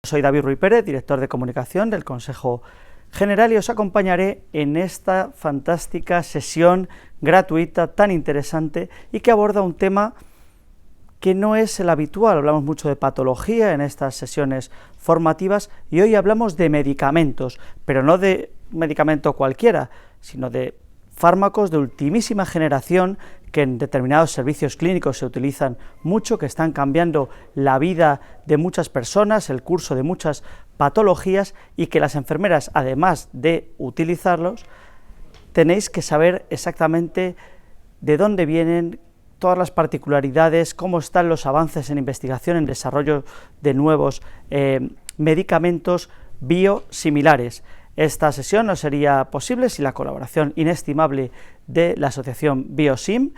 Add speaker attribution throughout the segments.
Speaker 1: Soy David Ruiz Pérez, director de comunicación del Consejo General, y os acompañaré en esta fantástica sesión gratuita tan interesante y que aborda un tema que no es el habitual. Hablamos mucho de patología en estas sesiones formativas y hoy hablamos de medicamentos, pero no de medicamento cualquiera, sino de fármacos de ultimísima generación que en determinados servicios clínicos se utilizan mucho, que están cambiando la vida de muchas personas, el curso de muchas patologías, y que las enfermeras, además de utilizarlos, tenéis que saber exactamente de dónde vienen, todas las particularidades, cómo están los avances en investigación, en desarrollo de nuevos medicamentos biosimilares. Esta sesión no sería posible sin la colaboración inestimable de la asociación Biosim,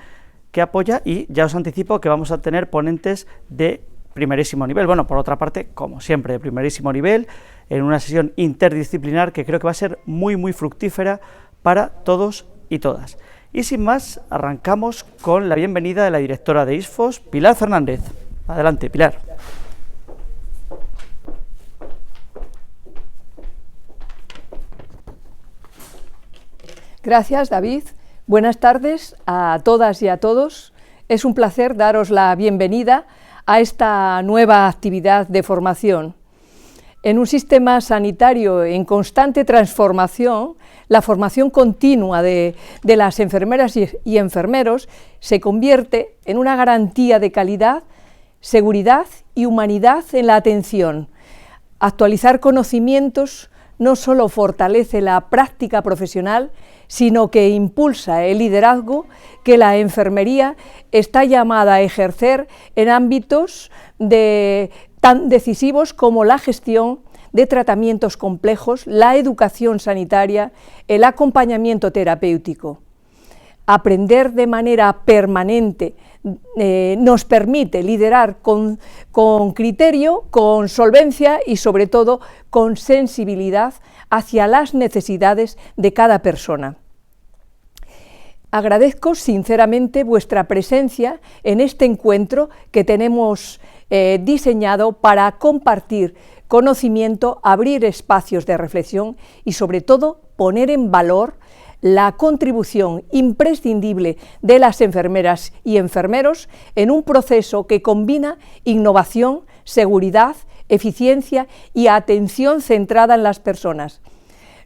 Speaker 1: que apoya, y ya os anticipo que vamos a tener ponentes de primerísimo nivel. Bueno, por otra parte, como siempre, de primerísimo nivel, en una sesión interdisciplinar que creo que va a ser muy fructífera para todos y todas. Y sin más, arrancamos con la bienvenida de la directora de ISFOS, Pilar Fernández. Adelante, Pilar.
Speaker 2: Gracias, David. Buenas tardes a todas y a todos. Es un placer daros la bienvenida a esta nueva actividad de formación. En un sistema sanitario en constante transformación, la formación continua de las enfermeras y enfermeros se convierte en una garantía de calidad, seguridad y humanidad en la atención. Actualizar conocimientos no solo fortalece la práctica profesional, sino que impulsa el liderazgo que la enfermería está llamada a ejercer en ámbitos tan decisivos como la gestión de tratamientos complejos, la educación sanitaria, el acompañamiento terapéutico. Aprender de manera permanente nos permite liderar con criterio, con solvencia y sobre todo con sensibilidad hacia las necesidades de cada persona. Agradezco sinceramente vuestra presencia en este encuentro que tenemos diseñado para compartir conocimiento, abrir espacios de reflexión y sobre todo poner en valor la contribución imprescindible de las enfermeras y enfermeros en un proceso que combina innovación, seguridad, eficiencia y atención centrada en las personas.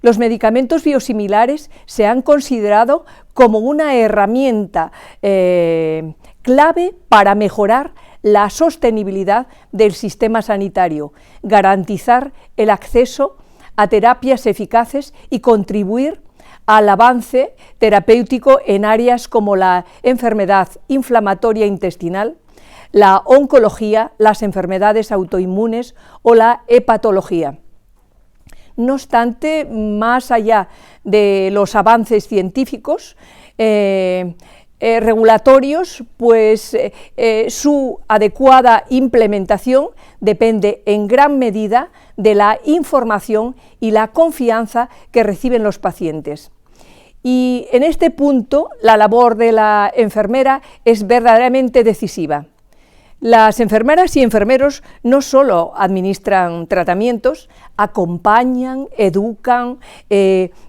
Speaker 2: Los medicamentos biosimilares se han considerado como una herramienta clave para mejorar la sostenibilidad del sistema sanitario, garantizar el acceso a terapias eficaces y contribuir al avance terapéutico en áreas como la enfermedad inflamatoria intestinal, la oncología, las enfermedades autoinmunes o la hepatología. No obstante, más allá de los avances científicos, regulatorios, pues su adecuada implementación depende en gran medida de la información y la confianza que reciben los pacientes. Y en este punto la labor de la enfermera es verdaderamente decisiva. Las enfermeras y enfermeros no solo administran tratamientos, acompañan, educan,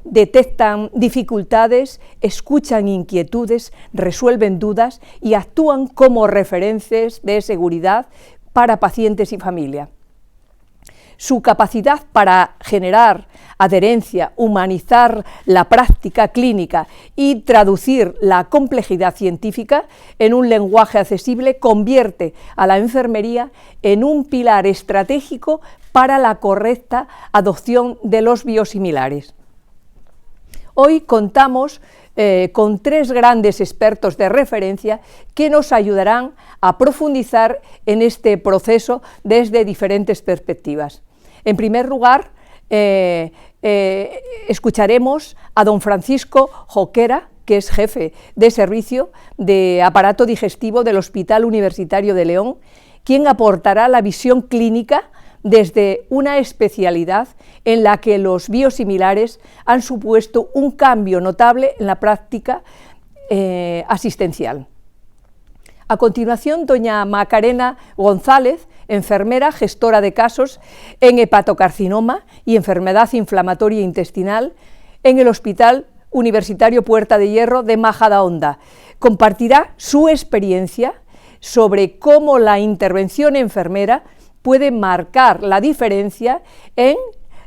Speaker 2: detectan dificultades, escuchan inquietudes, resuelven dudas y actúan como referentes de seguridad para pacientes y familia. Su capacidad para generar adherencia, humanizar la práctica clínica y traducir la complejidad científica en un lenguaje accesible convierte a la enfermería en un pilar estratégico para la correcta adopción de los biosimilares. Hoy contamos con tres grandes expertos de referencia que nos ayudarán a profundizar en este proceso desde diferentes perspectivas. En primer lugar, escucharemos a don Francisco Joquera, que es jefe de servicio de aparato digestivo del Hospital Universitario de León, quien aportará la visión clínica desde una especialidad en la que los biosimilares han supuesto un cambio notable en la práctica asistencial. A continuación, doña Macarena González, enfermera gestora de casos en hepatocarcinoma y enfermedad inflamatoria intestinal en el Hospital Universitario Puerta de Hierro de Majadahonda. Compartirá su experiencia sobre cómo la intervención enfermera puede marcar la diferencia en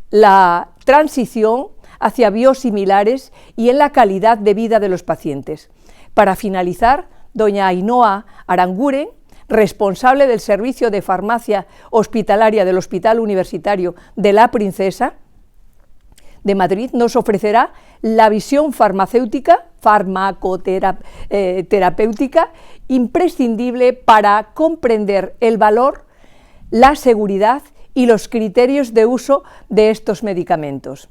Speaker 2: la transición hacia biosimilares y en la calidad de vida de los pacientes. Para finalizar, doña Ainhoa Aranguren, responsable del Servicio de Farmacia Hospitalaria del Hospital Universitario de la Princesa de Madrid, nos ofrecerá la visión farmacoterapéutica imprescindible para comprender el valor, la seguridad y los criterios de uso de estos medicamentos.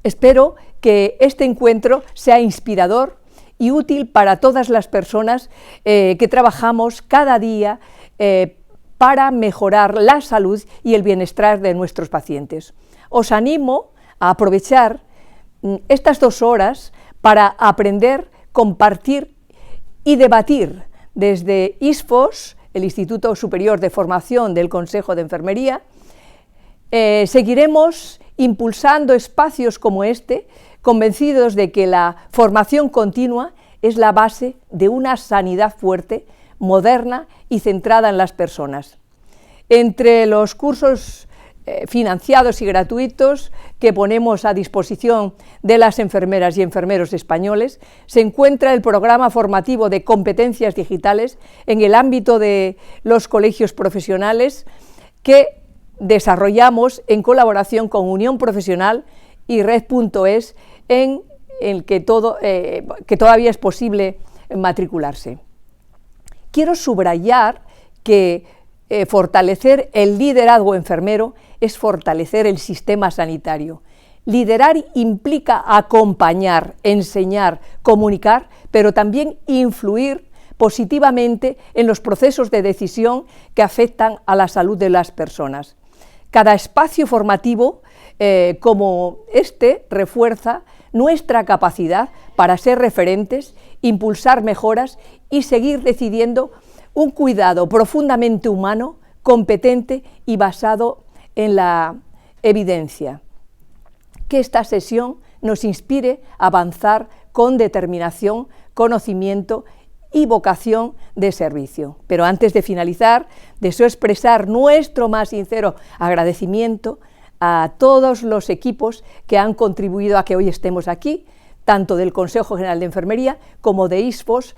Speaker 2: Espero que este encuentro sea inspirador y útil para todas las personas que trabajamos cada día para mejorar la salud y el bienestar de nuestros pacientes. Os animo a aprovechar estas 2 horas para aprender, compartir y debatir desde ISFOS, el Instituto Superior de Formación del Consejo de Enfermería. Seguiremos impulsando espacios como este, convencidos de que la formación continua es la base de una sanidad fuerte, moderna y centrada en las personas. Entre los cursos financiados y gratuitos que ponemos a disposición de las enfermeras y enfermeros españoles, se encuentra el programa formativo de competencias digitales en el ámbito de los colegios profesionales que desarrollamos en colaboración con Unión Profesional y Red.es, en el que todavía es posible matricularse. Quiero subrayar que fortalecer el liderazgo enfermero es fortalecer el sistema sanitario. Liderar implica acompañar, enseñar, comunicar, pero también influir positivamente en los procesos de decisión que afectan a la salud de las personas. Cada espacio formativo como este refuerza nuestra capacidad para ser referentes, impulsar mejoras y seguir decidiendo un cuidado profundamente humano, competente y basado en la evidencia. Que esta sesión nos inspire a avanzar con determinación, conocimiento y vocación de servicio. Pero antes de finalizar, deseo expresar nuestro más sincero agradecimiento a todos los equipos que han contribuido a que hoy estemos aquí, tanto del Consejo General de Enfermería como de ISFOS,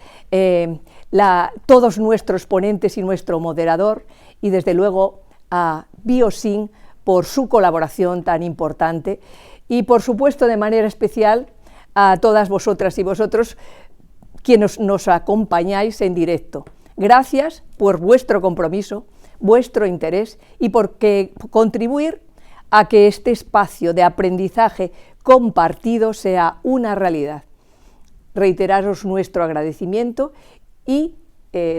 Speaker 2: todos nuestros ponentes y nuestro moderador, y desde luego a Biosin por su colaboración tan importante, y por supuesto de manera especial a todas vosotras y vosotros quienes nos acompañáis en directo. Gracias por vuestro compromiso, vuestro interés y por contribuir a que este espacio de aprendizaje compartido sea una realidad. Reiteraros nuestro agradecimiento y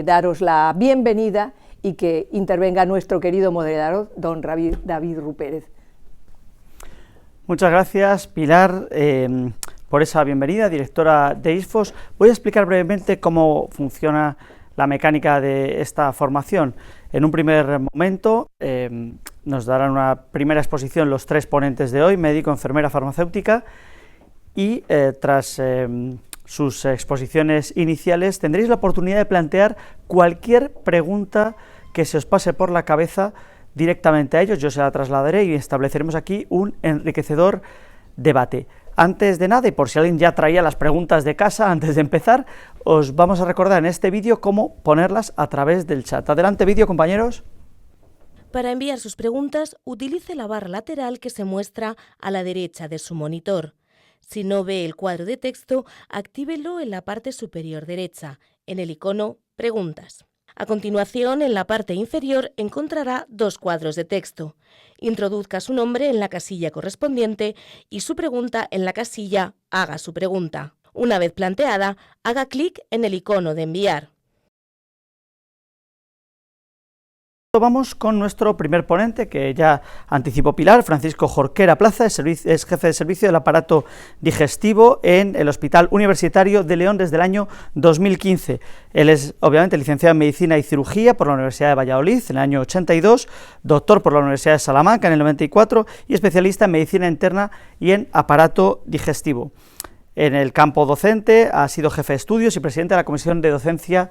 Speaker 2: daros la bienvenida y que intervenga nuestro querido moderador, don David Rupérez.
Speaker 1: Muchas gracias, Pilar, por esa bienvenida, directora de ISFOS. Voy a explicar brevemente cómo funciona la mecánica de esta formación. En un primer momento nos darán una primera exposición los 3 ponentes de hoy, médico, enfermera, farmacéutica, y tras sus exposiciones iniciales tendréis la oportunidad de plantear cualquier pregunta que se os pase por la cabeza directamente a ellos. Yo se la trasladaré y estableceremos aquí un enriquecedor debate. Antes de nada, y por si alguien ya traía las preguntas de casa antes de empezar, os vamos a recordar en este vídeo cómo ponerlas a través del chat. Adelante vídeo, compañeros.
Speaker 3: Para enviar sus preguntas, utilice la barra lateral que se muestra a la derecha de su monitor. Si no ve el cuadro de texto, actívelo en la parte superior derecha, en el icono Preguntas. A continuación, en la parte inferior encontrará 2 cuadros de texto. Introduzca su nombre en la casilla correspondiente y su pregunta en la casilla Haga su pregunta. Una vez planteada, haga clic en el icono de enviar.
Speaker 1: esto vamos con nuestro primer ponente, que ya anticipó Pilar, Francisco Jorquera Plaza, es jefe de servicio del aparato digestivo en el Hospital Universitario de León desde el año 2015. Él es obviamente licenciado en Medicina y Cirugía por la Universidad de Valladolid en el año 82, doctor por la Universidad de Salamanca en el 94 y especialista en Medicina Interna y en aparato digestivo. En el campo docente ha sido jefe de estudios y presidente de la Comisión de Docencia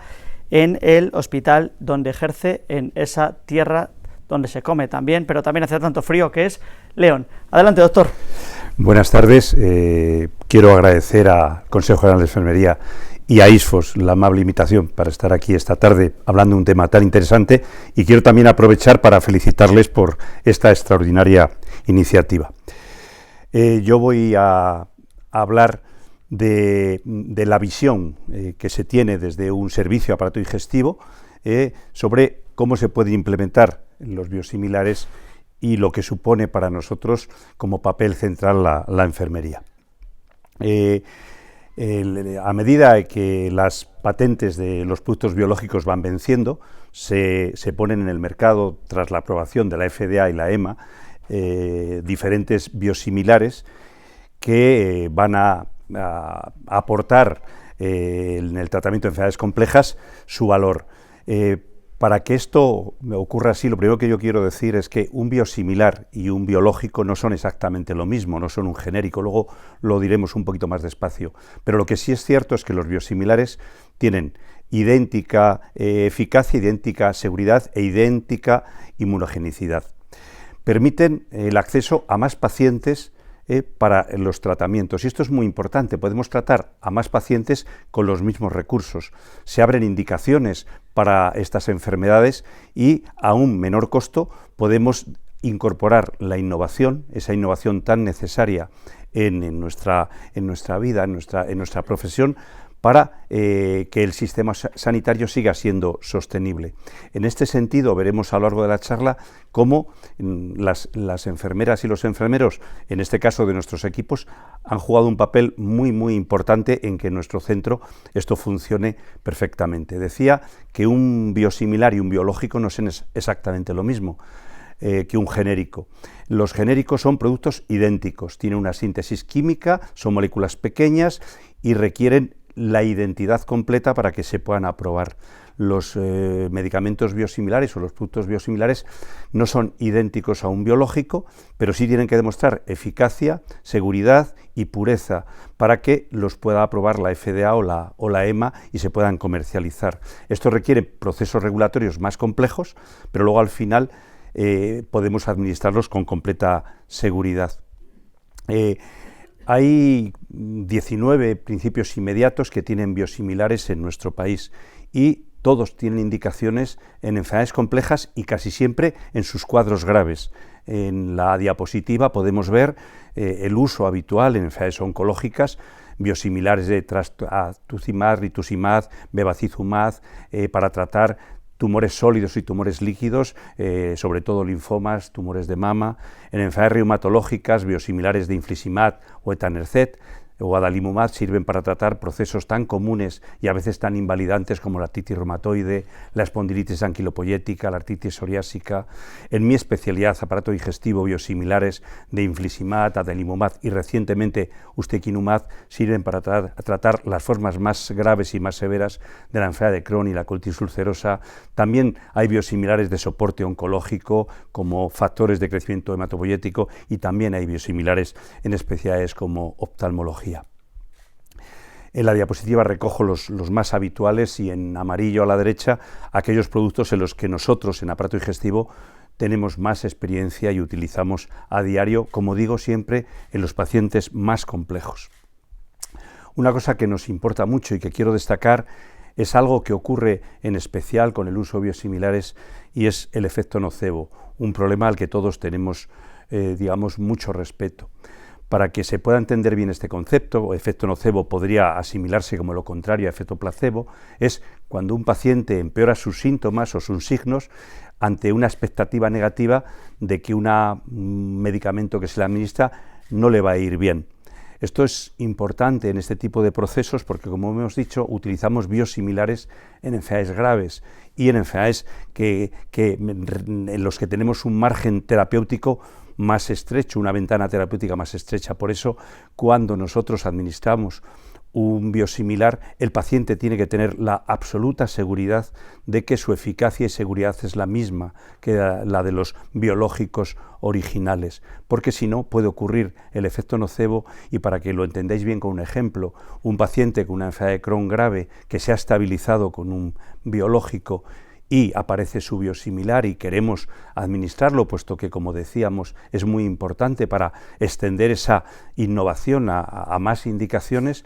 Speaker 1: en el hospital donde ejerce, en esa tierra donde se come también, pero también hace tanto frío, que es León. Adelante, doctor.
Speaker 4: Buenas tardes. Quiero agradecer al Consejo General de Enfermería y a ISFOS la amable invitación para estar aquí esta tarde hablando de un tema tan interesante, y quiero también aprovechar para felicitarles por esta extraordinaria iniciativa. Yo voy a hablar de la visión que se tiene desde un servicio de aparato digestivo sobre cómo se pueden implementar los biosimilares y lo que supone para nosotros como papel central la enfermería. A medida que las patentes de los productos biológicos van venciendo, se ponen en el mercado, tras la aprobación de la FDA y la EMA, diferentes biosimilares que van a aportar en el tratamiento de enfermedades complejas su valor. Para que esto ocurra así, lo primero que yo quiero decir es que un biosimilar y un biológico no son exactamente lo mismo, no son un genérico, luego lo diremos un poquito más despacio, pero lo que sí es cierto es que los biosimilares tienen idéntica eficacia, idéntica seguridad e idéntica inmunogenicidad. Permiten el acceso a más pacientes para los tratamientos, y esto es muy importante. Podemos tratar a más pacientes con los mismos recursos, se abren indicaciones para estas enfermedades y a un menor costo podemos incorporar la innovación, esa innovación tan necesaria en nuestra vida, en nuestra profesión, para que el sistema sanitario siga siendo sostenible. En este sentido, veremos a lo largo de la charla cómo las enfermeras y los enfermeros, en este caso de nuestros equipos, han jugado un papel muy, muy importante en que en nuestro centro esto funcione perfectamente. Decía que un biosimilar y un biológico no son exactamente lo mismo que un genérico. Los genéricos son productos idénticos, tienen una síntesis química, son moléculas pequeñas y requieren la identidad completa para que se puedan aprobar. Los medicamentos biosimilares o los productos biosimilares no son idénticos a un biológico, pero sí tienen que demostrar eficacia, seguridad y pureza para que los pueda aprobar la FDA o la EMA y se puedan comercializar. Esto requiere procesos regulatorios más complejos, pero luego al final podemos administrarlos con completa seguridad. Hay 19 principios inmediatos que tienen biosimilares en nuestro país y todos tienen indicaciones en enfermedades complejas y casi siempre en sus cuadros graves. En la diapositiva podemos ver el uso habitual en enfermedades oncológicas, biosimilares de trastuzumab, rituximab, bevacizumab, para tratar tumores sólidos y tumores líquidos, sobre todo linfomas, tumores de mama. En enfermedades reumatológicas, biosimilares de infliximab o etanercept o adalimumab sirven para tratar procesos tan comunes y a veces tan invalidantes como la artritis reumatoide, la espondilitis anquilopoyética, la artritis psoriásica. En mi especialidad, aparato digestivo, biosimilares de infliximab, adalimumab y recientemente ustekinumab sirven para tratar las formas más graves y más severas de la enfermedad de Crohn y la colitis ulcerosa. También hay biosimilares de soporte oncológico como factores de crecimiento hematopoyético y también hay biosimilares en especialidades como oftalmología. En la diapositiva recojo los más habituales y en amarillo a la derecha aquellos productos en los que nosotros en aparato digestivo tenemos más experiencia y utilizamos a diario, como digo siempre, en los pacientes más complejos. Una cosa que nos importa mucho y que quiero destacar es algo que ocurre en especial con el uso de biosimilares y es el efecto nocebo, un problema al que todos tenemos, mucho respeto. Para que se pueda entender bien este concepto, efecto nocebo podría asimilarse como lo contrario a efecto placebo, es cuando un paciente empeora sus síntomas o sus signos ante una expectativa negativa de que un medicamento que se le administra no le va a ir bien. Esto es importante en este tipo de procesos porque, como hemos dicho, utilizamos biosimilares en enfermedades graves y en enfermedades en los que tenemos un margen terapéutico más estrecho, una ventana terapéutica más estrecha. Por eso, cuando nosotros administramos un biosimilar, el paciente tiene que tener la absoluta seguridad de que su eficacia y seguridad es la misma que la de los biológicos originales, porque si no puede ocurrir el efecto nocebo. Y para que lo entendáis bien con un ejemplo, un paciente con una enfermedad de Crohn grave que se ha estabilizado con un biológico y aparece su biosimilar y queremos administrarlo, puesto que, como decíamos, es muy importante para extender esa innovación a más indicaciones,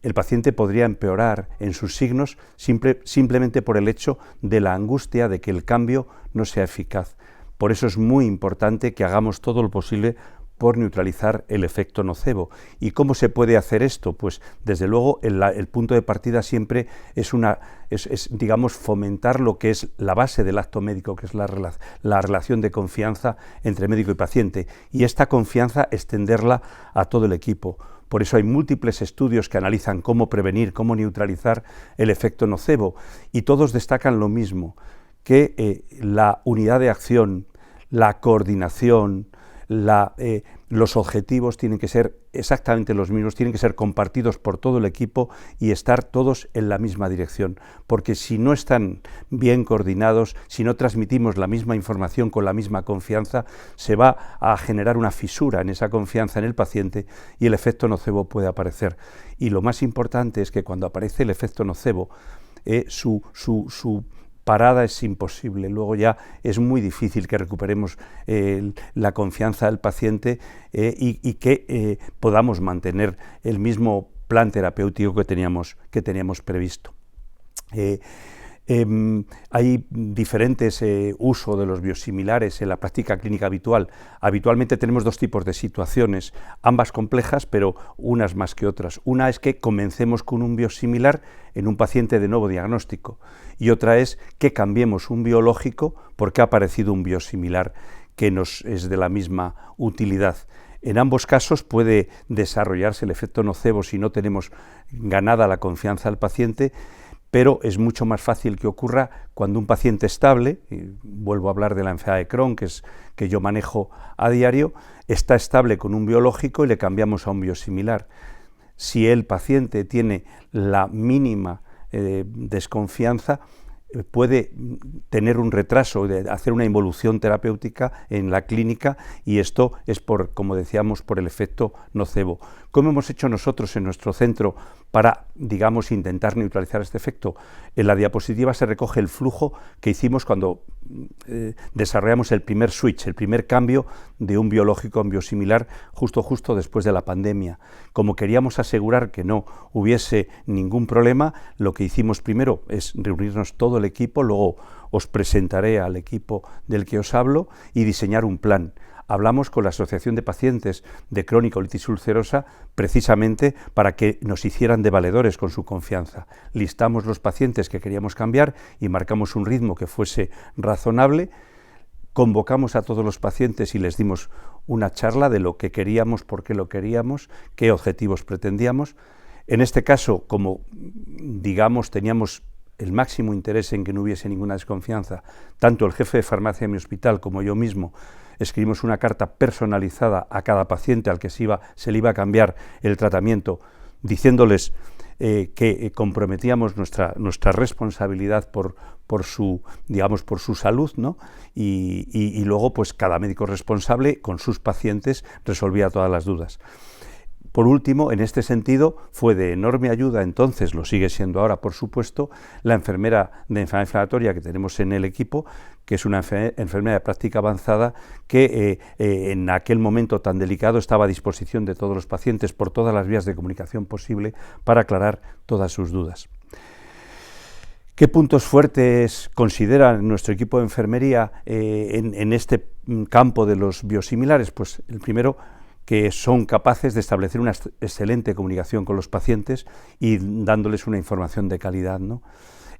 Speaker 4: el paciente podría empeorar en sus signos simplemente por el hecho de la angustia de que el cambio no sea eficaz. Por eso es muy importante que hagamos todo lo posible por neutralizar el efecto nocebo. ¿Y cómo se puede hacer esto? Pues desde luego el punto de partida siempre es digamos, fomentar lo que es la base del acto médico, que es la relación de confianza entre médico y paciente, y esta confianza extenderla a todo el equipo. Por eso hay múltiples estudios que analizan cómo prevenir, cómo neutralizar el efecto nocebo, y todos destacan lo mismo, que la unidad de acción, la coordinación, los objetivos tienen que ser exactamente los mismos, tienen que ser compartidos por todo el equipo y estar todos en la misma dirección, porque si no están bien coordinados, si no transmitimos la misma información con la misma confianza, se va a generar una fisura en esa confianza en el paciente y el efecto nocebo puede aparecer. Y lo más importante es que cuando aparece el efecto nocebo, su parada es imposible. Luego ya es muy difícil que recuperemos la confianza del paciente y que podamos mantener el mismo plan terapéutico que teníamos previsto. Hay diferentes usos de los biosimilares en la práctica clínica habitual. Habitualmente tenemos dos tipos de situaciones, ambas complejas, pero unas más que otras. Una es que comencemos con un biosimilar en un paciente de nuevo diagnóstico, y otra es que cambiemos un biológico porque ha aparecido un biosimilar que nos es de la misma utilidad. En ambos casos puede desarrollarse el efecto nocebo si no tenemos ganada la confianza del paciente, pero es mucho más fácil que ocurra cuando un paciente estable, y vuelvo a hablar de la enfermedad de Crohn, que yo manejo a diario, está estable con un biológico y le cambiamos a un biosimilar. Si el paciente tiene la mínima desconfianza, puede tener un retraso, de hacer una involución terapéutica en la clínica, y esto es como decíamos, por el efecto nocebo. ¿Cómo hemos hecho nosotros en nuestro centro para, digamos, intentar neutralizar este efecto? En la diapositiva se recoge el flujo que hicimos cuando desarrollamos el primer switch, el primer cambio de un biológico a un biosimilar justo después de la pandemia. Como queríamos asegurar que no hubiese ningún problema, lo que hicimos primero es reunirnos todo el equipo, luego os presentaré al equipo del que os hablo, y diseñar un plan. Hablamos con la Asociación de Pacientes de Crohn y Colitis Ulcerosa precisamente para que nos hicieran de valedores con su confianza. Listamos los pacientes que queríamos cambiar y marcamos un ritmo que fuese razonable. Convocamos a todos los pacientes y les dimos una charla de lo que queríamos, por qué lo queríamos, qué objetivos pretendíamos. En este caso, como digamos teníamos el máximo interés en que no hubiese ninguna desconfianza, tanto el jefe de farmacia de mi hospital como yo mismo escribimos una carta personalizada a cada paciente al que se le iba a cambiar el tratamiento, diciéndoles que comprometíamos nuestra responsabilidad por su salud, ¿no? Y luego pues cada médico responsable con sus pacientes resolvía todas las dudas. Por último, en este sentido, fue de enorme ayuda, entonces lo sigue siendo ahora, por supuesto, la enfermera de enfermedad inflamatoria que tenemos en el equipo, que es una enfermera de práctica avanzada que en aquel momento tan delicado estaba a disposición de todos los pacientes por todas las vías de comunicación posible para aclarar todas sus dudas. ¿Qué puntos fuertes considera nuestro equipo de enfermería en este campo de los biosimilares? Pues el primero, que son capaces de establecer una excelente comunicación con los pacientes y dándoles una información de calidad, ¿no?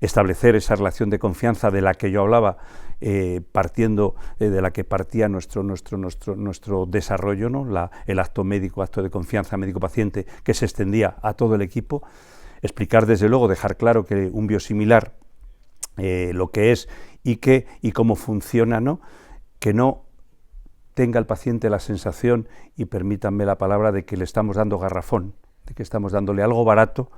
Speaker 4: establecer esa relación de confianza de la que yo hablaba, partiendo de la que partía nuestro desarrollo, ¿no? El acto médico, acto de confianza médico-paciente, que se extendía a todo el equipo. Explicar, desde luego, dejar claro que un biosimilar, lo que es y cómo funciona, ¿no? Que no tenga el paciente la sensación, y permítanme la palabra, de que le estamos dando garrafón, de que estamos dándole algo barato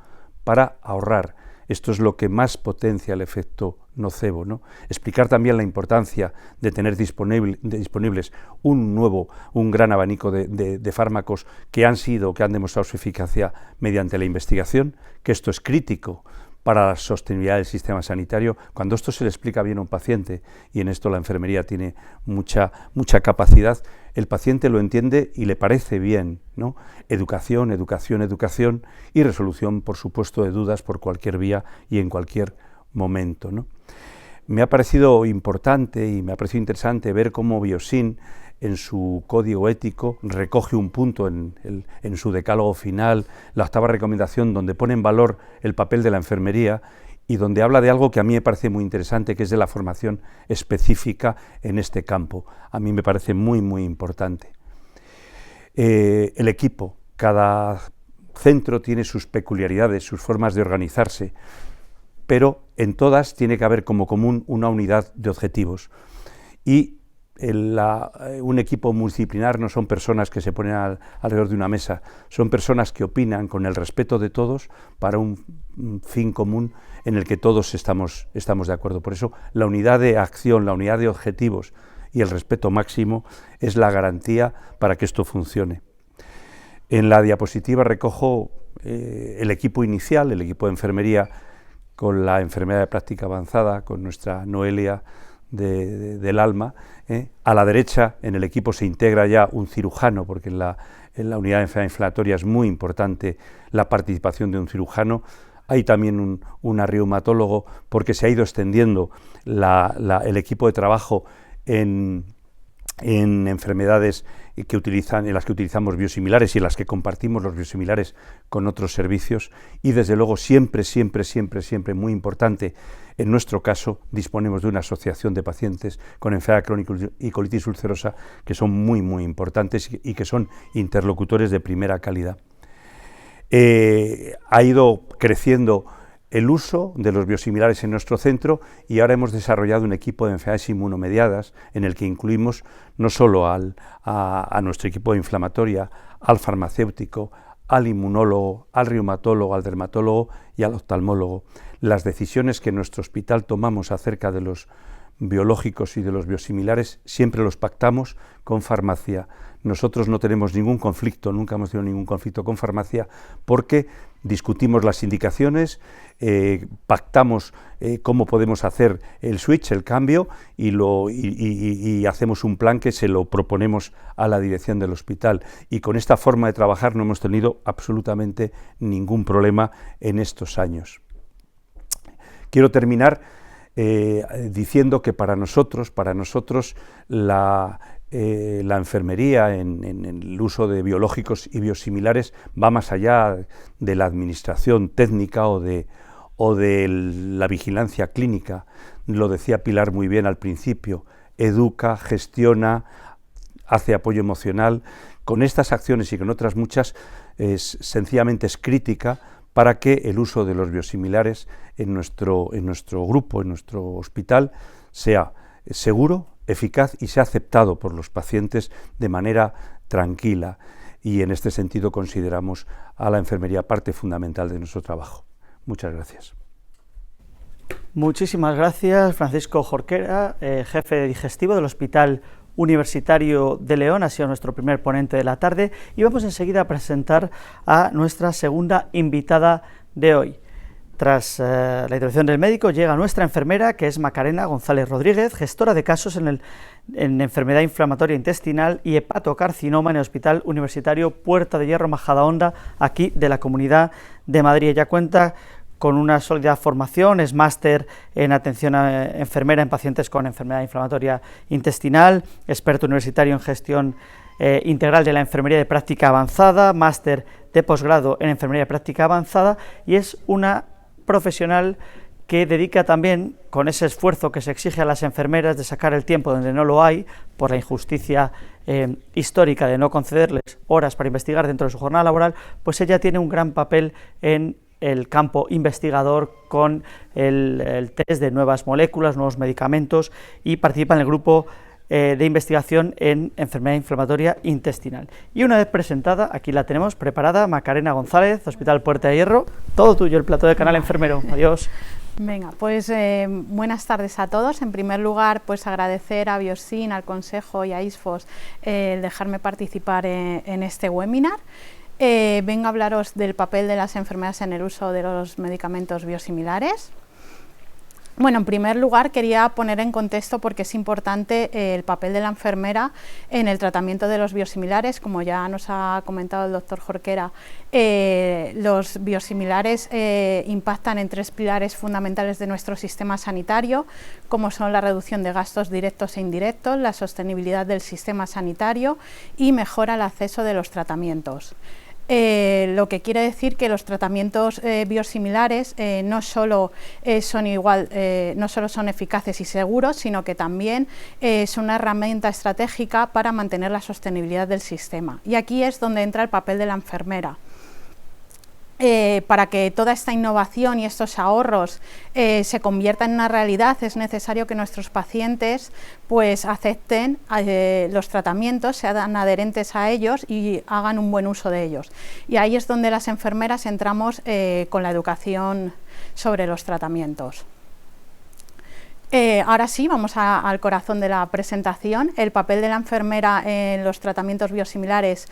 Speaker 4: para ahorrar. Esto es lo que más potencia el efecto nocebo, ¿no? Explicar también la importancia de tener disponibles un gran abanico de fármacos que han demostrado su eficacia mediante la investigación, que esto es crítico para la sostenibilidad del sistema sanitario. Cuando esto se le explica bien a un paciente, y en esto la enfermería tiene mucha capacidad, el paciente lo entiende y le parece bien, ¿no? Educación, educación, educación, y resolución, por supuesto, de dudas por cualquier vía y en cualquier momento, ¿no? Me ha parecido importante y me ha parecido interesante ver cómo Biosin, en su código ético, recoge un punto en su decálogo final, la 8ª recomendación, donde pone en valor el papel de la enfermería y donde habla de algo que a mí me parece muy interesante, que es de la formación específica en este campo. A mí me parece muy, muy importante. El equipo, cada centro tiene sus peculiaridades, sus formas de organizarse, pero en todas tiene que haber como común una unidad de objetivos. Y un equipo multidisciplinar no son personas que se ponen alrededor de una mesa, son personas que opinan con el respeto de todos para un fin común en el que todos estamos de acuerdo. Por eso la unidad de acción, la unidad de objetivos y el respeto máximo es la garantía para que esto funcione. En la diapositiva recojo el equipo inicial, el equipo de enfermería, con la enfermera de práctica avanzada, con nuestra Noelia del alma. A la derecha, en el equipo, se integra ya un cirujano, porque en la unidad de enfermedad inflamatoria es muy importante la participación de un cirujano. Hay también un reumatólogo, porque se ha ido extendiendo el equipo de trabajo en enfermedades en las que utilizamos biosimilares y en las que compartimos los biosimilares con otros servicios. Y desde luego siempre muy importante, en nuestro caso disponemos de una asociación de pacientes con enfermedad crónica y colitis ulcerosa que son muy importantes y que son interlocutores de primera calidad. Ha ido creciendo el uso de los biosimilares en nuestro centro y ahora hemos desarrollado un equipo de enfermedades inmunomediadas en el que incluimos no solo a nuestro equipo de inflamatoria, al farmacéutico, al inmunólogo, al reumatólogo, al dermatólogo y al oftalmólogo. Las decisiones que en nuestro hospital tomamos acerca de los biológicos y de los biosimilares siempre los pactamos con farmacia. Nosotros no tenemos ningún conflicto, nunca hemos tenido ningún conflicto con farmacia, porque discutimos las indicaciones, pactamos cómo podemos hacer el switch, el cambio, y hacemos un plan que se lo proponemos a la dirección del hospital. Y con esta forma de trabajar no hemos tenido absolutamente ningún problema en estos años. Quiero terminar diciendo que para nosotros la enfermería en el uso de biológicos y biosimilares va más allá de la administración técnica o de la vigilancia clínica. Lo decía Pilar muy bien al principio: educa, gestiona, hace apoyo emocional. Con estas acciones y con otras muchas, sencillamente es crítica para que el uso de los biosimilares en nuestro grupo, en nuestro hospital, sea seguro, eficaz y sea aceptado por los pacientes de manera tranquila. Y en este sentido consideramos a la enfermería parte fundamental de nuestro trabajo. Muchas gracias.
Speaker 1: Muchísimas gracias, Francisco Jorquera, jefe digestivo del Hospital Universitario de León. Ha sido nuestro primer ponente de la tarde y vamos enseguida a presentar a nuestra segunda invitada de hoy. Tras la introducción del médico llega nuestra enfermera, que es Macarena González Rodríguez, gestora de casos en enfermedad inflamatoria intestinal y hepatocarcinoma en el Hospital Universitario Puerta de Hierro Majadahonda, aquí de la Comunidad de Madrid. Ella cuenta con una sólida formación, es máster en atención enfermera en pacientes con enfermedad inflamatoria intestinal, experto universitario en gestión integral de la enfermería de práctica avanzada, máster de posgrado en enfermería de práctica avanzada, y es una profesional que dedica también, con ese esfuerzo que se exige a las enfermeras de sacar el tiempo donde no lo hay, por la injusticia histórica de no concederles horas para investigar dentro de su jornada laboral, pues ella tiene un gran papel en el campo investigador con el test de nuevas moléculas, nuevos medicamentos, y participa en el grupo de investigación en enfermedad inflamatoria intestinal. Y una vez presentada, aquí la tenemos preparada, Macarena González, Hospital Puerta de Hierro. Todo tuyo, el plato de Canal Enfermero. Adiós.
Speaker 5: Venga, pues buenas tardes a todos. En primer lugar, pues agradecer a Biosin, al Consejo y a ISFOS el dejarme participar en este webinar. Vengo a hablaros del papel de las enfermeras en el uso de los medicamentos biosimilares. Bueno, en primer lugar quería poner en contexto porque es importante el papel de la enfermera en el tratamiento de los biosimilares. Como ya nos ha comentado el doctor Jorquera, los biosimilares impactan en 3 pilares fundamentales de nuestro sistema sanitario, como son la reducción de gastos directos e indirectos, la sostenibilidad del sistema sanitario y mejora el acceso de los tratamientos. Lo que quiere decir que los tratamientos biosimilares no solo son eficaces y seguros, sino que también son una herramienta estratégica para mantener la sostenibilidad del sistema. Y aquí es donde entra el papel de la enfermera. Para que toda esta innovación y estos ahorros se conviertan en una realidad, es necesario que nuestros pacientes pues acepten los tratamientos, sean adherentes a ellos y hagan un buen uso de ellos. Y ahí es donde las enfermeras entramos con la educación sobre los tratamientos. Ahora sí, vamos al corazón de la presentación. El papel de la enfermera en los tratamientos biosimilares,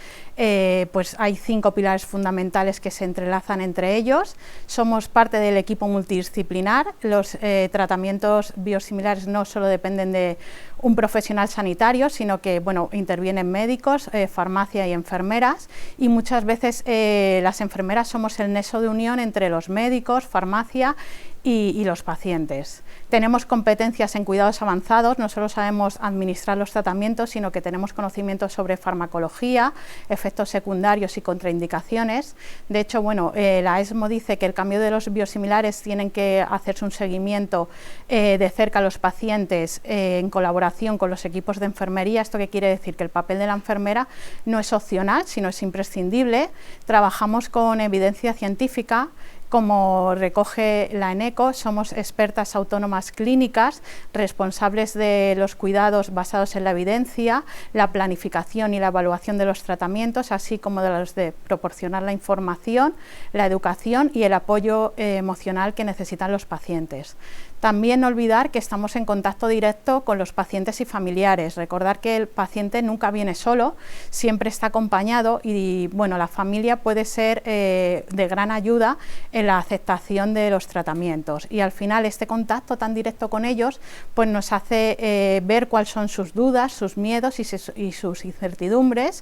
Speaker 5: pues hay 5 pilares fundamentales que se entrelazan entre ellos. Somos parte del equipo multidisciplinar. Los tratamientos biosimilares no solo dependen de un profesional sanitario, sino que intervienen médicos, farmacia y enfermeras, y muchas veces las enfermeras somos el nexo de unión entre los médicos, farmacia y los pacientes. Tenemos competencias en cuidados avanzados, no solo sabemos administrar los tratamientos, sino que tenemos conocimientos sobre farmacología, efectos secundarios y contraindicaciones. De hecho, la ESMO dice que el cambio de los biosimilares tienen que hacerse un seguimiento de cerca a los pacientes en colaboración con los equipos de enfermería. ¿Esto qué quiere decir? Que el papel de la enfermera no es opcional, sino es imprescindible. Trabajamos con evidencia científica. Como recoge la ENECO, somos expertas autónomas clínicas, responsables de los cuidados basados en la evidencia, la planificación y la evaluación de los tratamientos, así como de los de proporcionar la información, la educación y el apoyo emocional que necesitan los pacientes. También no olvidar que estamos en contacto directo con los pacientes y familiares. Recordar que el paciente nunca viene solo, siempre está acompañado y la familia puede ser de gran ayuda en la aceptación de los tratamientos. Y al final este contacto tan directo con ellos pues nos hace ver cuáles son sus dudas, sus miedos y sus incertidumbres,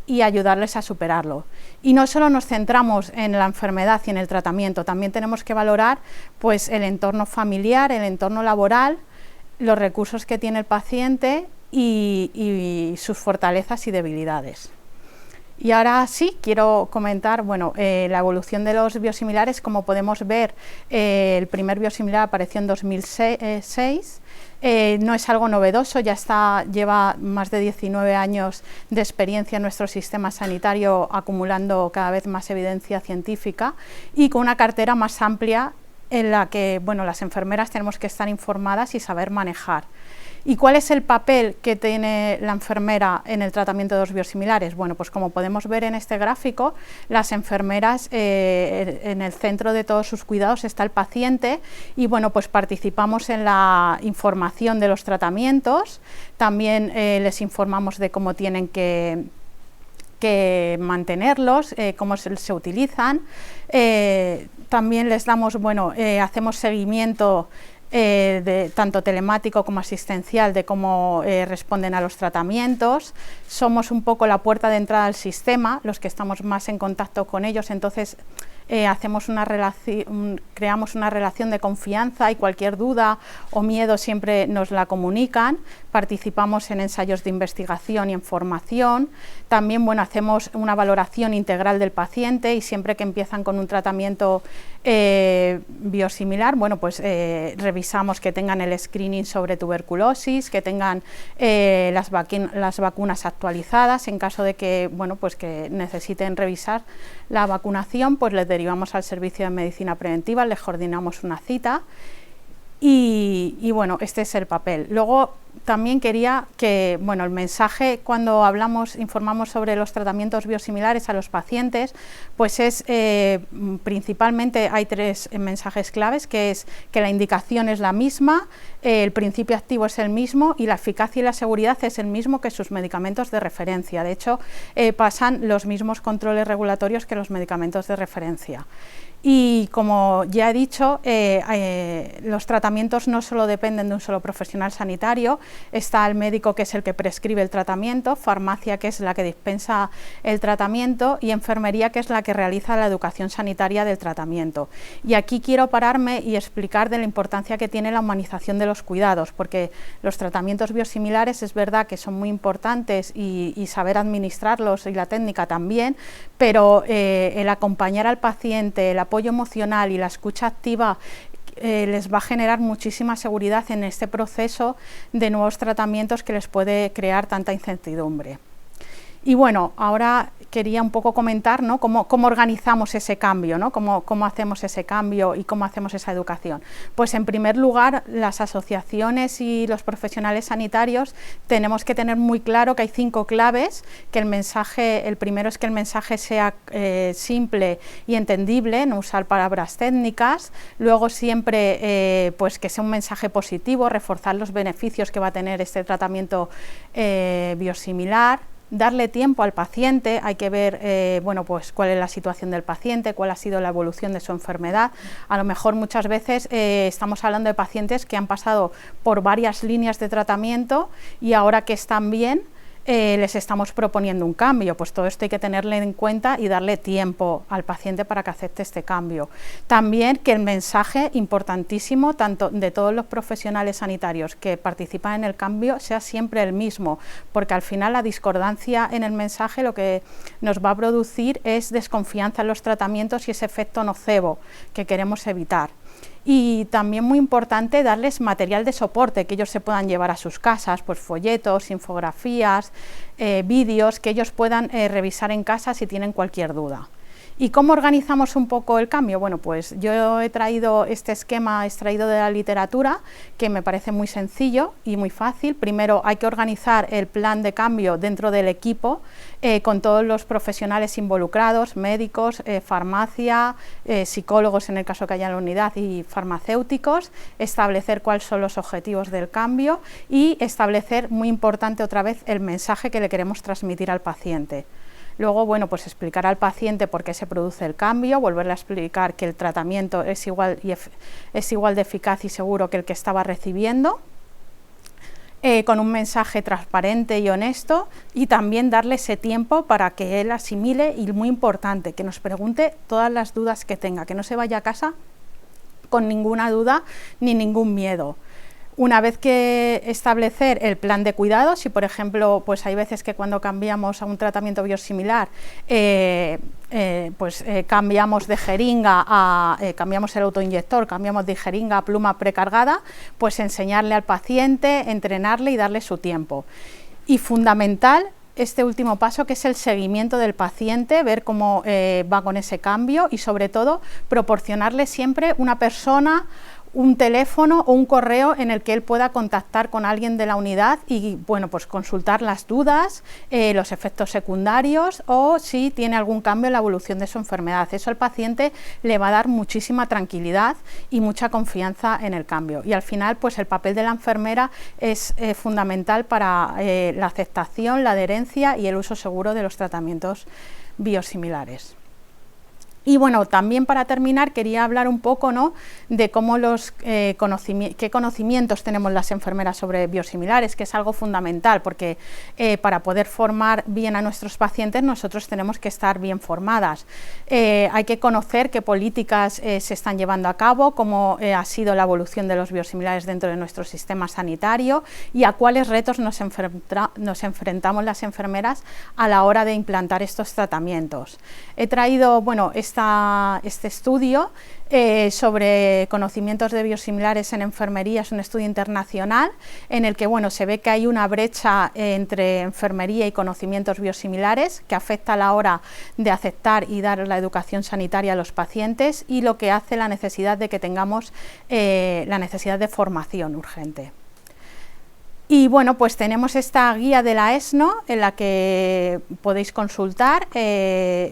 Speaker 5: y ayudarles a superarlo. Y no solo nos centramos en la enfermedad y en el tratamiento, también tenemos que valorar pues el entorno familiar, el entorno laboral, los recursos que tiene el paciente y sus fortalezas y debilidades. Y ahora sí, quiero comentar la evolución de los biosimilares. Como podemos ver, el primer biosimilar apareció en 2006. No es algo novedoso, lleva más de 19 años de experiencia en nuestro sistema sanitario, acumulando cada vez más evidencia científica y con una cartera más amplia en la que las enfermeras tenemos que estar informadas y saber manejar. ¿Y cuál es el papel que tiene la enfermera en el tratamiento de los biosimilares? Pues como podemos ver en este gráfico, las enfermeras, en el centro de todos sus cuidados está el paciente y pues participamos en la información de los tratamientos, también les informamos de cómo tienen que mantenerlos, cómo se utilizan, también les damos, hacemos seguimiento tanto telemático como asistencial de cómo responden a los tratamientos. Somos un poco la puerta de entrada al sistema, los que estamos más en contacto con ellos, entonces creamos una relación de confianza y cualquier duda o miedo siempre nos la comunican. Participamos en ensayos de investigación y en formación. También, bueno, hacemos una valoración integral del paciente y siempre que empiezan con un tratamiento biosimilar, bueno, pues revisamos que tengan el screening sobre tuberculosis, que tengan las vacunas actualizadas. En caso de que, bueno, pues que necesiten revisar la vacunación, pues les derivamos al servicio de medicina preventiva, les coordinamos una cita y bueno, este es el papel. Luego también quería que, bueno, el mensaje cuando informamos sobre los tratamientos biosimilares a los pacientes, pues es principalmente hay 3 mensajes claves, que es que la indicación es la misma, el principio activo es el mismo y la eficacia y la seguridad es el mismo que sus medicamentos de referencia. De hecho, pasan los mismos controles regulatorios que los medicamentos de referencia. Y como ya he dicho, los tratamientos no solo dependen de un solo profesional sanitario, está el médico, que es el que prescribe el tratamiento, farmacia, que es la que dispensa el tratamiento, y enfermería, que es la que realiza la educación sanitaria del tratamiento. Y aquí quiero pararme y explicar de la importancia que tiene la humanización de los cuidados, porque los tratamientos biosimilares es verdad que son muy importantes y saber administrarlos y la técnica también, pero el acompañar al paciente, el apoyo emocional y la escucha activa les va a generar muchísima seguridad en este proceso de nuevos tratamientos que les puede crear tanta incertidumbre. Y bueno, ahora quería un poco comentar, ¿no?, cómo organizamos ese cambio, ¿no?, cómo hacemos ese cambio y cómo hacemos esa educación. Pues en primer lugar, las asociaciones y los profesionales sanitarios tenemos que tener muy claro que hay 5 claves, que el primero es que el mensaje sea simple y entendible, no usar palabras técnicas. Luego siempre pues que sea un mensaje positivo, reforzar los beneficios que va a tener este tratamiento biosimilar. Darle tiempo al paciente, hay que ver bueno, pues cuál es la situación del paciente, cuál ha sido la evolución de su enfermedad. A lo mejor muchas veces estamos hablando de pacientes que han pasado por varias líneas de tratamiento y ahora que están bien, les estamos proponiendo un cambio. Pues todo esto hay que tenerlo en cuenta y darle tiempo al paciente para que acepte este cambio. También que el mensaje importantísimo, tanto de todos los profesionales sanitarios que participan en el cambio, sea siempre el mismo, porque al final la discordancia en el mensaje lo que nos va a producir es desconfianza en los tratamientos y ese efecto nocebo que queremos evitar. Y también muy importante darles material de soporte que ellos se puedan llevar a sus casas, pues folletos, infografías, vídeos que ellos puedan revisar en casa si tienen cualquier duda. ¿Y cómo organizamos un poco el cambio? Bueno, pues yo he traído este esquema extraído de la literatura, que me parece muy sencillo y muy fácil. Primero hay que organizar el plan de cambio dentro del equipo, con todos los profesionales involucrados, médicos, farmacia, psicólogos en el caso que haya en la unidad y farmacéuticos, establecer cuáles son los objetivos del cambio y establecer, muy importante otra vez, el mensaje que le queremos transmitir al paciente. Luego, bueno, pues explicar al paciente por qué se produce el cambio, volverle a explicar que el tratamiento es igual de eficaz y seguro que el que estaba recibiendo, con un mensaje transparente y honesto, y también darle ese tiempo para que él asimile, y muy importante, que nos pregunte todas las dudas que tenga, que no se vaya a casa con ninguna duda ni ningún miedo. Una vez que establecer el plan de cuidados, si por ejemplo, pues hay veces que cuando cambiamos a un tratamiento biosimilar, cambiamos de jeringa cambiamos el autoinyector, cambiamos de jeringa a pluma precargada, pues enseñarle al paciente, entrenarle y darle su tiempo. Y fundamental, este último paso, que es el seguimiento del paciente, ver cómo va con ese cambio y sobre todo proporcionarle siempre una persona, un teléfono o un correo en el que él pueda contactar con alguien de la unidad y bueno, pues consultar las dudas, los efectos secundarios o si tiene algún cambio en la evolución de su enfermedad. Eso al paciente le va a dar muchísima tranquilidad y mucha confianza en el cambio. Y al final, pues el papel de la enfermera es fundamental para la aceptación, la adherencia y el uso seguro de los tratamientos biosimilares. Y bueno, también para terminar quería hablar un poco, ¿no?, de cómo qué conocimientos tenemos las enfermeras sobre biosimilares, que es algo fundamental, porque para poder formar bien a nuestros pacientes nosotros tenemos que estar bien formadas. Hay que conocer qué políticas se están llevando a cabo, cómo ha sido la evolución de los biosimilares dentro de nuestro sistema sanitario y a cuáles retos nos enfrentamos las enfermeras a la hora de implantar estos tratamientos. He traído, bueno, este estudio sobre conocimientos de biosimilares en enfermería. Es un estudio internacional en el que, bueno, se ve que hay una brecha entre enfermería y conocimientos biosimilares que afecta a la hora de aceptar y dar la educación sanitaria a los pacientes, y lo que hace la necesidad de que tengamos la necesidad de formación urgente. Y bueno, pues tenemos esta guía de la ESNO en la que podéis consultar, está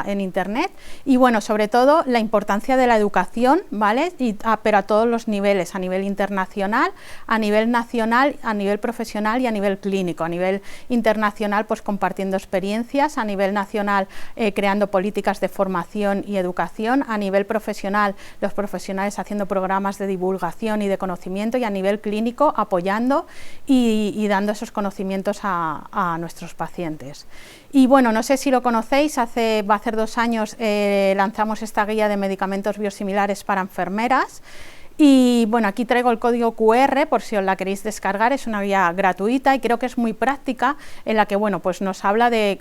Speaker 5: en internet, y bueno, sobre todo la importancia de la educación, ¿vale? Pero a todos los niveles, a nivel internacional, a nivel nacional, a nivel profesional y a nivel clínico. A nivel internacional, pues compartiendo experiencias; a nivel nacional, creando políticas de formación y educación; a nivel profesional, los profesionales haciendo programas de divulgación y de conocimiento; y a nivel clínico, apoyando y dando esos conocimientos a nuestros pacientes. Y bueno, no sé si lo conocéis, va a hacer 2 años lanzamos esta guía de medicamentos biosimilares para enfermeras. Y bueno, aquí traigo el código QR por si os la queréis descargar. Es una guía gratuita y creo que es muy práctica, en la que, bueno, pues nos habla de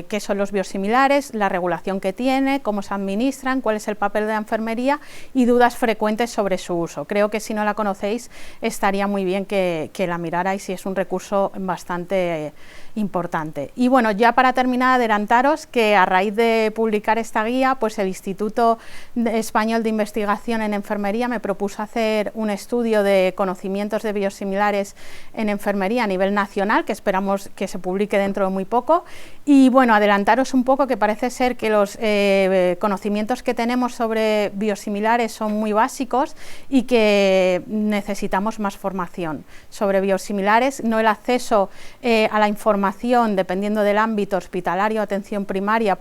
Speaker 5: qué son los biosimilares, la regulación que tiene, cómo se administran, cuál es el papel de la enfermería y dudas frecuentes sobre su uso. Creo que si no la conocéis estaría muy bien que la mirarais, y es un recurso bastante importante. Y bueno, ya para terminar, adelantaros que a raíz de publicar esta guía, pues el Instituto Español de Investigación en Enfermería me propuso hacer un estudio de conocimientos de biosimilares en enfermería a nivel nacional, que esperamos que se publique dentro de muy poco. Y bueno, adelantaros un poco que parece ser que los conocimientos que tenemos sobre biosimilares son muy básicos y que necesitamos más formación sobre biosimilares. No el acceso a la información, dependiendo del ámbito hospitalario, atención primaria,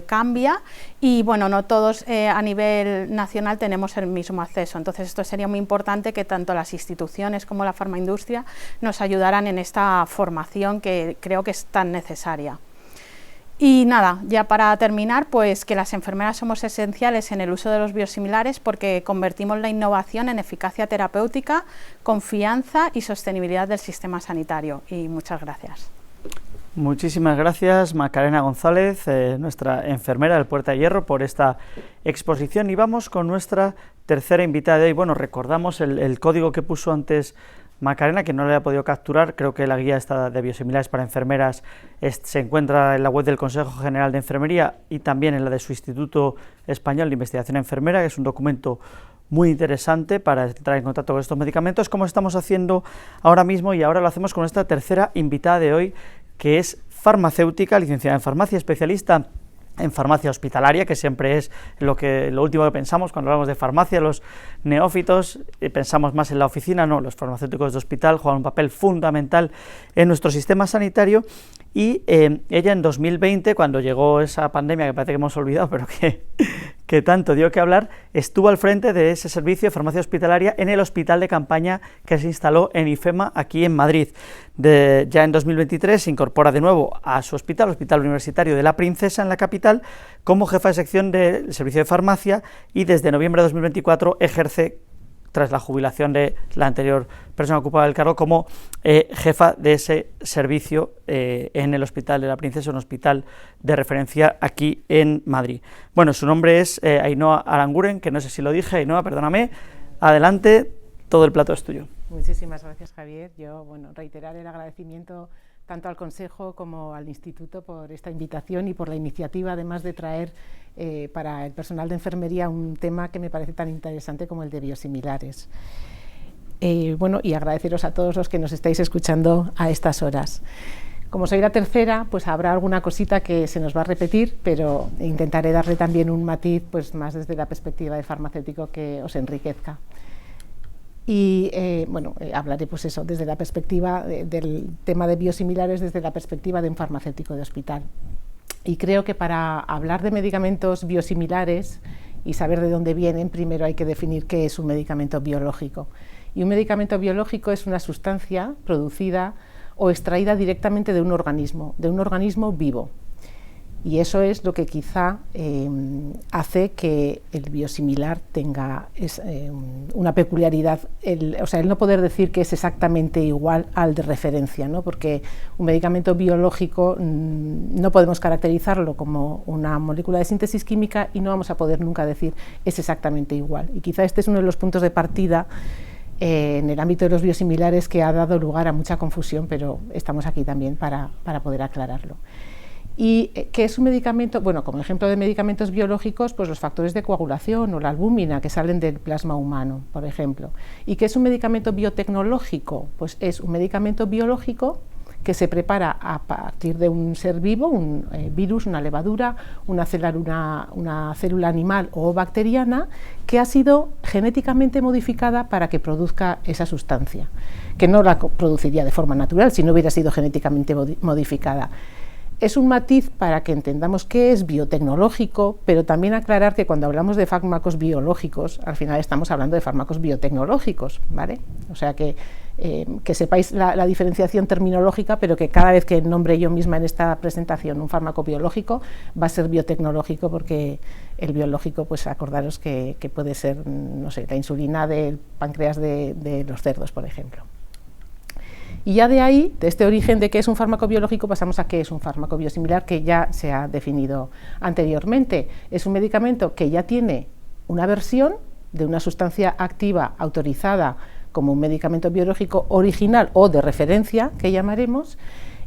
Speaker 5: cambia, y bueno, no todos a nivel nacional tenemos el mismo acceso. Entonces esto sería muy importante, que tanto las instituciones como la farmaindustria nos ayudaran en esta formación que creo que es tan necesaria. Y nada, ya para terminar, pues que las enfermeras somos esenciales en el uso de los biosimilares, porque convertimos la innovación en eficacia terapéutica, confianza y sostenibilidad del sistema sanitario. Y muchas gracias.
Speaker 1: Muchísimas gracias, Macarena González, nuestra enfermera del Puerta de Hierro, por esta exposición. Y vamos con nuestra tercera invitada de hoy. Bueno, recordamos el código que puso antes Macarena, que no le ha podido capturar. Creo que la guía esta de biosimilares para enfermeras se encuentra en la web del Consejo General de Enfermería y también en la de su Instituto Español de Investigación Enfermera, que es un documento muy interesante para entrar en contacto con estos medicamentos, como estamos haciendo ahora mismo. Y ahora lo hacemos con nuestra tercera invitada de hoy, que es farmacéutica, licenciada en farmacia, especialista en farmacia hospitalaria, que siempre es lo último que pensamos cuando hablamos de farmacia. Los neófitos pensamos más en la oficina. No, los farmacéuticos de hospital juegan un papel fundamental en nuestro sistema sanitario. Y ella en 2020, cuando llegó esa pandemia que parece que hemos olvidado, pero que tanto dio que hablar, estuvo al frente de ese servicio de farmacia hospitalaria en el hospital de campaña que se instaló en IFEMA, aquí en Madrid. Ya en 2023 se incorpora de nuevo a su hospital, Hospital Universitario de la Princesa, en la capital, como jefa de sección del servicio de farmacia, y desde noviembre de 2024 ejerce, tras la jubilación de la anterior persona que ocupaba el cargo, como jefa de ese servicio en el Hospital de la Princesa, un hospital de referencia aquí en Madrid. Bueno, su nombre es Ainhoa Aranguren, que no sé si lo dije. Ainhoa, perdóname. Adelante, todo el plato es tuyo.
Speaker 6: Muchísimas gracias, Javier. Yo, reiterar el agradecimiento tanto al Consejo como al Instituto por esta invitación y por la iniciativa, además de traer para el personal de enfermería un tema que me parece tan interesante como el de biosimilares. Y agradeceros a todos los que nos estáis escuchando a estas horas. Como soy la tercera, pues habrá alguna cosita que se nos va a repetir, pero intentaré darle también un matiz, pues más desde la perspectiva de farmacéutico, que os enriquezca. Y hablaré pues eso, desde la perspectiva del tema de biosimilares, desde la perspectiva de un farmacéutico de hospital. Y creo que para hablar de medicamentos biosimilares y saber de dónde vienen, primero hay que definir qué es un medicamento biológico. Y un medicamento biológico es una sustancia producida o extraída directamente de un organismo vivo. Y eso es lo que quizá hace que el biosimilar tenga una peculiaridad, el no poder decir que es exactamente igual al de referencia, ¿no? Porque un medicamento biológico no podemos caracterizarlo como una molécula de síntesis química y no vamos a poder nunca decir es exactamente igual. Y quizá este es uno de los puntos de partida en el ámbito de los biosimilares que ha dado lugar a mucha confusión, pero estamos aquí también para poder aclararlo. ¿Y qué es un medicamento? Bueno, como ejemplo de medicamentos biológicos, pues los factores de coagulación o la albúmina que salen del plasma humano, por ejemplo. ¿Y qué es un medicamento biotecnológico? Pues es un medicamento biológico que se prepara a partir de un ser vivo, un virus, una levadura, una célula animal o bacteriana que ha sido genéticamente modificada para que produzca esa sustancia, que no la produciría de forma natural si no hubiera sido genéticamente modificada. Es un matiz para que entendamos qué es biotecnológico, pero también aclarar que cuando hablamos de fármacos biológicos, al final estamos hablando de fármacos biotecnológicos, ¿vale? O sea que sepáis la diferenciación terminológica, pero que cada vez que nombre yo misma en esta presentación un fármaco biológico, va a ser biotecnológico, porque el biológico, pues acordaros que puede ser, no sé, la insulina del páncreas de los cerdos, por ejemplo. Y ya de ahí, de este origen de qué es un fármaco biológico, pasamos a qué es un fármaco biosimilar, que ya se ha definido anteriormente. Es un medicamento que ya tiene una versión de una sustancia activa autorizada como un medicamento biológico original o de referencia, que llamaremos,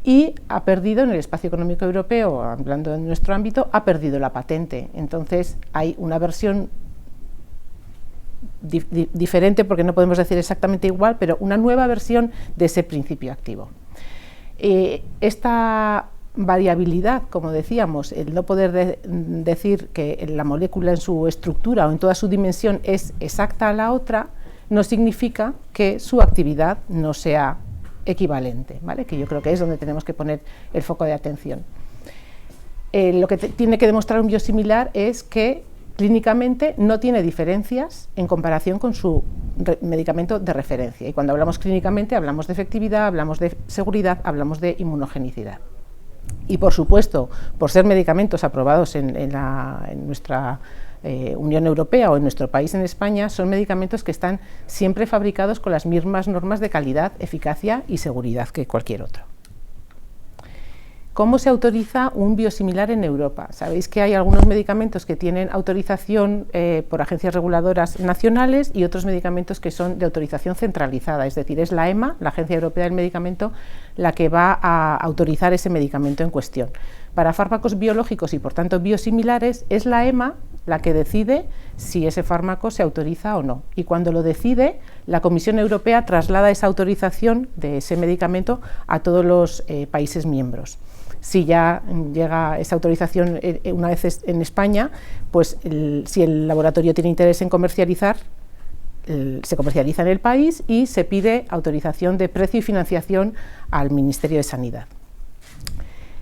Speaker 6: y ha perdido en el espacio económico europeo, hablando en nuestro ámbito, ha perdido la patente. Entonces hay una versión diferente, porque no podemos decir exactamente igual, pero una nueva versión de ese principio activo. Esta variabilidad, como decíamos, el no poder decir que la molécula en su estructura o en toda su dimensión es exacta a la otra, no significa que su actividad no sea equivalente, ¿vale? Que yo creo que es donde tenemos que poner el foco de atención. Lo que tiene que demostrar un biosimilar es que clínicamente no tiene diferencias en comparación con su medicamento de referencia. Y cuando hablamos clínicamente hablamos de efectividad, hablamos de seguridad, hablamos de inmunogenicidad. Y por supuesto, por ser medicamentos aprobados en nuestra Unión Europea o en nuestro país, en España, son medicamentos que están siempre fabricados con las mismas normas de calidad, eficacia y seguridad que cualquier otro. ¿Cómo se autoriza un biosimilar en Europa? Sabéis que hay algunos medicamentos que tienen autorización por agencias reguladoras nacionales y otros medicamentos que son de autorización centralizada, es decir, es la EMA, la Agencia Europea del Medicamento, la que va a autorizar ese medicamento en cuestión. Para fármacos biológicos y por tanto biosimilares, es la EMA la que decide si ese fármaco se autoriza o no. Y cuando lo decide, la Comisión Europea traslada esa autorización de ese medicamento a todos los países miembros. Si ya llega esa autorización una vez en España, pues si el laboratorio tiene interés en comercializar, se comercializa en el país y se pide autorización de precio y financiación al Ministerio de Sanidad.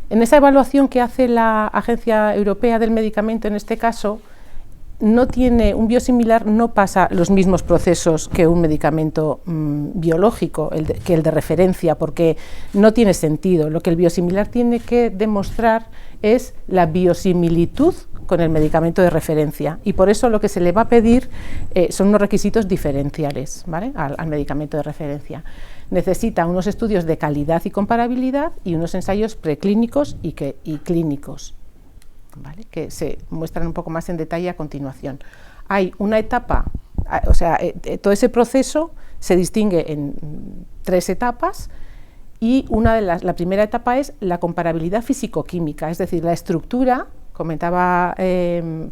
Speaker 6: En esa evaluación que hace la Agencia Europea del Medicamento, en este caso, un biosimilar no pasa los mismos procesos que un medicamento biológico, que el de referencia, porque no tiene sentido. Lo que el biosimilar tiene que demostrar es la biosimilitud con el medicamento de referencia, y por eso lo que se le va a pedir son unos requisitos diferenciales, ¿vale?, al medicamento de referencia. Necesita unos estudios de calidad y comparabilidad y unos ensayos preclínicos y clínicos, ¿vale?, que se muestran un poco más en detalle a continuación. Hay una etapa, o sea, todo ese proceso se distingue en 3 etapas, y la primera etapa es la comparabilidad físico-química, es decir, la estructura. Comentaba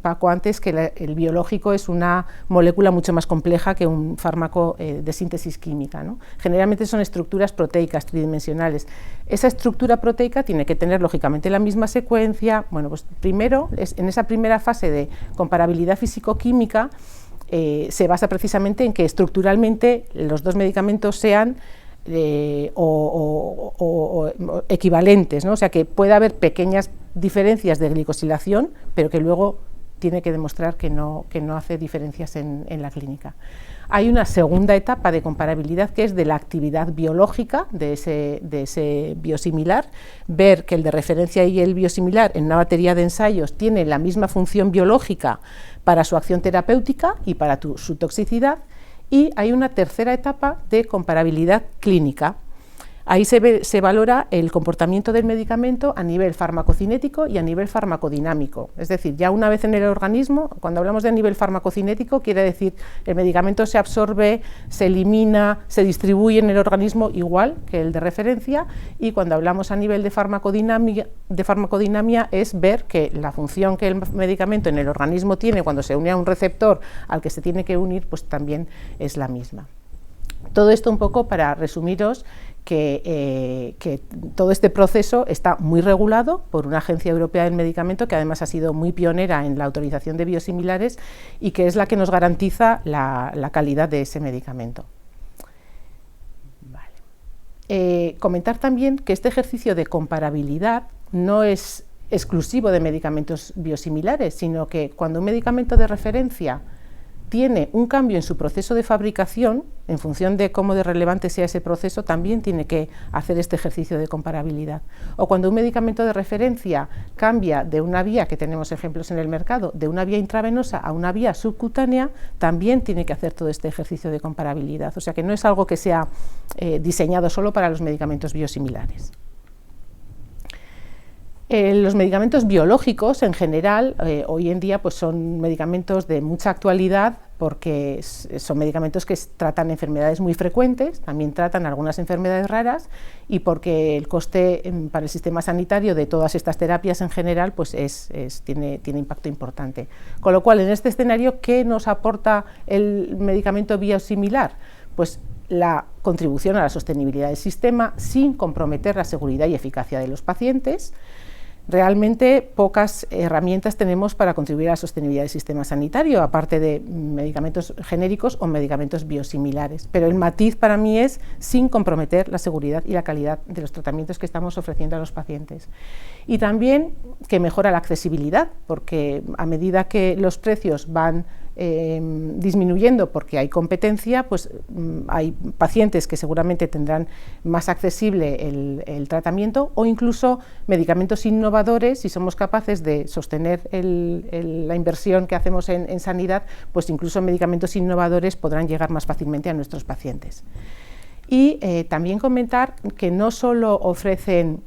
Speaker 6: Paco antes que el biológico es una molécula mucho más compleja que un fármaco de síntesis química, ¿no? Generalmente son estructuras proteicas tridimensionales. Esa estructura proteica tiene que tener lógicamente la misma secuencia. Bueno, pues primero, en esa primera fase de comparabilidad físico-química, se basa precisamente en que estructuralmente los dos medicamentos sean o equivalentes, ¿no? O sea que puede haber pequeñas diferencias de glicosilación, pero que luego tiene que demostrar que no hace diferencias en la clínica. Hay una segunda etapa de comparabilidad que es de la actividad biológica de ese biosimilar, ver que el de referencia y el biosimilar en una batería de ensayos tienen la misma función biológica para su acción terapéutica y para su toxicidad, y hay una tercera etapa de comparabilidad clínica. Ahí se valora el comportamiento del medicamento a nivel farmacocinético y a nivel farmacodinámico. Es decir, ya una vez en el organismo, cuando hablamos de nivel farmacocinético, quiere decir el medicamento se absorbe, se elimina, se distribuye en el organismo igual que el de referencia, y cuando hablamos a nivel de farmacodinamia es ver que la función que el medicamento en el organismo tiene cuando se une a un receptor al que se tiene que unir, pues también es la misma. Todo esto un poco para resumiros que todo este proceso está muy regulado por una agencia europea del medicamento que además ha sido muy pionera en la autorización de biosimilares y que es la que nos garantiza la calidad de ese medicamento. Vale. Comentar también que este ejercicio de comparabilidad no es exclusivo de medicamentos biosimilares, sino que cuando un medicamento de referencia tiene un cambio en su proceso de fabricación, en función de cómo de relevante sea ese proceso, también tiene que hacer este ejercicio de comparabilidad. O cuando un medicamento de referencia cambia de una vía, que tenemos ejemplos en el mercado, de una vía intravenosa a una vía subcutánea, también tiene que hacer todo este ejercicio de comparabilidad. O sea que no es algo que sea diseñado solo para los medicamentos biosimilares. Los medicamentos biológicos en general hoy en día pues son medicamentos de mucha actualidad porque son medicamentos que tratan enfermedades muy frecuentes, también tratan algunas enfermedades raras y porque el coste para el sistema sanitario de todas estas terapias en general pues tiene impacto importante. Con lo cual, en este escenario, ¿qué nos aporta el medicamento biosimilar? Pues la contribución a la sostenibilidad del sistema sin comprometer la seguridad y eficacia de los pacientes. Realmente pocas herramientas tenemos para contribuir a la sostenibilidad del sistema sanitario, aparte de medicamentos genéricos o medicamentos biosimilares. Pero el matiz para mí es sin comprometer la seguridad y la calidad de los tratamientos que estamos ofreciendo a los pacientes. Y también que mejora la accesibilidad, porque a medida que los precios van disminuyendo porque hay competencia, pues hay pacientes que seguramente tendrán más accesible el tratamiento, o incluso medicamentos innovadores. Si somos capaces de sostener la inversión que hacemos en sanidad, pues incluso medicamentos innovadores podrán llegar más fácilmente a nuestros pacientes. Y también comentar que no solo ofrecen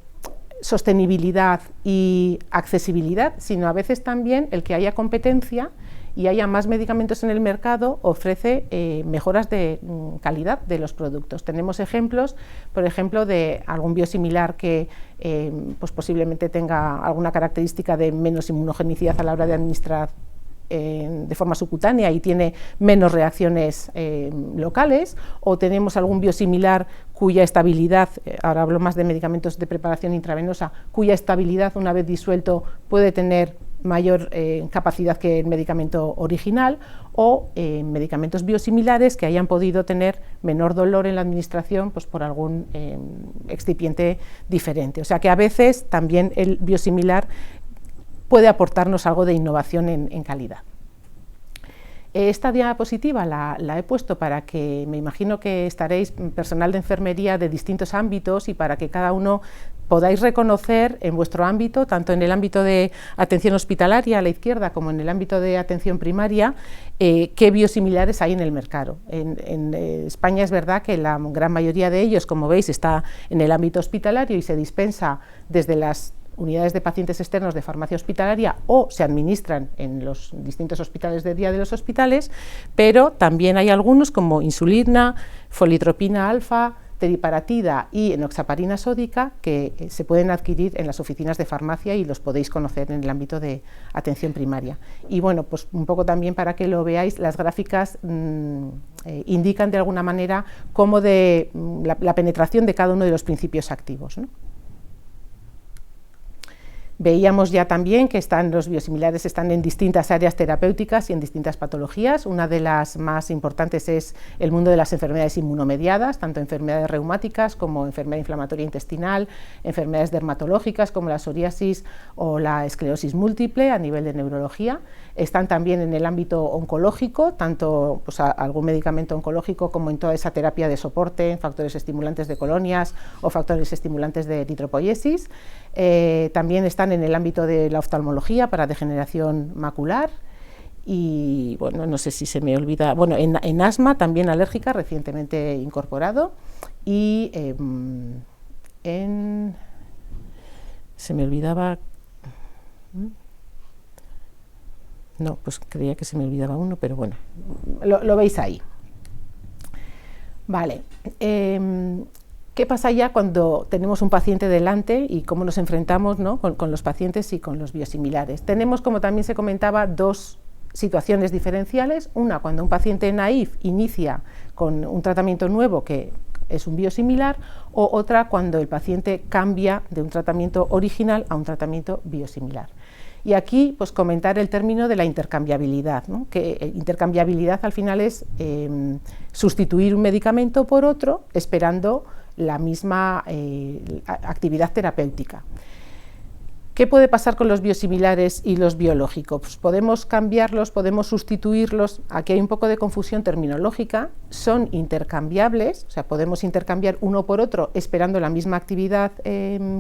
Speaker 6: sostenibilidad y accesibilidad, sino a veces también el que haya competencia y haya más medicamentos en el mercado ofrece mejoras de calidad de los productos. Tenemos ejemplos, por ejemplo, de algún biosimilar que pues posiblemente tenga alguna característica de menos inmunogenicidad a la hora de administrar de forma subcutánea y tiene menos reacciones locales, o tenemos algún biosimilar cuya estabilidad, ahora hablo más de medicamentos de preparación intravenosa, cuya estabilidad una vez disuelto puede tener mayor capacidad que el medicamento original, o medicamentos biosimilares que hayan podido tener menor dolor en la administración pues por algún excipiente diferente. O sea que a veces también el biosimilar puede aportarnos algo de innovación en calidad. Esta diapositiva la he puesto para que, me imagino que estaréis personal de enfermería de distintos ámbitos, y para que cada uno podáis reconocer en vuestro ámbito, tanto en el ámbito de atención hospitalaria a la izquierda como en el ámbito de atención primaria, qué biosimilares hay en el mercado. En España es verdad que la gran mayoría de ellos, como veis, está en el ámbito hospitalario y se dispensa desde las unidades de pacientes externos de farmacia hospitalaria o se administran en los distintos hospitales de día de los hospitales, pero también hay algunos como insulina, folitropina alfa, teriparatida y enoxaparina sódica que se pueden adquirir en las oficinas de farmacia y los podéis conocer en el ámbito de atención primaria. Y bueno, pues un poco también para que lo veáis, las gráficas indican de alguna manera cómo la penetración de cada uno de los principios activos, ¿no? Veíamos ya también que los biosimilares están en distintas áreas terapéuticas y en distintas patologías. Una de las más importantes es el mundo de las enfermedades inmunomediadas, tanto enfermedades reumáticas como enfermedad inflamatoria intestinal, enfermedades dermatológicas como la psoriasis o la esclerosis múltiple a nivel de neurología. Están también en el ámbito oncológico, tanto pues, algún medicamento oncológico como en toda esa terapia de soporte, en factores estimulantes de colonias o factores estimulantes de eritropoiesis. También están en el ámbito de la oftalmología para degeneración macular y, bueno, no sé si se me olvida, bueno, en asma también alérgica recientemente incorporado y se me olvidaba, no, pues creía que se me olvidaba uno, pero bueno, lo veis ahí. Vale. ¿Qué pasa ya cuando tenemos un paciente delante y cómo nos enfrentamos, ¿no?, con los pacientes y con los biosimilares? Tenemos, como también se comentaba, dos situaciones diferenciales. Una, cuando un paciente naïf inicia con un tratamiento nuevo que es un biosimilar, o otra cuando el paciente cambia de un tratamiento original a un tratamiento biosimilar. Y aquí, pues, comentar el término de la intercambiabilidad, ¿no?, que intercambiabilidad al final es sustituir un medicamento por otro esperando la misma actividad terapéutica. ¿Qué puede pasar con los biosimilares y los biológicos? Pues podemos cambiarlos, podemos sustituirlos. Aquí hay un poco de confusión terminológica. Son intercambiables, o sea, podemos intercambiar uno por otro esperando la misma actividad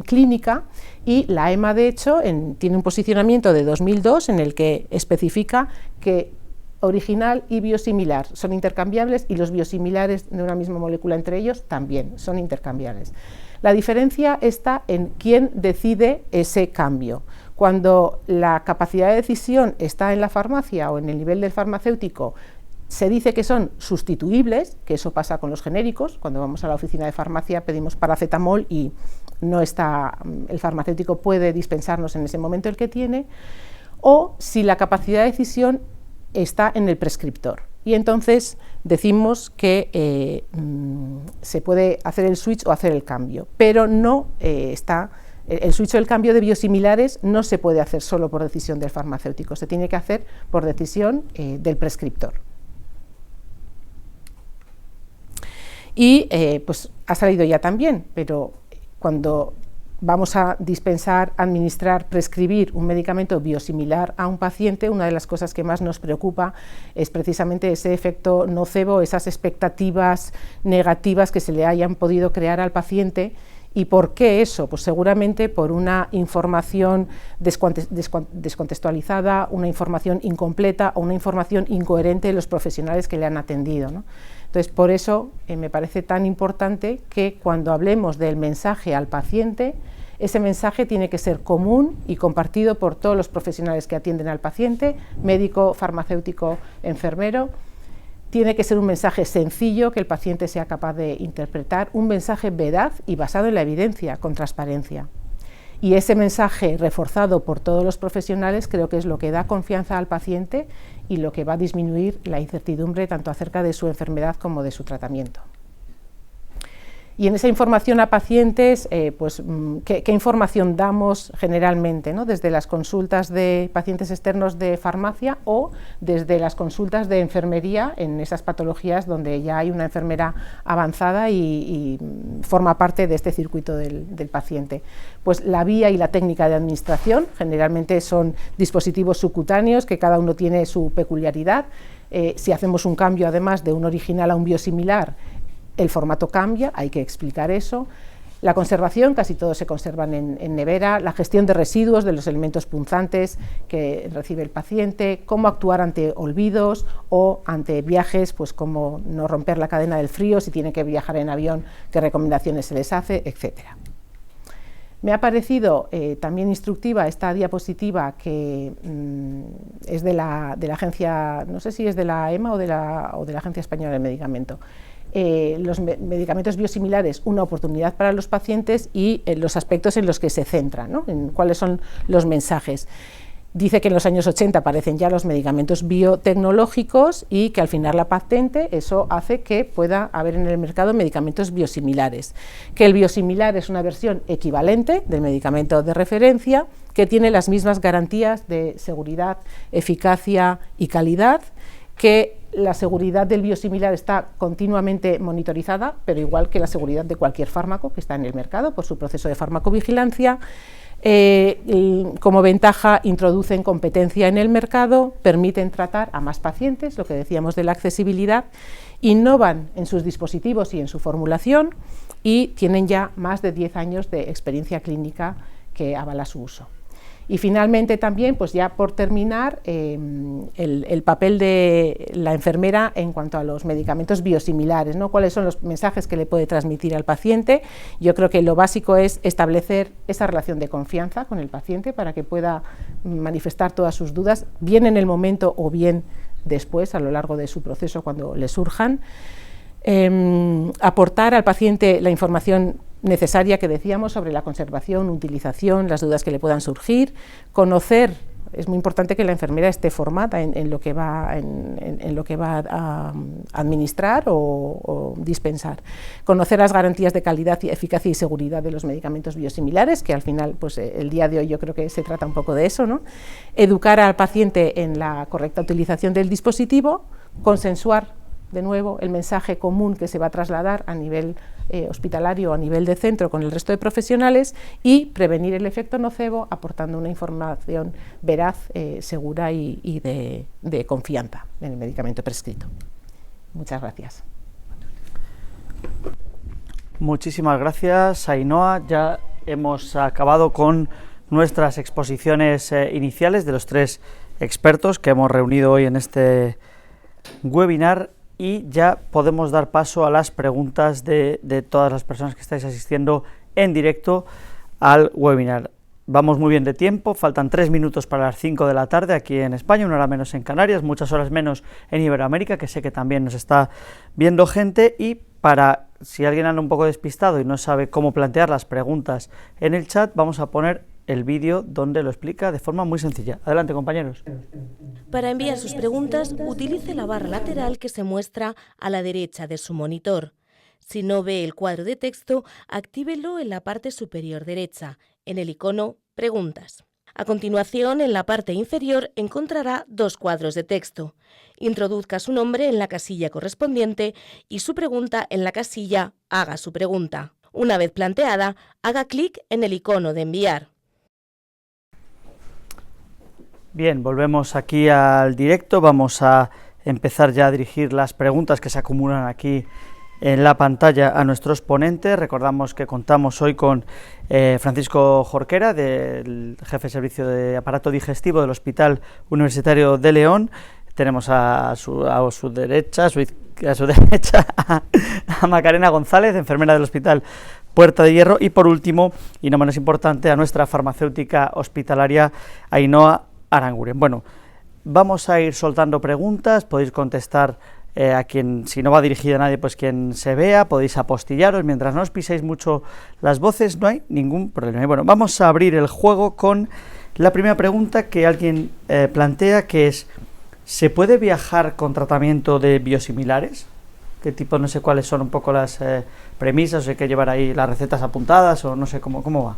Speaker 6: clínica, y la EMA, de hecho, tiene un posicionamiento de 2002 en el que especifica que original y biosimilar son intercambiables y los biosimilares de una misma molécula entre ellos también son intercambiables. La diferencia está en quién decide ese cambio. Cuando la capacidad de decisión está en la farmacia o en el nivel del farmacéutico, se dice que son sustituibles, que eso pasa con los genéricos. Cuando vamos a la oficina de farmacia pedimos paracetamol y no está, el farmacéutico puede dispensarnos en ese momento el que tiene, o si la capacidad de decisión está en el prescriptor. Y entonces decimos que se puede hacer el switch o hacer el cambio, pero no el switch o el cambio de biosimilares no se puede hacer solo por decisión del farmacéutico, se tiene que hacer por decisión del prescriptor. Y pues ha salido ya también, pero cuando vamos a dispensar, administrar, prescribir un medicamento biosimilar a un paciente, una de las cosas que más nos preocupa es precisamente ese efecto nocebo, esas expectativas negativas que se le hayan podido crear al paciente. ¿Y por qué eso? Pues seguramente por una información descontextualizada, una información incompleta o una información incoherente de los profesionales que le han atendido, ¿no? Entonces, por eso me parece tan importante que cuando hablemos del mensaje al paciente, ese mensaje tiene que ser común y compartido por todos los profesionales que atienden al paciente, médico, farmacéutico, enfermero. Tiene que ser un mensaje sencillo, que el paciente sea capaz de interpretar, un mensaje veraz y basado en la evidencia, con transparencia. Y ese mensaje reforzado por todos los profesionales creo que es lo que da confianza al paciente y lo que va a disminuir la incertidumbre tanto acerca de su enfermedad como de su tratamiento. Y en esa información a pacientes, pues, ¿qué información damos generalmente, ¿no? Desde las consultas de pacientes externos de farmacia o desde las consultas de enfermería en esas patologías donde ya hay una enfermera avanzada y forma parte de este circuito del paciente. Pues la vía y la técnica de administración generalmente son dispositivos subcutáneos que cada uno tiene su peculiaridad. Si hacemos un cambio además de un original a un biosimilar, el formato cambia, hay que explicar eso. La conservación, casi todos se conservan en nevera. La gestión de residuos, de los elementos punzantes que recibe el paciente. Cómo actuar ante olvidos o ante viajes, pues cómo no romper la cadena del frío, si tienen que viajar en avión, qué recomendaciones se les hace, etcétera. Me ha parecido también instructiva esta diapositiva que es de la agencia, no sé si es de la EMA o de la Agencia Española del Medicamento. Los medicamentos biosimilares, una oportunidad para los pacientes y los aspectos en los que se centran, ¿no? En cuáles son los mensajes. Dice que en los años 80 aparecen ya los medicamentos biotecnológicos y que al final la patente eso hace que pueda haber en el mercado medicamentos biosimilares, que el biosimilar es una versión equivalente del medicamento de referencia que tiene las mismas garantías de seguridad, eficacia y calidad, que la seguridad del biosimilar está continuamente monitorizada, pero igual que la seguridad de cualquier fármaco que está en el mercado por su proceso de farmacovigilancia. Como ventaja introducen competencia en el mercado, permiten tratar a más pacientes, lo que decíamos de la accesibilidad, innovan en sus dispositivos y en su formulación y tienen ya más de 10 años de experiencia clínica que avala su uso. Y finalmente también, pues ya por terminar, el papel de la enfermera en cuanto a los medicamentos biosimilares, ¿no? ¿Cuáles son los mensajes que le puede transmitir al paciente? Yo creo que lo básico es establecer esa relación de confianza con el paciente para que pueda manifestar todas sus dudas, bien en el momento o bien después, a lo largo de su proceso, cuando le surjan. Aportar al paciente la información necesaria que decíamos sobre la conservación, utilización, las dudas que le puedan surgir, conocer, es muy importante que la enfermera esté formada en lo que va a administrar o dispensar, conocer las garantías de calidad, eficacia y seguridad de los medicamentos biosimilares, que al final, pues el día de hoy yo creo que se trata un poco de eso, ¿no? Educar al paciente en la correcta utilización del dispositivo, consensuar de nuevo el mensaje común que se va a trasladar a nivel hospitalario o a nivel de centro con el resto de profesionales y prevenir el efecto nocebo aportando una información veraz, segura y de confianza en el medicamento prescrito. Muchas gracias.
Speaker 1: Muchísimas gracias, Ainhoa. Ya hemos acabado con nuestras exposiciones iniciales de los 3 expertos que hemos reunido hoy en este webinar. Y ya podemos dar paso a las preguntas de todas las personas que estáis asistiendo en directo al webinar. Vamos muy bien de tiempo, faltan 3 minutos para las 5 de la tarde aquí en España, 1 hora menos en Canarias, muchas horas menos en Iberoamérica, que sé que también nos está viendo gente, y para, si alguien anda un poco despistado y no sabe cómo plantear las preguntas en el chat, vamos a poner el vídeo donde lo explica de forma muy sencilla. Adelante, compañeros.
Speaker 3: Para enviar sus preguntas, utilice la barra lateral que se muestra a la derecha de su monitor. Si no ve el cuadro de texto, actívelo en la parte superior derecha, en el icono Preguntas. A continuación, en la parte inferior encontrará 2 cuadros de texto. Introduzca su nombre en la casilla correspondiente y su pregunta en la casilla Haga su pregunta. Una vez planteada, haga clic en el icono de enviar.
Speaker 1: Bien, volvemos aquí al directo, vamos a empezar ya a dirigir las preguntas que se acumulan aquí en la pantalla a nuestros ponentes. Recordamos que contamos hoy con Francisco Jorquera, del jefe de servicio de aparato digestivo del Hospital Universitario de León. Tenemos a su derecha a Macarena González, enfermera del Hospital Puerta de Hierro, y por último, y no menos importante, a nuestra farmacéutica hospitalaria Ainhoa Aranguren. Bueno, vamos a ir soltando preguntas, podéis contestar a quien, si no va dirigida a nadie, pues quien se vea, podéis apostillaros, mientras no os piséis mucho las voces, no hay ningún problema. Y bueno, vamos a abrir el juego con la primera pregunta que alguien plantea, que es: ¿se puede viajar con tratamiento de biosimilares? ¿Qué tipo? No sé cuáles son un poco las premisas, o si hay que llevar ahí las recetas apuntadas, o no sé cómo va.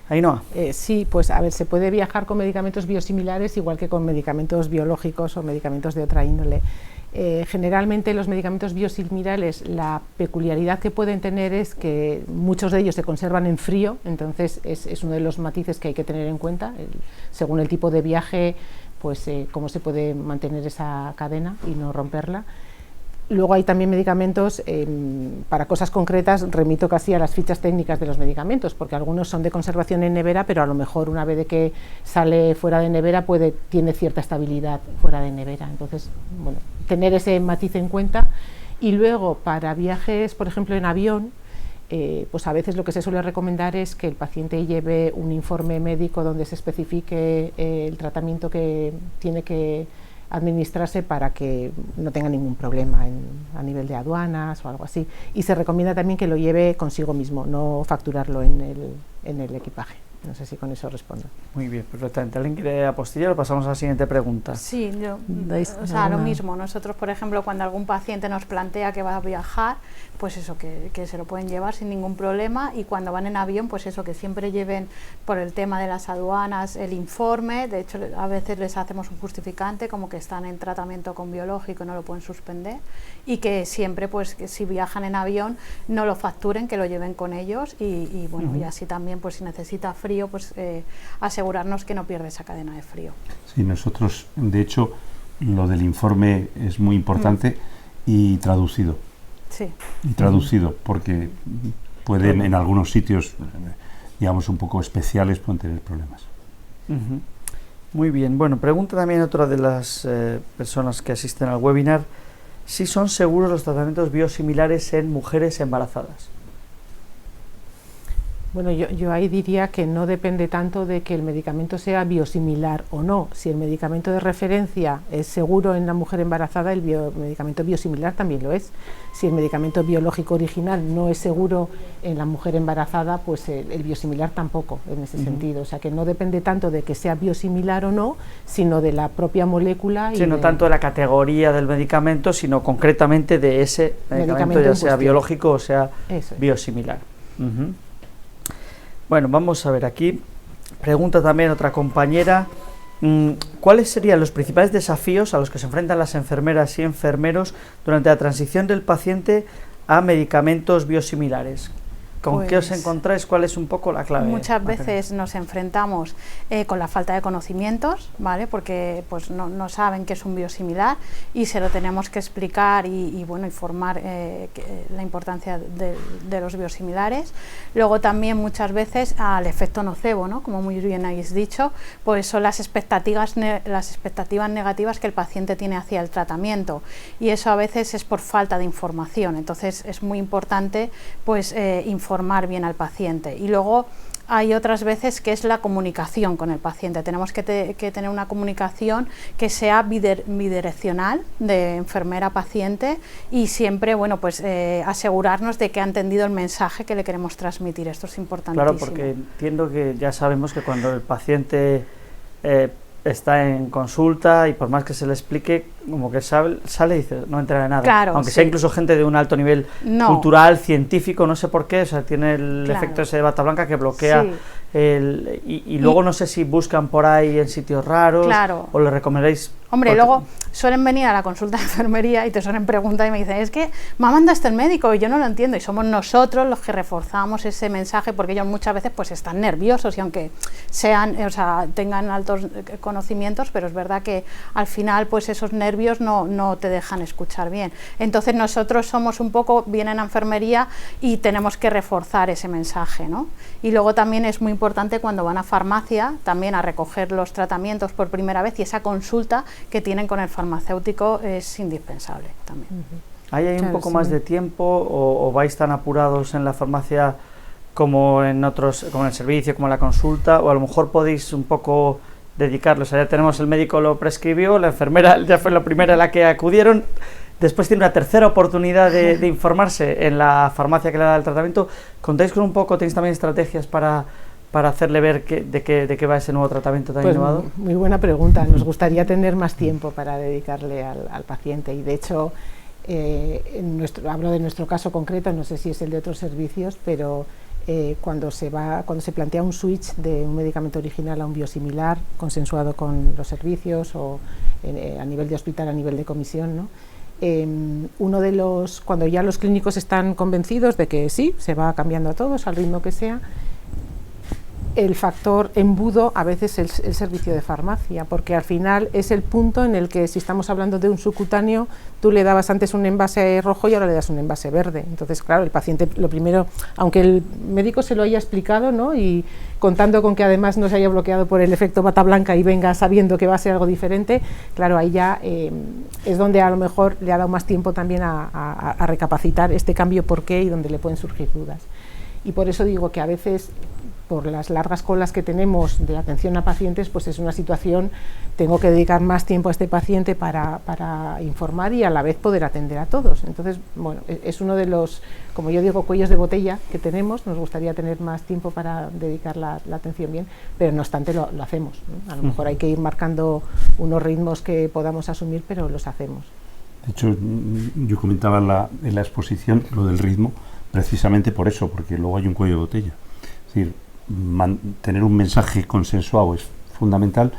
Speaker 1: Ainhoa.
Speaker 6: Sí, pues a ver, se puede viajar con medicamentos biosimilares igual que con medicamentos biológicos o medicamentos de otra índole. Generalmente los medicamentos biosimilares, la peculiaridad que pueden tener es que muchos de ellos se conservan en frío, entonces es uno de los matices que hay que tener en cuenta, según el tipo de viaje, pues cómo se puede mantener esa cadena y no romperla. Luego hay también medicamentos, para cosas concretas remito casi a las fichas técnicas de los medicamentos, porque algunos son de conservación en nevera, pero a lo mejor una vez de que sale fuera de nevera tiene cierta estabilidad fuera de nevera. Entonces, bueno, tener ese matiz en cuenta. Y luego para viajes, por ejemplo en avión, pues a veces lo que se suele recomendar es que el paciente lleve un informe médico donde se especifique el tratamiento que tiene que administrarse para que no tenga ningún problema a nivel de aduanas o algo así. Y se recomienda también que lo lleve consigo mismo, no facturarlo en el equipaje. No sé si con eso respondo.
Speaker 1: Muy bien, perfectamente. ¿Alguien quiere apostillar o pasamos a la siguiente pregunta?
Speaker 5: Sí,
Speaker 2: ¿Dais
Speaker 5: o sea, lo
Speaker 2: alguna?
Speaker 5: mismo. Nosotros, por ejemplo, cuando algún paciente nos plantea que va a viajar, pues eso, que se lo pueden llevar sin ningún problema, y cuando van en avión, pues eso, que siempre lleven, por el tema de las aduanas, el informe. De hecho, a veces les hacemos un justificante, como que están en tratamiento con biológico, no lo pueden suspender, y que siempre, pues, que si viajan en avión, no lo facturen, que lo lleven con ellos, y bueno, y así también, pues si necesita frío, pues asegurarnos que no pierde esa cadena de frío.
Speaker 4: Sí, nosotros, de hecho, lo del informe es muy importante y traducido.
Speaker 5: Sí.
Speaker 4: Y traducido, porque pueden en algunos sitios, digamos, un poco especiales, pueden tener problemas.
Speaker 1: Muy bien. Bueno, pregunta también otra de las personas que asisten al webinar, si son seguros los tratamientos biosimilares en mujeres embarazadas.
Speaker 6: Bueno, yo ahí diría que no depende tanto de que el medicamento sea biosimilar o no. Si el medicamento de referencia es seguro en la mujer embarazada, el medicamento biosimilar también lo es. Si el medicamento biológico original no es seguro en la mujer embarazada, pues el biosimilar tampoco, en ese sentido. O sea, que no depende tanto de que sea biosimilar o no, sino de la propia molécula.
Speaker 1: Sí, no tanto de la categoría del medicamento, sino concretamente de ese medicamento, ya sea biológico o sea biosimilar. Bueno, vamos a ver aquí. Pregunta también otra compañera. ¿Cuáles serían los principales desafíos a los que se enfrentan las enfermeras y enfermeros durante la transición del paciente a medicamentos biosimilares? ¿Con qué os encontráis? ¿Cuál es un poco la clave?
Speaker 5: Muchas veces nos enfrentamos con la falta de conocimientos, ¿vale? Porque pues no saben qué es un biosimilar y se lo tenemos que explicar y bueno, informar la importancia de los biosimilares. Luego también muchas veces al efecto nocebo, ¿no? Como muy bien habéis dicho, pues son las expectativas negativas que el paciente tiene hacia el tratamiento, y eso a veces es por falta de información. Entonces es muy importante pues informar bien al paciente. Y luego hay otras veces que es la comunicación con el paciente. Tenemos que tener una comunicación que sea bidireccional, de enfermera a paciente, y siempre, bueno, pues asegurarnos de que ha entendido el mensaje que le queremos transmitir. Esto es importantísimo.
Speaker 1: Claro, porque entiendo que ya sabemos que cuando el paciente está en consulta y por más que se le explique, como que sale y dice, no entra de nada.
Speaker 5: Claro,
Speaker 1: aunque sea incluso gente de un alto nivel cultural, científico, no sé por qué, o sea, tiene el efecto ese de bata blanca que bloquea y luego no sé si buscan por ahí en sitios raros o le recomendáis.
Speaker 5: Hombre, luego suelen venir a la consulta de enfermería y te suelen preguntar y me dicen, es que me ha mandado el médico y yo no lo entiendo, y somos nosotros los que reforzamos ese mensaje, porque ellos muchas veces pues están nerviosos y aunque sean, o sea, tengan altos conocimientos, pero es verdad que al final pues esos nervios no te dejan escuchar bien. Entonces nosotros somos un poco, vienen a enfermería y tenemos que reforzar ese mensaje, ¿no? Y luego también es muy importante cuando van a farmacia también a recoger los tratamientos por primera vez, y esa consulta que tienen con el farmacéutico es indispensable también.
Speaker 1: ¿Hay un poco más de tiempo o vais tan apurados en la farmacia como en otros, como en el servicio, como en la consulta, o a lo mejor podéis un poco dedicarlo? O sea, ya tenemos, el médico lo prescribió, la enfermera ya fue la primera a la que acudieron, después tiene una tercera oportunidad de informarse en la farmacia que le da el tratamiento. ¿Contáis con un poco, tenéis también estrategias para hacerle ver de qué va ese nuevo tratamiento tan innovador?
Speaker 6: Muy buena pregunta. Nos gustaría tener más tiempo para dedicarle al paciente, y de hecho hablo de nuestro caso concreto, no sé si es el de otros servicios, pero cuando se plantea un switch de un medicamento original a un biosimilar consensuado con los servicios o a nivel de hospital, a nivel de comisión, ¿no? Cuando ya los clínicos están convencidos de que sí, se va cambiando a todos al ritmo que sea, el factor embudo a veces es el servicio de farmacia, porque al final es el punto en el que, si estamos hablando de un subcutáneo, tú le dabas antes un envase rojo y ahora le das un envase verde. Entonces, claro, el paciente, lo primero, aunque el médico se lo haya explicado, ¿no?, y contando con que además no se haya bloqueado por el efecto bata blanca y venga sabiendo que va a ser algo diferente, claro, ahí ya es donde a lo mejor le ha dado más tiempo también a recapacitar este cambio por qué y donde le pueden surgir dudas. Y por eso digo que a veces por las largas colas que tenemos de atención a pacientes, pues es una situación, tengo que dedicar más tiempo a este paciente para informar y a la vez poder atender a todos. Entonces, bueno, es uno de los, como yo digo, cuellos de botella que tenemos. Nos gustaría tener más tiempo para dedicar la atención bien, pero no obstante lo hacemos, ¿no? A lo mejor hay que ir marcando unos ritmos que podamos asumir, pero los hacemos.
Speaker 4: De hecho, yo comentaba en la exposición lo del ritmo, precisamente por eso, porque luego hay un cuello de botella. Es decir, tener un mensaje consensuado es fundamental,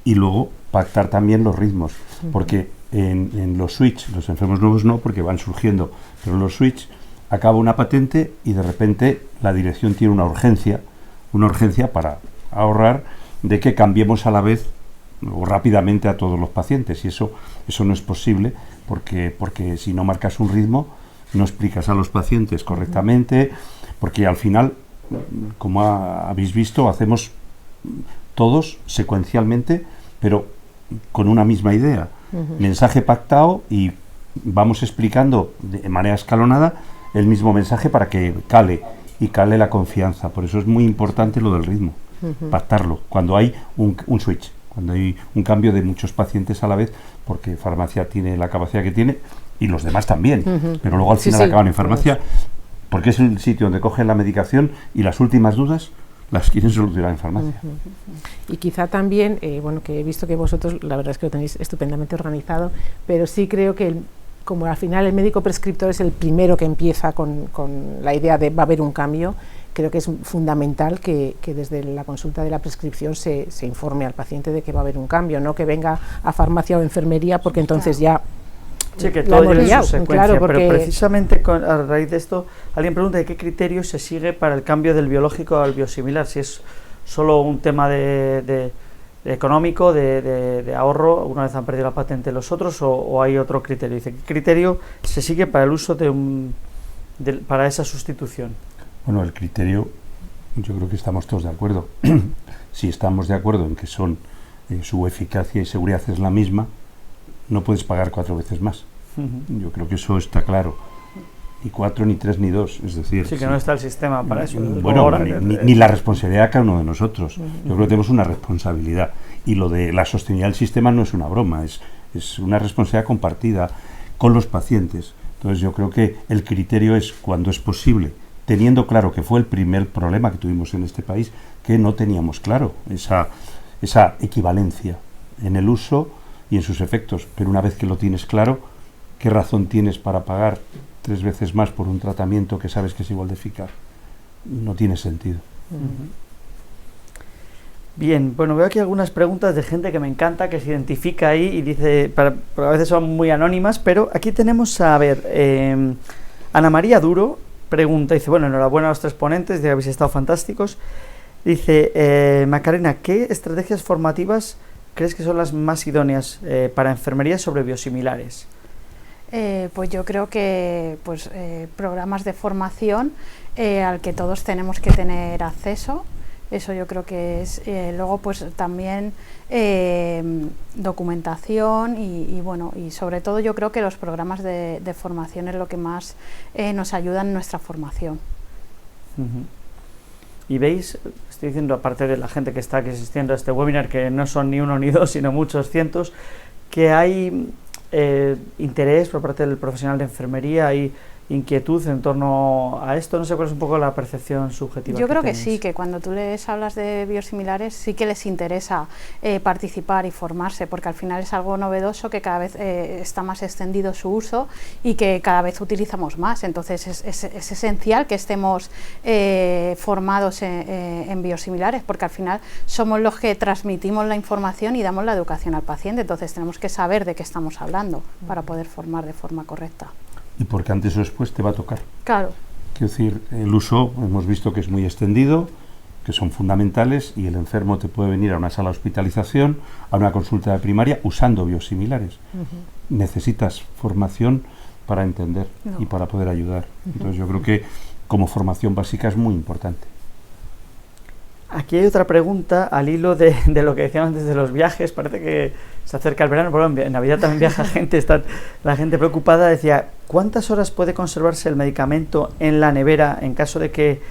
Speaker 4: y luego pactar también los ritmos, porque en los switch, los enfermos nuevos no, porque van surgiendo, pero en los switch acaba una patente y de repente la dirección tiene una urgencia para ahorrar de que cambiemos a la vez o rápidamente a todos los pacientes, y eso no es posible, porque si no marcas un ritmo, no explicas a los pacientes correctamente, porque al final, como habéis visto, hacemos todos secuencialmente, pero con una misma idea, mensaje pactado, y vamos explicando de manera escalonada el mismo mensaje para que cale la confianza. Por eso es muy importante lo del ritmo, pactarlo, cuando hay un switch, cuando hay un cambio de muchos pacientes a la vez, porque farmacia tiene la capacidad que tiene, y los demás también, pero luego al final acaban en farmacia, porque es el sitio donde cogen la medicación y las últimas dudas las quieren solucionar en farmacia.
Speaker 6: Y quizá también, bueno, que he visto que vosotros, la verdad es que lo tenéis estupendamente organizado, pero sí creo que como al final el médico prescriptor es el primero que empieza con la idea de va a haber un cambio, creo que es fundamental que desde la consulta de la prescripción se informe al paciente de que va a haber un cambio, no que venga a farmacia o enfermería, porque entonces ya...
Speaker 1: Sí, que todo tiene su secuencia,
Speaker 6: claro, porque...
Speaker 1: pero precisamente a raíz de esto, alguien pregunta de qué criterio se sigue para el cambio del biológico al biosimilar, si es solo un tema de económico, de ahorro, una vez han perdido la patente los otros, o hay otro criterio. Dice, ¿qué criterio se sigue para el uso para esa sustitución?
Speaker 4: Bueno, el criterio, yo creo que estamos todos de acuerdo. Si estamos de acuerdo en que su eficacia y seguridad es la misma, no puedes pagar 4 veces más. Yo creo que eso está claro. Ni 4, ni 3, ni 2. Es decir,
Speaker 1: sí, que no está el sistema para eso.
Speaker 4: Bueno, ni la responsabilidad de cada uno de nosotros. Yo creo que tenemos una responsabilidad. Y lo de la sostenibilidad del sistema no es una broma, es una responsabilidad compartida con los pacientes. Entonces yo creo que el criterio es, cuando es posible, teniendo claro que fue el primer problema que tuvimos en este país, que no teníamos claro esa equivalencia en el uso y en sus efectos, pero una vez que lo tienes claro, ¿qué razón tienes para pagar 3 veces más por un tratamiento que sabes que es igual de eficaz? No tiene sentido.
Speaker 1: Bien, bueno, veo aquí algunas preguntas de gente que me encanta, que se identifica ahí y dice, pero a veces son muy anónimas, pero aquí tenemos, a ver, Ana María Duro pregunta, dice, bueno, enhorabuena a los 3 ponentes, dice, habéis estado fantásticos. Dice, Macarena, ¿qué estrategias formativas crees que son las más idóneas para enfermería sobre biosimilares?
Speaker 5: Pues yo creo que programas de formación al que todos tenemos que tener acceso, eso yo creo que es, luego pues también documentación y bueno, y sobre todo yo creo que los programas de formación es lo que más nos ayuda en nuestra formación.
Speaker 1: Y veis, estoy diciendo, aparte de la gente que está aquí asistiendo a este webinar, que no son ni 1 ni 2, sino muchos cientos, que hay interés por parte del profesional de enfermería, hay inquietud en torno a esto. No sé cuál es un poco la percepción subjetiva.
Speaker 5: Yo creo que sí, que cuando tú les hablas de biosimilares sí que les interesa participar y formarse, porque al final es algo novedoso, que cada vez está más extendido su uso y que cada vez utilizamos más. Entonces es esencial que estemos formados en biosimilares, porque al final somos los que transmitimos la información y damos la educación al paciente. Entonces tenemos que saber de qué estamos hablando para poder formar de forma correcta.
Speaker 4: Y porque antes o después te va a tocar.
Speaker 5: Claro.
Speaker 4: Quiero decir, el uso hemos visto que es muy extendido, que son fundamentales, y el enfermo te puede venir a una sala de hospitalización, a una consulta de primaria, usando biosimilares. Necesitas formación para entender y para poder ayudar. Entonces yo creo que como formación básica es muy importante.
Speaker 1: Aquí hay otra pregunta al hilo de lo que decíamos antes de los viajes. Parece que se acerca el verano, pero en Navidad también viaja gente, está la gente preocupada. Decía, ¿cuántas horas puede conservarse el medicamento en la nevera en caso de que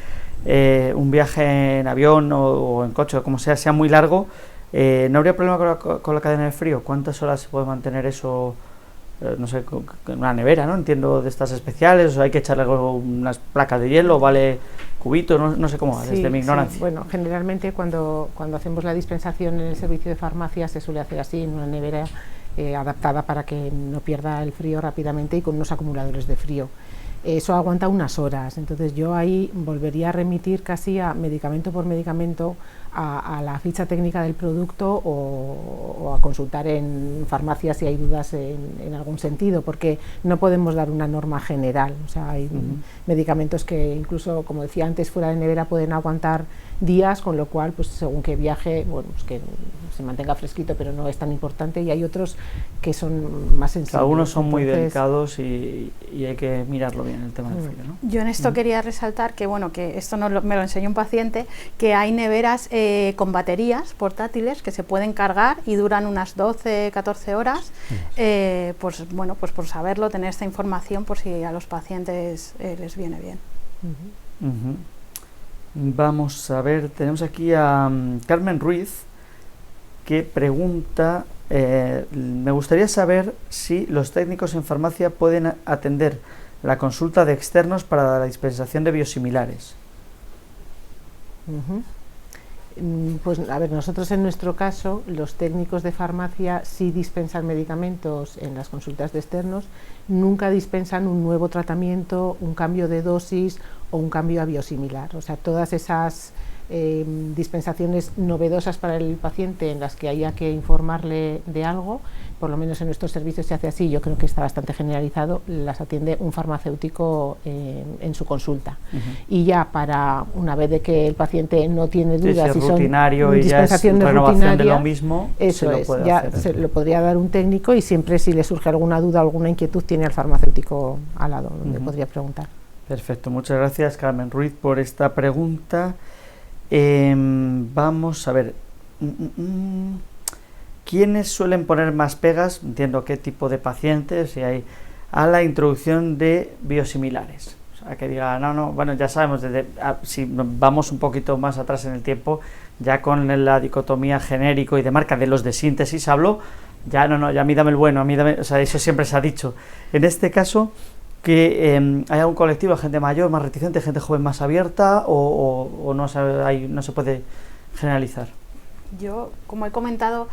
Speaker 1: un viaje en avión o en coche o como sea muy largo, ¿no habría problema con la cadena de frío? ¿Cuántas horas se puede mantener eso? No sé, con una nevera, ¿no? Entiendo, de estas especiales, o hay que echarle unas placas de hielo, vale cubito, no sé cómo, desde mi ignorancia.
Speaker 6: Sí. Bueno, generalmente cuando hacemos la dispensación en el servicio de farmacia se suele hacer así, en una nevera adaptada para que no pierda el frío rápidamente y con unos acumuladores de frío. Eso aguanta unas horas, entonces yo ahí volvería a remitir casi a medicamento por medicamento a la ficha técnica del producto o a consultar en farmacias si hay dudas en algún sentido, porque no podemos dar una norma general. O sea, hay medicamentos que incluso, como decía antes, fuera de nevera pueden aguantar días, con lo cual, pues según que viaje, bueno, pues que se mantenga fresquito, pero no es tan importante, y hay otros que son más sensibles.
Speaker 1: Algunos son muy delicados y hay que mirarlo bien, el tema del frío, ¿no?
Speaker 5: Yo en esto quería resaltar que, bueno, que esto me lo enseñó un paciente, que hay neveras con baterías portátiles que se pueden cargar y duran unas 12, 14 horas, pues bueno, pues por saberlo, tener esta información por si a los pacientes les viene bien.
Speaker 1: Vamos a ver, tenemos aquí a Carmen Ruiz, que pregunta, me gustaría saber si los técnicos en farmacia pueden atender la consulta de externos para la dispensación de biosimilares.
Speaker 6: Pues a ver, nosotros en nuestro caso, los técnicos de farmacia sí dispensan medicamentos en las consultas de externos, nunca dispensan un nuevo tratamiento, un cambio de dosis o un cambio a biosimilar. O sea, todas esas dispensaciones novedosas para el paciente en las que haya que informarle de algo, por lo menos en nuestros servicios se hace así, yo creo que está bastante generalizado, las atiende un farmacéutico en su consulta. Y ya para una vez de que el paciente no tiene dudas,
Speaker 1: si
Speaker 6: si
Speaker 1: es rutinario
Speaker 6: son
Speaker 1: y ya es renovación
Speaker 6: rutinaria,
Speaker 1: de lo mismo,
Speaker 6: eso
Speaker 1: se lo
Speaker 6: es,
Speaker 1: puede
Speaker 6: ya
Speaker 1: hacer.
Speaker 6: se lo podría dar un técnico, y siempre si le surge alguna duda, alguna inquietud, tiene al farmacéutico al lado donde podría preguntar.
Speaker 1: Perfecto, muchas gracias Carmen Ruiz por esta pregunta. Vamos a ver, ¿quiénes suelen poner más pegas, entiendo qué tipo de pacientes, si hay, a la introducción de biosimilares? O sea, que diga, bueno, ya sabemos, si vamos un poquito más atrás en el tiempo, ya con la dicotomía genérico y de marca de los de síntesis hablo, ya a mí dame el bueno, o sea, eso siempre se ha dicho. En este caso, que hay algún colectivo, gente mayor más reticente, gente joven más abierta, o no se puede generalizar.
Speaker 5: Yo, como he comentado,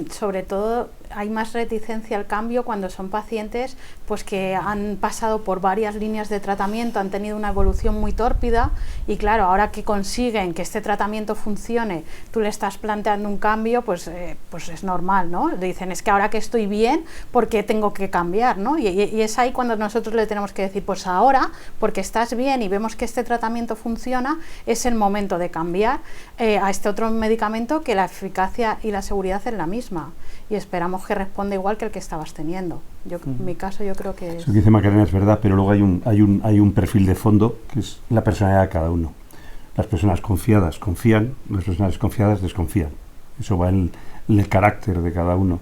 Speaker 5: sobre todo hay más reticencia al cambio cuando son pacientes pues que han pasado por varias líneas de tratamiento, han tenido una evolución muy tórpida, y claro, ahora que consiguen que este tratamiento funcione, tú le estás planteando un cambio, pues es normal, ¿no? Le dicen, es que ahora que estoy bien, ¿por qué tengo que cambiar, ¿no? Y es ahí cuando nosotros le tenemos que decir, pues ahora, porque estás bien y vemos que este tratamiento funciona, es el momento de cambiar a este otro medicamento que la eficacia y la seguridad es la misma, y esperamos que responda igual que el que estabas teniendo. En mi caso yo creo que...
Speaker 4: Eso que dice Macarena es verdad, pero luego hay un perfil de fondo que es la personalidad de cada uno. Las personas confiadas confían, las personas desconfiadas desconfían. Eso va en el carácter de cada uno.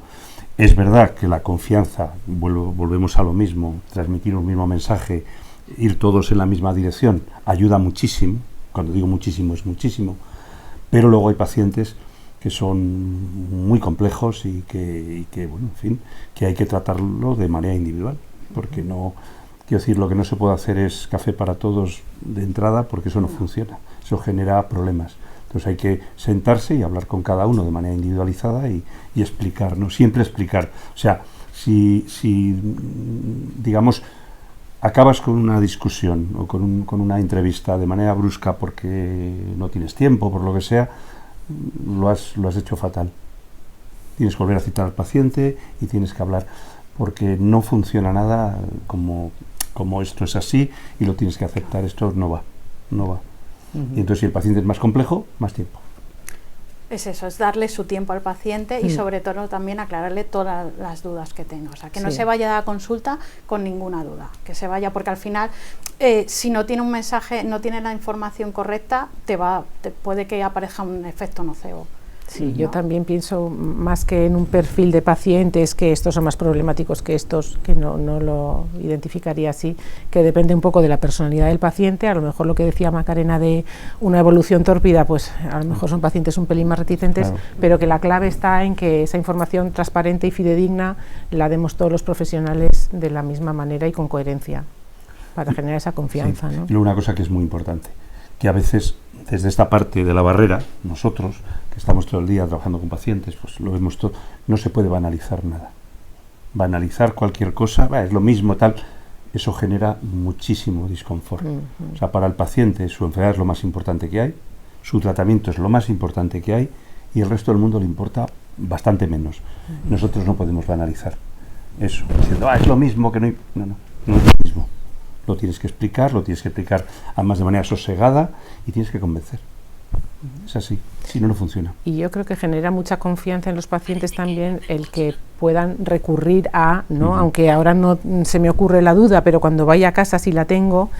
Speaker 4: Es verdad que la confianza, volvemos a lo mismo, transmitir un mismo mensaje, ir todos en la misma dirección, ayuda muchísimo. Cuando digo muchísimo, es muchísimo. Pero luego hay pacientes que son muy complejos y que bueno, en fin, que hay que tratarlo de manera individual, porque no, quiero decir, lo que no se puede hacer es café para todos de entrada, porque eso no funciona, eso genera problemas. Entonces hay que sentarse y hablar con cada uno de manera individualizada y explicar, ¿no? Siempre explicar. O sea, si digamos, acabas con una discusión o con una entrevista de manera brusca porque no tienes tiempo, por lo que sea, lo has hecho fatal. Tienes que volver a citar al paciente y tienes que hablar, porque no funciona nada como esto es así y lo tienes que aceptar, esto no va. Y entonces si el paciente es más complejo, más tiempo.
Speaker 5: Es eso, es darle su tiempo al paciente y sobre todo también aclararle todas las dudas que tenga. O sea, que no se vaya a la consulta con ninguna duda, que se vaya, porque al final, si no tiene un mensaje, no tiene la información correcta, puede que aparezca un efecto nocebo.
Speaker 6: Sí, yo también pienso, más que en un perfil de pacientes, que estos son más problemáticos que estos, que no lo identificaría así, que depende un poco de la personalidad del paciente. A lo mejor lo que decía Macarena de una evolución tórpida, pues a lo mejor son pacientes un pelín más reticentes, claro, pero que la clave está en que esa información transparente y fidedigna la demos todos los profesionales de la misma manera y con coherencia, para generar esa confianza.
Speaker 4: Sí.
Speaker 6: ¿No?
Speaker 4: Y luego una cosa que es muy importante, que a veces desde esta parte de la barrera, nosotros, que estamos todo el día trabajando con pacientes, pues lo vemos todo, no se puede banalizar nada. Banalizar cualquier cosa, es lo mismo, tal, eso genera muchísimo disconfort. O sea, para el paciente su enfermedad es lo más importante que hay, su tratamiento es lo más importante que hay, y el resto del mundo le importa bastante menos. Nosotros no podemos banalizar eso, diciendo, es lo mismo que no hay... No es lo mismo. Lo tienes que explicar además de manera sosegada, y tienes que convencer. Es así, si no, no funciona.
Speaker 6: Y yo creo que genera mucha confianza en los pacientes también el que puedan recurrir a, ¿no? Aunque ahora no se me ocurre la duda, pero cuando vaya a casa, si la tengo,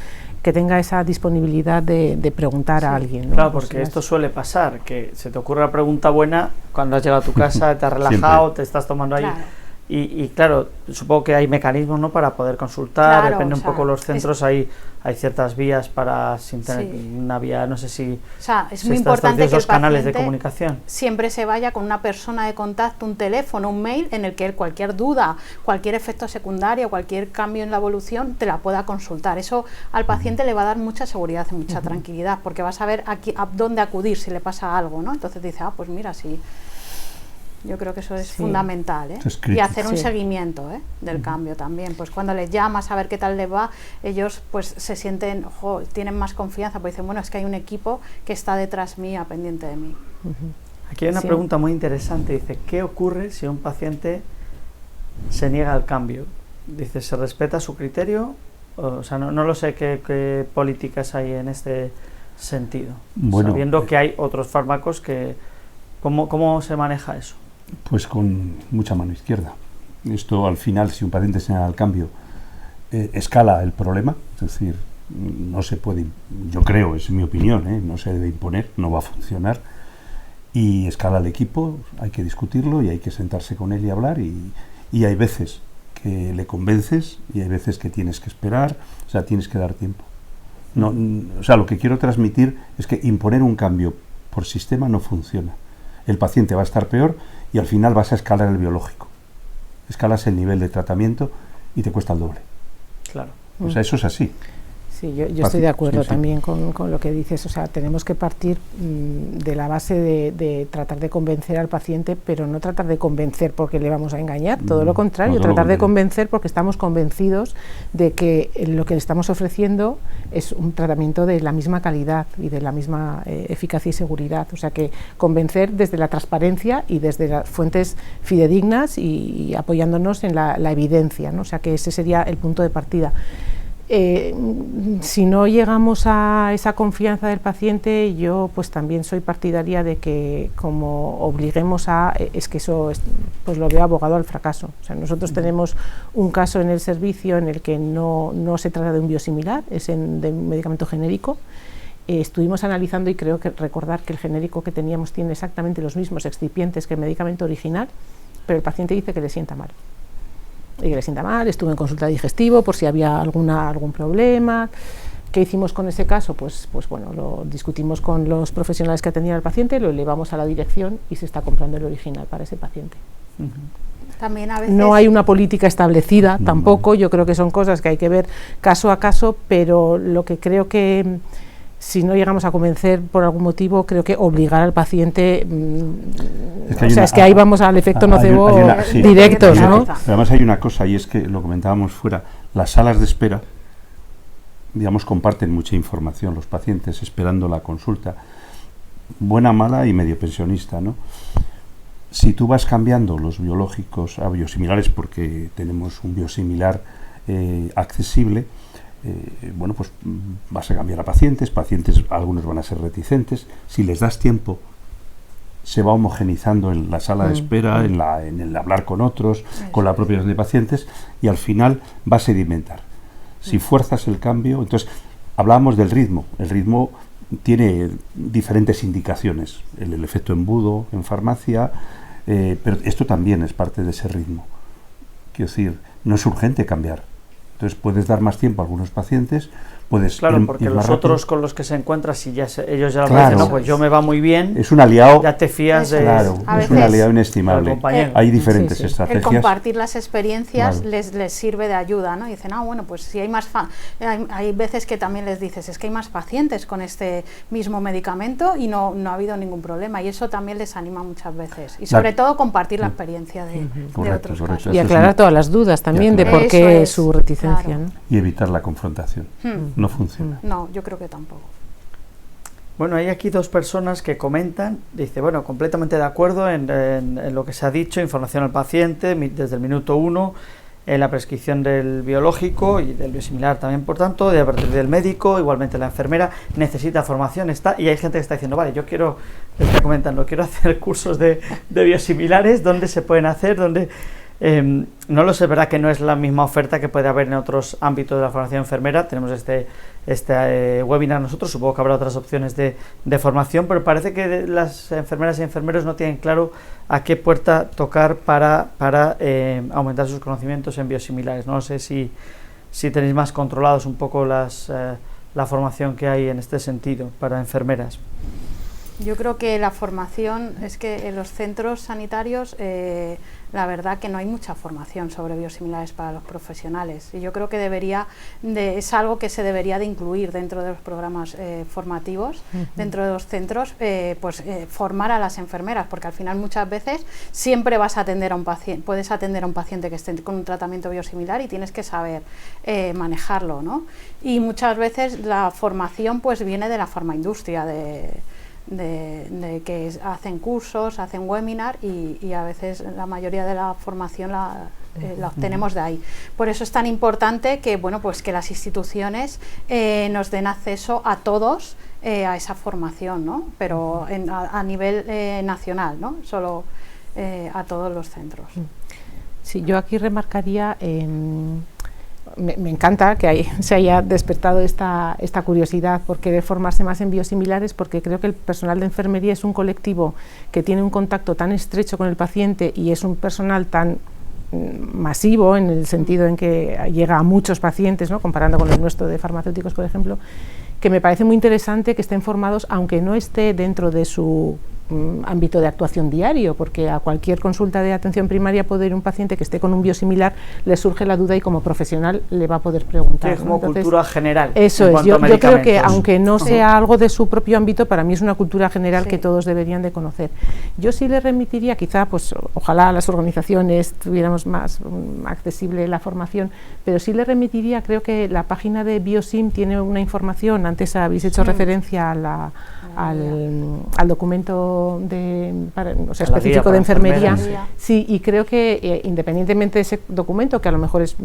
Speaker 6: que tenga esa disponibilidad de preguntar a alguien, ¿no?
Speaker 1: Claro, porque esto suele pasar, que se te ocurre la pregunta buena cuando has llegado a tu casa, te has relajado, siempre te estás tomando ahí... Claro. Y claro, supongo que hay mecanismos, ¿no?, para poder consultar, claro, depende un poco los centros, hay ciertas vías para, sin tener una vía, no sé si...
Speaker 5: O sea, es muy importante que el
Speaker 1: canales de comunicación
Speaker 5: siempre se vaya con una persona de contacto, un teléfono, un mail, en el que él cualquier duda, cualquier efecto secundario, cualquier cambio en la evolución, te la pueda consultar. Eso al paciente le va a dar mucha seguridad y mucha tranquilidad, porque va a saber a dónde acudir si le pasa algo, ¿no? Entonces dice, pues mira, sí... Yo creo que eso es fundamental, ¿eh? Y hacer un seguimiento, ¿eh?, del cambio también. Pues cuando les llamas a ver qué tal les va, ellos pues se sienten, tienen más confianza, porque dicen, bueno, es que hay un equipo que está detrás mía, pendiente de mí.
Speaker 1: Aquí hay una pregunta muy interesante, dice, ¿qué ocurre si un paciente se niega al cambio? Dice, ¿se respeta su criterio? O sea, no lo sé qué políticas hay en este sentido, bueno, sabiendo que hay otros fármacos que... ¿Cómo se maneja eso?
Speaker 4: Pues con mucha mano izquierda. Esto al final, si un paciente se niega al cambio, escala el problema, es decir, no se puede, yo creo, es mi opinión, no se debe imponer, no va a funcionar, y escala el equipo, hay que discutirlo y hay que sentarse con él y hablar, y hay veces que le convences y hay veces que tienes que esperar, o sea, tienes que dar tiempo. No, o sea, lo que quiero transmitir es que imponer un cambio por sistema no funciona. El paciente va a estar peor y al final vas a escalar el biológico. Escalas el nivel de tratamiento y te cuesta el doble.
Speaker 1: Claro.
Speaker 4: O sea, eso es así.
Speaker 6: Sí, yo estoy de acuerdo también con lo que dices. O sea, tenemos que partir de la base de tratar de convencer al paciente, pero no tratar de convencer porque le vamos a engañar, todo lo contrario, tratar de convencer porque estamos convencidos de que lo que le estamos ofreciendo es un tratamiento de la misma calidad y de la misma eficacia y seguridad. O sea, que convencer desde la transparencia y desde las fuentes fidedignas y apoyándonos en la evidencia, ¿no? O sea, que ese sería el punto de partida. Si no llegamos a esa confianza del paciente, yo pues también soy partidaria de que como obliguemos a, es que eso pues lo veo abogado al fracaso. O sea, nosotros tenemos un caso en el servicio en el que no se trata de un biosimilar, es de un medicamento genérico. Estuvimos analizando y creo que recordar que el genérico que teníamos tiene exactamente los mismos excipientes que el medicamento original, pero el paciente dice que le sienta mal. Y que le sienta mal, estuve en consulta de digestivo por si había algún problema. ¿Qué hicimos con ese caso? Pues bueno, lo discutimos con los profesionales que atendían al paciente, lo elevamos a la dirección y se está comprando el original para ese paciente.
Speaker 5: También a veces...
Speaker 6: No hay una política establecida tampoco, yo creo que son cosas que hay que ver caso a caso, pero lo que creo que si no llegamos a convencer por algún motivo, creo que obligar al paciente, es que ahí vamos al efecto nocebo directo, ¿no?
Speaker 4: Pero además hay una cosa, y es que lo comentábamos fuera, las salas de espera, digamos, comparten mucha información los pacientes esperando la consulta, buena, mala y medio pensionista, ¿no? Si tú vas cambiando los biológicos a biosimilares, porque tenemos un biosimilar accesible, bueno, pues vas a cambiar a pacientes, algunos van a ser reticentes, si les das tiempo se va homogenizando en la sala de espera, en el hablar con otros, con la propia de pacientes, y al final va a sedimentar. Si fuerzas el cambio, entonces hablábamos del ritmo, el ritmo tiene diferentes indicaciones, el efecto embudo en farmacia, pero esto también es parte de ese ritmo. Quiero decir, no es urgente cambiar. Entonces puedes dar más tiempo a algunos pacientes, puedes
Speaker 1: claro, porque
Speaker 4: ir
Speaker 1: los
Speaker 4: más
Speaker 1: otros
Speaker 4: rápido.
Speaker 1: con los que se encuentran, si ya ellos ya lo
Speaker 4: Claro.
Speaker 1: dicen, no, pues yo me va muy bien,
Speaker 4: Es un aliado,
Speaker 1: ya te fías de...
Speaker 4: claro,
Speaker 5: A
Speaker 4: es un
Speaker 5: veces-
Speaker 4: aliado inestimable.
Speaker 1: compañero.
Speaker 4: Hay diferentes
Speaker 2: Sí, sí.
Speaker 5: El
Speaker 4: estrategias.
Speaker 5: compartir las experiencias
Speaker 4: Claro.
Speaker 5: les sirve de ayuda, ¿no? Y dicen, bueno, pues si hay más... hay veces que también les dices, es que hay más pacientes con este mismo medicamento y no ha habido ningún problema, y eso también les anima muchas veces. Y sobre todo compartir la experiencia de
Speaker 4: Correcto,
Speaker 5: otros
Speaker 4: correcto.
Speaker 5: casos.
Speaker 6: Y
Speaker 4: Eso es
Speaker 6: aclarar
Speaker 4: un-
Speaker 6: todas las dudas también de
Speaker 4: aclarar.
Speaker 6: por qué
Speaker 5: Eso es,
Speaker 6: su reticencia.
Speaker 5: claro.
Speaker 6: ¿no?
Speaker 4: Y evitar la confrontación. No funciona.
Speaker 5: No, yo creo que tampoco.
Speaker 1: Bueno, hay aquí dos personas que comentan, dice, bueno, completamente de acuerdo en lo que se ha dicho, información al paciente desde el minuto 1, en la prescripción del biológico y del biosimilar también, por tanto, de a partir del médico, igualmente la enfermera necesita formación, y hay gente que está diciendo, vale, yo quiero, está comentando, quiero hacer cursos de biosimilares, ¿dónde se pueden hacer? ¿Dónde? No lo sé, es verdad que no es la misma oferta que puede haber en otros ámbitos de la formación enfermera. Tenemos este webinar nosotros, supongo que habrá otras opciones de formación, pero parece que las enfermeras y enfermeros no tienen claro a qué puerta tocar para aumentar sus conocimientos en biosimilares. No sé si tenéis más controlados un poco la formación que hay en este sentido para enfermeras.
Speaker 5: Yo creo que la formación, es que en los centros sanitarios, la verdad que no hay mucha formación sobre biosimilares para los profesionales, y yo creo que es algo que se debería de incluir dentro de los programas formativos, dentro de los centros, formar a las enfermeras, porque al final muchas veces siempre vas a atender a un paciente, puedes atender a un paciente que esté con un tratamiento biosimilar y tienes que saber manejarlo, ¿no? Y muchas veces la formación pues viene de la farmaindustria, de que hacen cursos, hacen webinar, y a veces la mayoría de la formación la obtenemos de ahí. Por eso es tan importante que, bueno, pues que las instituciones nos den acceso a todos a esa formación, ¿no? Pero a nivel nacional, ¿no? Solo a todos los centros.
Speaker 6: Sí, yo aquí remarcaría, me encanta que se haya despertado esta curiosidad por querer formarse más en biosimilares, porque creo que el personal de enfermería es un colectivo que tiene un contacto tan estrecho con el paciente y es un personal tan masivo en el sentido en que llega a muchos pacientes, ¿no? Comparando con el nuestro de farmacéuticos, por ejemplo, que me parece muy interesante que estén formados, aunque no esté dentro de su ámbito de actuación diario, porque a cualquier consulta de atención primaria puede ir un paciente que esté con un biosimilar, le surge la duda y como profesional le va a poder preguntar.
Speaker 1: Sí, como entonces, cultura general.
Speaker 6: Eso es, yo creo que aunque no sea algo de su propio ámbito, para mí es una cultura general que todos deberían de conocer. Yo sí le remitiría, quizá, pues ojalá a las organizaciones tuviéramos más accesible la formación, pero sí le remitiría, creo que la página de Biosim tiene una información, antes habéis hecho referencia a al documento específico de enfermería. Sí, y creo que independientemente de ese documento, que a lo mejor es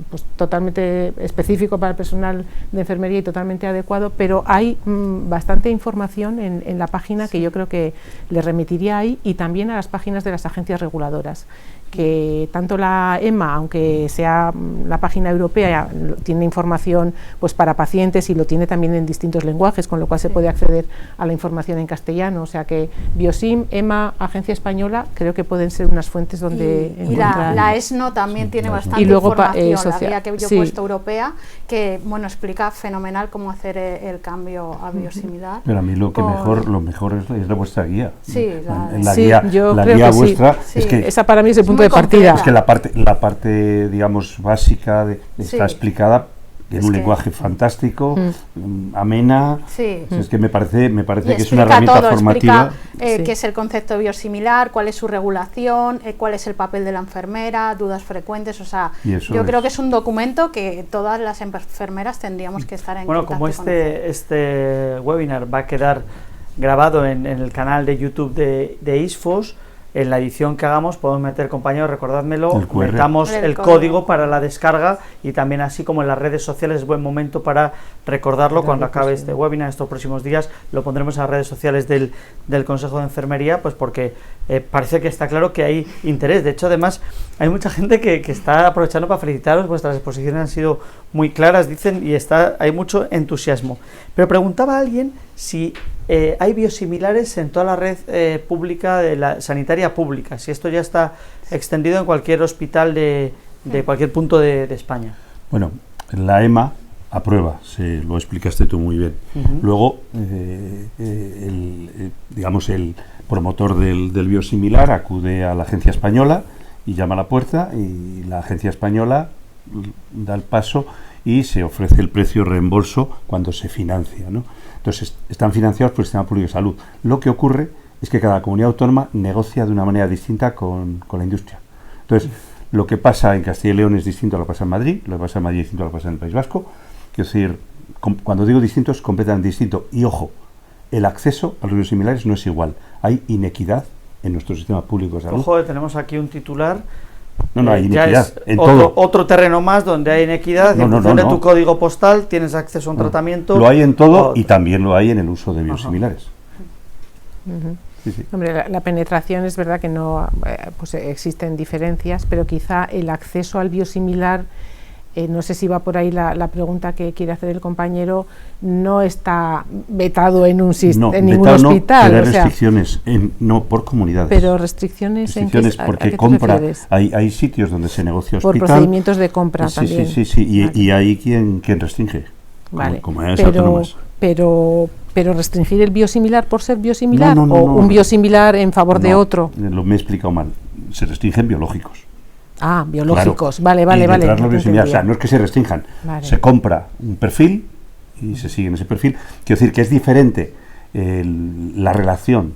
Speaker 6: pues, totalmente específico para el personal de enfermería y totalmente adecuado, pero hay bastante información en la página que yo creo que le remitiría ahí, y también a las páginas de las agencias reguladoras, que tanto la EMA, aunque sea la página europea, tiene información pues para pacientes y lo tiene también en distintos lenguajes, con lo cual se puede acceder a la información en castellano. O sea que Biosim, EMA, Agencia Española, creo que pueden ser unas fuentes donde
Speaker 5: encontrar. Y la ESNO también tiene bastante información, la guía que yo he puesto europea, que bueno, explica fenomenal cómo hacer el cambio a biosimilar.
Speaker 4: Pero a mí lo mejor es la vuestra guía.
Speaker 5: Sí,
Speaker 4: la guía vuestra,
Speaker 6: es que esa para mí es el punto de partida.
Speaker 4: Es que la parte digamos básica está explicada en un lenguaje fantástico, amena. Es que me parece que es una herramienta formativa.
Speaker 5: Explica qué es el concepto biosimilar, cuál es su regulación, cuál es el papel de la enfermera, dudas frecuentes. O sea, yo creo que es un documento que todas las enfermeras tendríamos que estar en contacto
Speaker 1: como este webinar va a quedar grabado en el canal de YouTube de ISFOS, en la edición que hagamos podemos meter, compañeros, recordádmelo,
Speaker 4: El QR.
Speaker 1: metamos
Speaker 5: El
Speaker 1: el código para la descarga, y también así como en las redes sociales es buen momento para recordarlo cuando acabe este webinar, estos próximos días, lo pondremos en las redes sociales del Consejo de Enfermería, pues porque parece que está claro que hay interés. De hecho, además, hay mucha gente que está aprovechando para felicitaros, vuestras exposiciones han sido muy claras, dicen, y hay mucho entusiasmo. Pero preguntaba a alguien si hay biosimilares en toda la red pública, de la sanitaria pública, si esto ya está extendido en cualquier hospital de cualquier punto de España.
Speaker 4: Bueno, la EMA aprueba, lo explicaste tú muy bien. Luego, digamos, el promotor del biosimilar acude a la agencia española y llama a la puerta, y la agencia española da el paso y se ofrece el precio reembolso cuando se financia, ¿no? Entonces, están financiados por el Sistema Público de Salud. Lo que ocurre es que cada comunidad autónoma negocia de una manera distinta con la industria. Entonces, lo que pasa en Castilla y León es distinto a lo que pasa en Madrid, lo que pasa en Madrid es distinto a lo que pasa en el País Vasco. Quiero decir, cuando digo distinto es completamente distinto. Y ojo, el acceso a los biosimilares no es igual. Hay inequidad en nuestro sistema público de salud.
Speaker 1: Ojo, tenemos aquí un titular.
Speaker 4: No, hay
Speaker 1: ya
Speaker 4: inequidad
Speaker 1: es
Speaker 4: en
Speaker 1: otro terreno más donde hay inequidad. En función de tu código postal tienes acceso a un tratamiento.
Speaker 4: Lo hay en todo, y también lo hay en el uso de biosimilares. Sí, sí.
Speaker 6: Hombre, la penetración es verdad que no, pues existen diferencias, pero quizá el acceso al biosimilar, no sé si va por ahí la pregunta que quiere hacer el compañero, no está vetado en ningún hospital.
Speaker 4: Pero hay restricciones, no por comunidades.
Speaker 6: Pero restricciones
Speaker 4: porque compra, hay sitios donde se negocia hospital.
Speaker 6: Por procedimientos de compra también.
Speaker 4: Sí, y hay quien restringe,
Speaker 6: vale.
Speaker 4: como autónomas.
Speaker 6: Pero restringir el biosimilar por ser biosimilar,
Speaker 4: no,
Speaker 6: un biosimilar en favor de otro.
Speaker 4: Me he explicado mal. Se restringen biológicos.
Speaker 6: Ah, biológicos,
Speaker 4: claro.
Speaker 6: vale.
Speaker 4: O sea, no es que se restrinjan, se compra un perfil y se sigue en ese perfil. Quiero decir que es diferente la relación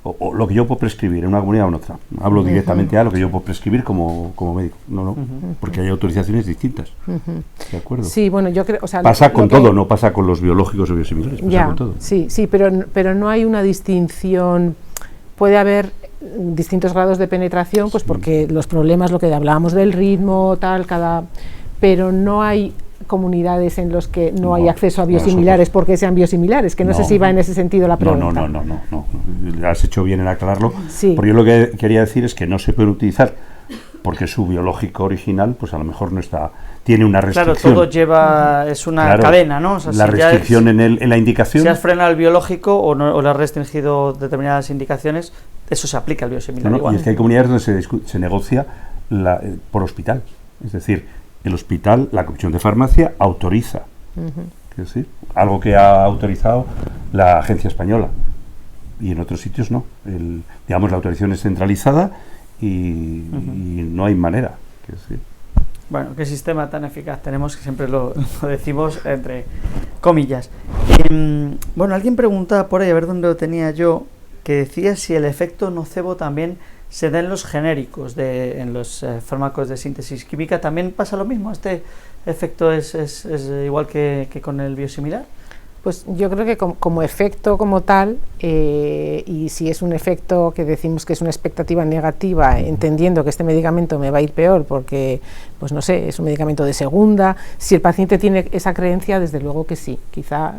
Speaker 4: o lo que yo puedo prescribir en una comunidad o en otra. Hablo directamente a lo que yo puedo prescribir como médico. No, porque hay autorizaciones distintas. ¿De acuerdo?
Speaker 6: Sí, bueno, yo creo... O sea,
Speaker 4: pasa con todo, no pasa con los biológicos o biosimilares, pasa con todo.
Speaker 6: Sí, pero no hay una distinción. Puede haber distintos grados de penetración, pues porque los problemas, lo que hablábamos del ritmo, pero no hay comunidades en los que no hay acceso a biosimilares porque sean biosimilares, que no sé si va en ese sentido la pregunta.
Speaker 4: No. Has hecho bien en aclararlo,
Speaker 6: sí.
Speaker 4: Porque yo lo que quería decir es que no se pueden utilizar porque su biológico original, pues a lo mejor no está, tiene una restricción.
Speaker 1: Claro, todo lleva, es una cadena, ¿no? O sea,
Speaker 4: la restricción en la indicación.
Speaker 1: Si has frenado el biológico o le has restringido determinadas indicaciones, eso se aplica al biosimilar igual.
Speaker 4: Y es que hay comunidades donde se negocia por hospital, es decir, el hospital, la Comisión de Farmacia autoriza, es decir, algo que ha autorizado la agencia española, y en otros sitios no. Digamos, la autorización es centralizada y no hay manera. Es decir.
Speaker 1: Bueno, qué sistema tan eficaz tenemos, que siempre lo decimos entre comillas. Bueno, alguien preguntaba por ahí, a ver dónde lo tenía yo, que decía si el efecto nocebo también se da en los genéricos, en los fármacos de síntesis química. ¿También pasa lo mismo? ¿Este efecto es igual que con el biosimilar?
Speaker 6: Pues yo creo que como efecto como tal, y si es un efecto que decimos que es una expectativa negativa, entendiendo que este medicamento me va a ir peor porque, pues no sé, es un medicamento de segunda, si el paciente tiene esa creencia, desde luego que sí, quizá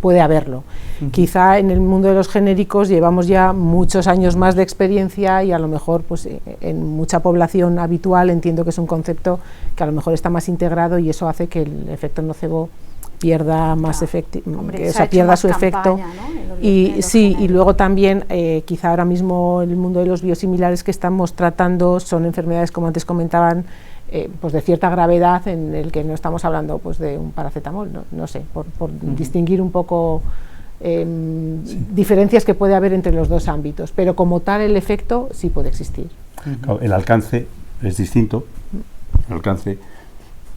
Speaker 6: puede haberlo. Quizá en el mundo de los genéricos llevamos ya muchos años más de experiencia y a lo mejor pues en mucha población habitual entiendo que es un concepto que a lo mejor está más integrado y eso hace que el efecto nocebo pierda más efecto, pierda su efecto, ¿no? Y luego también quizá ahora mismo el mundo de los biosimilares que estamos tratando son enfermedades, como antes comentaban, pues de cierta gravedad, en el que no estamos hablando pues de un paracetamol, no sé, por distinguir un poco diferencias que puede haber entre los dos ámbitos, pero como tal el efecto sí puede existir.
Speaker 4: El alcance es distinto,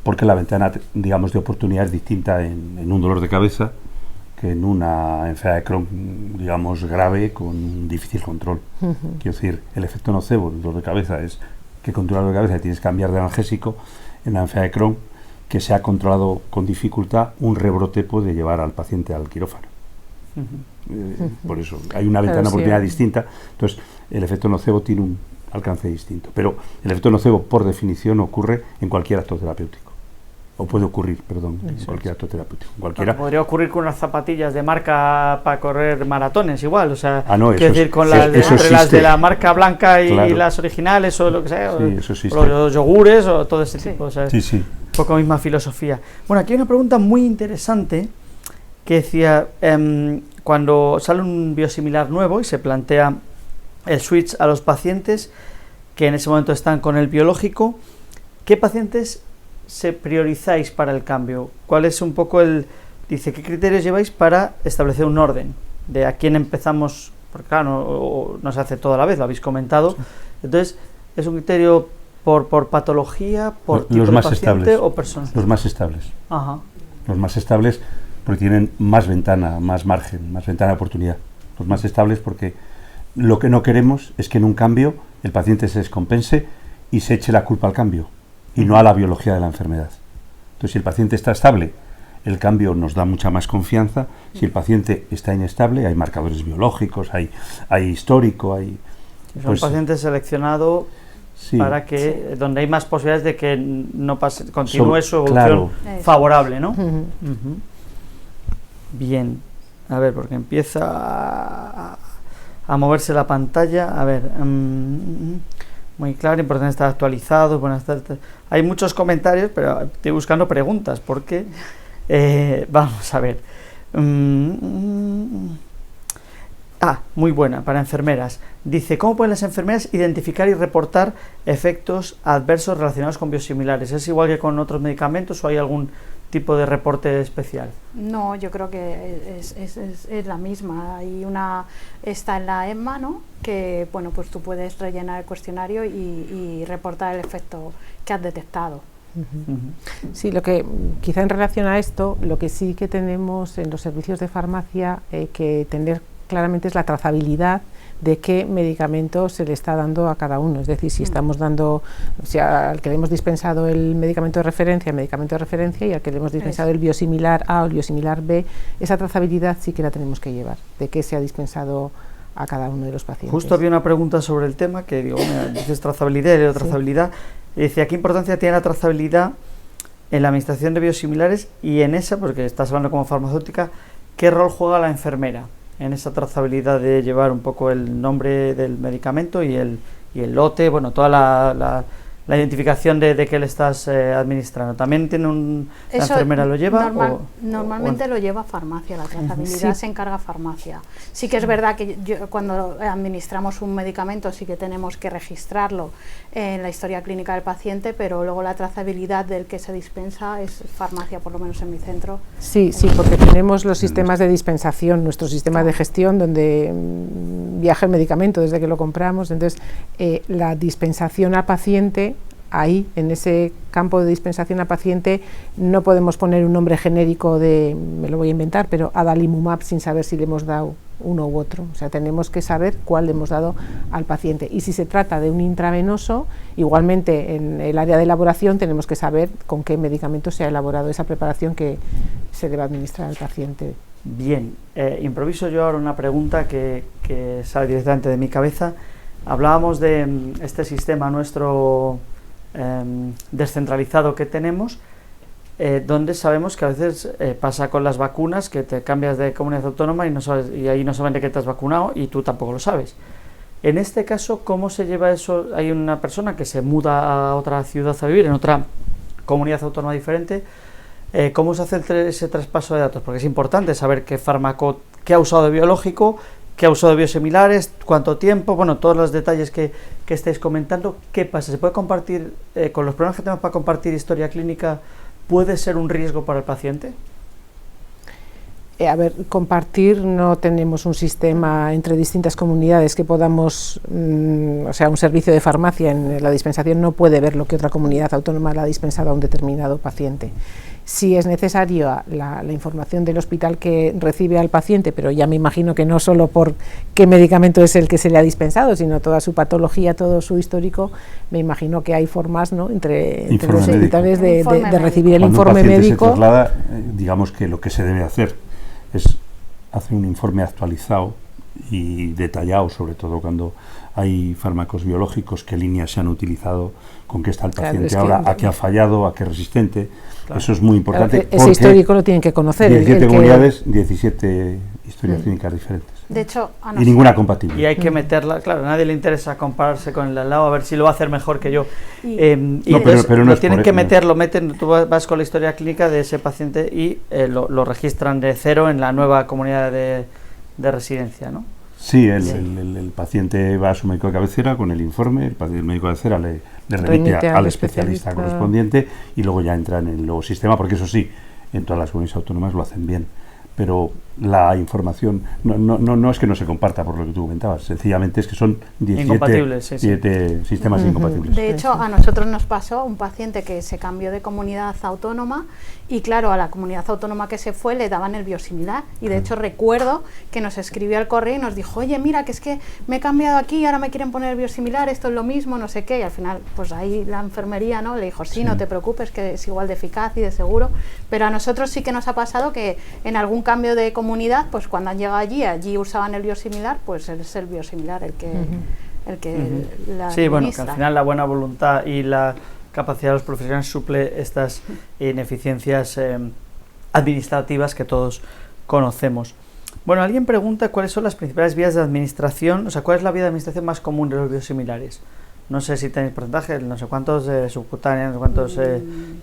Speaker 4: porque la ventana, digamos, de oportunidad es distinta en un dolor de cabeza que en una enfermedad de Crohn, digamos, grave con difícil control. Quiero decir, el efecto nocebo del dolor de cabeza es que con tu dolor de cabeza tienes que cambiar de analgésico. En la enfermedad de Crohn, que se ha controlado con dificultad, un rebrote puede llevar al paciente al quirófano. Por eso hay una ventana de oportunidad distinta. Entonces, el efecto nocebo tiene un alcance distinto. Pero el efecto nocebo, por definición, ocurre en cualquier acto terapéutico. O puede ocurrir, perdón, en cualquier acto terapéutico. Cualquiera.
Speaker 1: Podría ocurrir con unas zapatillas de marca para correr maratones igual, o sea,
Speaker 4: no,
Speaker 1: quiero decir, con las de la marca blanca y las originales o lo que sea, o los yogures o todo ese tipo, o sea, un poco misma filosofía. Bueno, aquí hay una pregunta muy interesante que decía, cuando sale un biosimilar nuevo y se plantea el switch a los pacientes que en ese momento están con el biológico, ¿qué pacientes se priorizáis para el cambio? ¿Cuál es un poco dice, qué criterios lleváis para establecer un orden de a quién empezamos? Porque claro, no se hace todo a la vez, lo habéis comentado. Entonces, ¿es un criterio por patología, por tipo de paciente o persona?
Speaker 4: Los más estables.
Speaker 1: Ajá.
Speaker 4: Los más estables porque tienen más ventana, más margen, más ventana de oportunidad. Los más estables porque lo que no queremos es que en un cambio el paciente se descompense y se eche la culpa al cambio y no a la biología de la enfermedad. Entonces, si el paciente está estable, el cambio nos da mucha más confianza. Si el paciente está inestable, hay marcadores biológicos, hay histórico, hay...
Speaker 1: Es un paciente seleccionado para que, donde hay más posibilidades de que no pase, continúe su evolución favorable, ¿no? Bien, a ver, porque empieza a moverse la pantalla, a ver... muy claro, importante estar actualizado. Buenas tardes. Hay muchos comentarios, pero estoy buscando preguntas, porque vamos a ver. Muy buena, para enfermeras. Dice, ¿cómo pueden las enfermeras identificar y reportar efectos adversos relacionados con biosimilares? ¿Es igual que con otros medicamentos o hay algún tipo de reporte especial?
Speaker 5: No, yo creo que es la misma. Está en la ESMA, ¿no? Que bueno, pues tú puedes rellenar el cuestionario y reportar el efecto que has detectado.
Speaker 6: Sí, lo que quizá en relación a esto, lo que sí que tenemos en los servicios de farmacia que tener claramente es la trazabilidad de qué medicamento se le está dando a cada uno. Es decir, si estamos dando, al que le hemos dispensado el medicamento de referencia, y al que le hemos dispensado el biosimilar A o el biosimilar B, esa trazabilidad sí que la tenemos que llevar, de qué se ha dispensado a cada uno de los pacientes.
Speaker 1: Justo había una pregunta sobre el tema que digo, mira, dices trazabilidad y trazabilidad. Y decía, ¿qué importancia tiene la trazabilidad en la administración de biosimilares y en esa, porque estás hablando como farmacéutica, qué rol juega la enfermera en esa trazabilidad de llevar un poco el nombre del medicamento y el lote, bueno, toda la identificación de qué le estás administrando? ¿También tiene la enfermera lo lleva?
Speaker 5: Normalmente lo lleva farmacia, la trazabilidad se encarga farmacia. Sí que es verdad que cuando administramos un medicamento sí que tenemos que registrarlo en la historia clínica del paciente, pero luego la trazabilidad del que se dispensa es farmacia, por lo menos en mi centro.
Speaker 6: Sí, porque tenemos los sistemas de dispensación, nuestro sistema de gestión donde viaja el medicamento desde que lo compramos. Entonces, la dispensación al paciente, ahí, en ese campo de dispensación al paciente, no podemos poner un nombre genérico de, me lo voy a inventar, pero adalimumab, sin saber si le hemos dado uno u otro. O sea, tenemos que saber cuál le hemos dado al paciente. Y si se trata de un intravenoso, igualmente en el área de elaboración tenemos que saber con qué medicamento se ha elaborado esa preparación que se le va a administrar al paciente.
Speaker 1: Bien, improviso yo ahora una pregunta que sale directamente de mi cabeza. Hablábamos de este sistema nuestro descentralizado que tenemos, donde sabemos que a veces pasa con las vacunas, que te cambias de comunidad autónoma y no sabes, y ahí no saben de qué te has vacunado y tú tampoco lo sabes. En este caso, ¿cómo se lleva eso? Hay una persona que se muda a otra ciudad a vivir, en otra comunidad autónoma diferente. ¿Cómo se hace ese traspaso de datos? Porque es importante saber qué fármaco, qué ha usado de biológico, qué ha usado de biosimilares, cuánto tiempo, bueno, todos los detalles que estáis comentando. ¿Qué pasa? ¿Se puede compartir, con los problemas que tenemos para compartir historia clínica, puede ser un riesgo para el paciente?
Speaker 6: A ver, compartir, no tenemos un sistema entre distintas comunidades que podamos, o sea, un servicio de farmacia en la dispensación no puede ver lo que otra comunidad autónoma le ha dispensado a un determinado paciente. Si es necesario la información del hospital que recibe al paciente, pero ya me imagino que no solo por qué medicamento es el que se le ha dispensado, sino toda su patología, todo su histórico, me imagino que hay formas, ¿no?, entre los hospitales de recibir el informe médico.
Speaker 4: Se traslada, digamos que lo que se debe hacer es hace un informe actualizado y detallado, sobre todo cuando hay fármacos biológicos, qué líneas se han utilizado, con qué está el paciente
Speaker 6: Claro,
Speaker 4: ahora, a qué ha fallado, a qué es resistente.
Speaker 1: Claro.
Speaker 4: Eso es muy importante.
Speaker 6: Claro, ese histórico lo tienen que conocer.
Speaker 4: 17 comunidades, 17 historias clínicas diferentes.
Speaker 5: De hecho, a
Speaker 4: Y
Speaker 5: nosotros,
Speaker 4: ninguna compatible.
Speaker 1: Y hay que meterla, claro, a nadie le interesa compararse con el de al lado, a ver si lo va a hacer mejor que yo.
Speaker 5: Y-
Speaker 1: Y
Speaker 4: No,
Speaker 1: entonces
Speaker 4: pero no
Speaker 1: lo
Speaker 4: es
Speaker 1: tienen
Speaker 4: por
Speaker 1: que
Speaker 4: eso, ¿no?
Speaker 1: meten, tú vas con la historia clínica de ese paciente y lo registran de cero en la nueva comunidad de residencia, ¿no?
Speaker 4: Sí, el paciente va a su médico de cabecera con el informe, el médico de cabecera le remite al especialista correspondiente y luego ya entra en el nuevo sistema, porque eso sí, en todas las comunidades autónomas lo hacen bien, pero la información no es que no se comparta por lo que tú comentabas, sencillamente es que son 17 sistemas incompatibles.
Speaker 5: de hecho, a nosotros nos pasó un paciente que se cambió de comunidad autónoma y claro, a la comunidad autónoma que se fue le daban el biosimilar y de hecho recuerdo que nos escribió al correo y nos dijo, oye, mira, que es que me he cambiado aquí y ahora me quieren poner el biosimilar, esto es lo mismo, no sé qué, y al final, pues ahí la enfermería, ¿no?, le dijo, sí, no te preocupes, que es igual de eficaz y de seguro, pero a nosotros sí que nos ha pasado que en algún cambio de comunidad, pues cuando han llegado allí usaban el biosimilar, pues es el biosimilar el que la
Speaker 1: Sí, bueno, que
Speaker 5: administra.
Speaker 1: al final la buena voluntad y la capacidad de los profesionales suple estas ineficiencias administrativas que todos conocemos. Bueno, alguien pregunta cuáles son las principales vías de administración, o sea, cuál es la vía de administración más común de los biosimilares. No sé si tenéis porcentajes, no sé cuántos subcutáneos, no sé cuántos